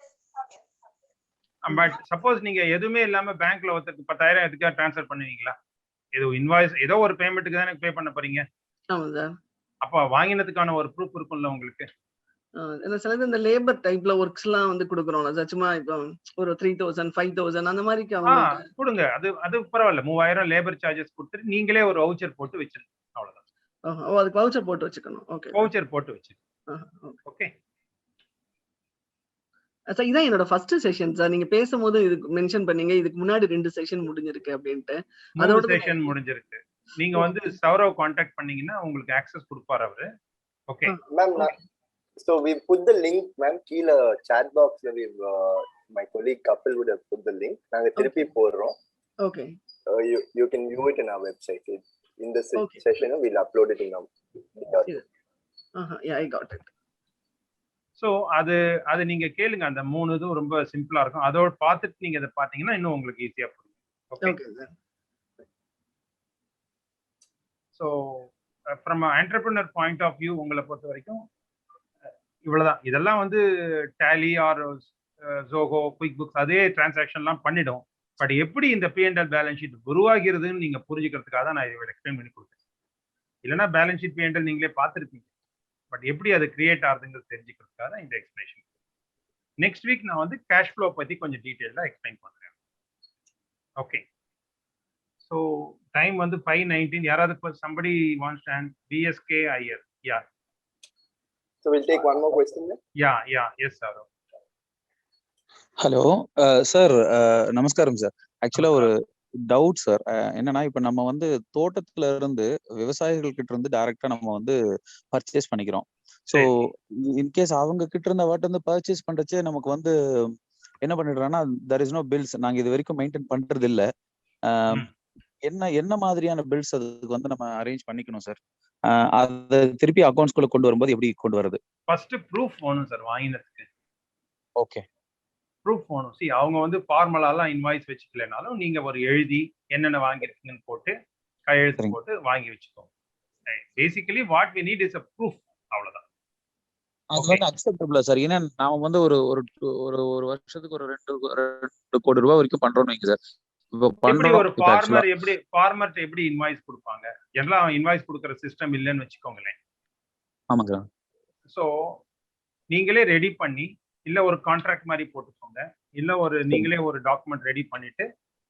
S1: பட் சப்போஸ் நீங்க எதுவுமே இல்லாம பேங்க்ல ஒருத்தருக்கு 10,000 எதுக்காக ட்ரான்ஸ்ஃபர் பண்ணுவீங்களா? ஏதோ ஒரு பேமெண்ட்டுக்கு தானே பே பண்ண போறீங்க. அப்ப வாங்கினதுக்கான ஒரு ப்ரூஃப் இருக்கும்ல உங்களுக்கு.
S7: சிலது இந்த லேபர் டைப்ல ஒர்க்ஸ் எல்லாம் வந்து கொடுக்குறோம்ல சார். சும்மா இப்போ ஒரு 3,000 5,000 அந்த மாதிரி
S1: கொடுங்க. அது பரவாயில்ல. 3,000 லேபர் சார்ஜஸ் கொடுத்துட்டு நீங்களே ஒரு வவுச்சர் போட்டு வச்சிருங்க. அவ்வளவுதான்.
S7: அதுக்கு வவுச்சர் போட்டு வச்சுக்கணும். ஓகே,
S1: வவுச்சர் போட்டு வச்சுக்கணும். Okay
S7: sir. இதான் என்னோட ஃபர்ஸ்ட் செஷன் சார். நீங்க பேசும்போது இதுக்கு மென்ஷன் பண்ணீங்க இதுக்கு முன்னாடி 2 செஷன் முடிஞ்சிருக்கு அப்படின்ட்டு.
S1: அதோட செஷன் முடிஞ்சிருக்கு. நீங்க வந்து சௌரவ் கான்டாக்ட் பண்ணீங்கன்னா உங்களுக்கு ஆக்சஸ் கொடுப்பாரு அவரு. Okay
S2: ma'am. So we put the link, ma'am. கீழ chat boxல my colleague Kapil would have put the link. நாங்க திருப்பி போடுறோம்.
S7: Okay.
S2: You can view it in our website. In the session we'll upload it in our.
S7: Yeah, I got it.
S1: So அது நீங்க கேளுங்க. அந்த 3 இதுவும் ரொம்ப சிம்பிளா இருக்கும். அதோட பார்த்துட்டு நீங்க இதை பார்த்தீங்கன்னா இன்னும் உங்களுக்கு ஈஸியா புரியும். Okay
S7: sir.
S1: So from entrepreneur point of view உங்களை பொறுத்த வரைக்கும் இவ்வளவுதான். இதெல்லாம் வந்து tally or Zoho, QuickBooks அதே டிரான்சாக்ஷன்லாம் பண்ணிடும். பட் எப்படி இந்த P&L பேலன்ஸ் ஷீட் உருவாகிறதுன்னு நீங்க புரிஞ்சுக்கிறதுக்காக தான் நான் இதை எக்ஸ்பிளைன் பண்ணி கொடுத்தேன். இல்லைன்னா பேலன்ஸ் ஷீட் P&L நீங்களே பார்த்துருப்பீங்க. பட் எப்படி அது கிரியேட் ஆகுதுங்கிறது தெரிஞ்சுக்கிறதுக்காக தான் இந்த எக்ஸ்பிளேஷன். நெக்ஸ்ட் வீக் நான் வந்து கேஷ் ஃப்ளோ பத்தி கொஞ்சம் டீட்டெயிலாக எக்ஸ்பிளைன் பண்றேன். ஓகே. ஸோ டைம் வந்து 5:19. யாராவது somebody wants to hand BSK IR. Yeah.
S2: So we'll take one more question then.
S1: Yeah. Yes, sir.
S15: Hello sir, நமஸ்காரம் சார். ஆக்சுவலா ஒரு டவுட் சார். என்னன்னா இப்ப நம்ம வந்து தோட்டத்துல இருந்து விவசாயிகள் கிட்ட இருந்து டைரக்டா நம்ம வந்து பர்ச்சேஸ் பண்ணிக்கிறோம். ஸோ இன்கேஸ் அவங்க கிட்ட இருந்த வாட்டு வந்து பர்ச்சேஸ் பண்றச்சே நமக்கு வந்து என்ன பண்ணிடுறாங்கன்னா there is no bills. நாங்க இது வரைக்கும் மெயின்டைன் பண்றது இல்ல. என்ன மாதிரியான பில்ஸ் அதுக்கு வந்து நம்ம அரேஞ்ச் பண்ணிக்கணும் சார்? அதை திருப்பி அக்கௌண்ட்ஸ்குள்ள கொண்டு வரும்போது எப்படி கொண்டு வருது?
S1: ஃபர்ஸ்ட் ப்ரூஃப் வேணும் சார் வாங்கினதுக்கு.
S15: ஓகே,
S1: ப்ரூஃப் வேணும். சி அவங்க வந்து ஃபார்மலாலாம் இன்வாய்ஸ் வச்சுக்கலனாலும் நீங்க ஒரு எழுதி என்னென்ன வாங்கியிருக்கீங்கன்னு போட்டு கையெழுத்து போட்டு வாங்கி வச்சுக்கோங்க. Basically what we need is a proof. அவ்வளவுதான்.
S15: அது வந்து அக்செப்டபிளா சார்? ஏன்னா நாம வந்து ஒரு ஒரு வருஷத்துக்கு ஒரு 2 கோடி ரூபாய் வரைக்கும் பண்றோம்னு வைங்க சார்.
S1: எப்படி ஒரு ஃபார்மர் எப்படி இன்வாய்ஸ் கொடுப்பாங்க? எல்லாம் இன்வாய்ஸ் கொடுக்குற சிஸ்டம் இல்லைன்னு வச்சுக்கோங்களேன்.
S15: ஆமாங்க சார்.
S1: ஸோ நீங்களே ரெடி பண்ணி இல்ல ஒரு கான்ட்ராக்ட் மாதிரி போட்டுக்கோங்க. இல்ல நீங்களே ஒரு டாக்குமெண்ட் ரெடி பண்ணிட்டு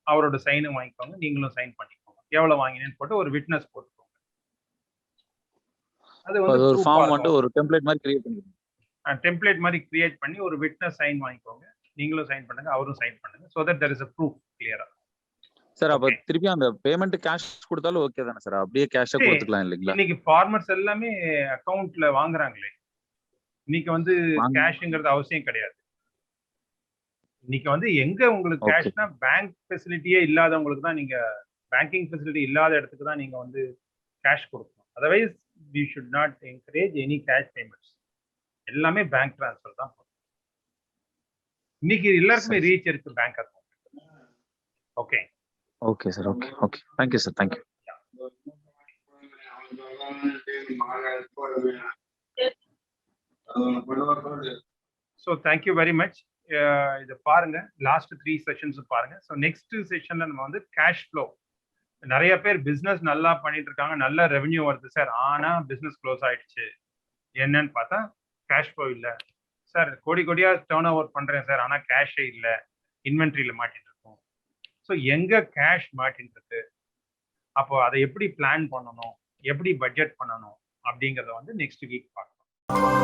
S1: அவரோட சைனை வாங்கிக்கோங்க. நீங்களும் சைன் பண்ணிக்கோங்க. எவ்வளவு வாங்கினேன்னு போட்டு ஒரு விட்னஸ் போட்டுக்கோங்க. அது வந்து
S15: ஒரு ஃபார்ம் வந்து ஒரு டெம்ப்ளேட் மாதிரி கிரியேட் பண்ணிக்கோங்க.
S1: டெம்ப்ளேட் மாதிரி கிரியேட் பண்ணி ஒரு விட்னஸ் சைன் வாங்கிக்கோங்க. நீங்களும் சைன் பண்ணுங்க, அவரும் சைன் பண்ணுங்க. so that there is a proof clear.
S15: Sir அப்ப திருப்பி அந்த பேமெண்ட் கேஷ் கொடுத்தாலும் ஓகே தானே சார்? அப்படியே கேஷா கொடுத்துக்கலாம் இல்லீங்களா?
S1: இன்னைக்கு ஃபார்மர்ஸ் எல்லாமே அக்கவுண்ட்ல வாங்குறாங்களே. இன்னைக்கு வந்து கேஷ்ங்கிறது அவசியம் கிடையாது. இன்னைக்கு வந்து எங்க உங்களுக்கு கேஷ்னா பேங்க் ஃபெசிலிட்டியே இல்லாதவங்களுக்கு தான் நீங்க பேங்கிங் ஃபெசிலிட்டி இல்லாத இடத்துக்கு தான் நீங்க வந்து கேஷ் கொடுக்கணும். Otherwise we should not encourage any cash payments. எல்லாமே பேங்க் ட்ரான்ஸ்ஃபர் தான். இன்னைக்கு எல்லாருக்குமே ரீச் இருக்கு bank account. Okay
S15: okay sir. Okay thank you sir. Thank you.
S1: So thank you very much. இதை பாருங்க, லாஸ்ட் 3 செஷன்ஸ் பாருங்க. ஸோ நெக்ஸ்ட் செஷன்ல நம்ம வந்து கேஷ் ஃப்ளோ. நிறைய பேர் பிசினஸ் நல்லா பண்ணிட்டு இருக்காங்க, நல்ல ரெவென்யூ வருது சார், ஆனா பிசினஸ் க்ளோஸ் ஆயிடுச்சு. என்னன்னு பார்த்தா கேஷ் ஃப்ளோ இல்லை சார். கோடியா டர்ன் ஓவர் பண்றேன் சார், ஆனா கேஷே இல்லை, இன்வென்ட்ரியில மாட்டிட்டு இருக்கும். ஸோ எங்க கேஷ் மாட்டின்னு இருக்கு, அப்போ அதை எப்படி பிளான் பண்ணணும், எப்படி பட்ஜெட் பண்ணணும் அப்படிங்கறத வந்து நெக்ஸ்ட் வீக் பார்க்கலாம்.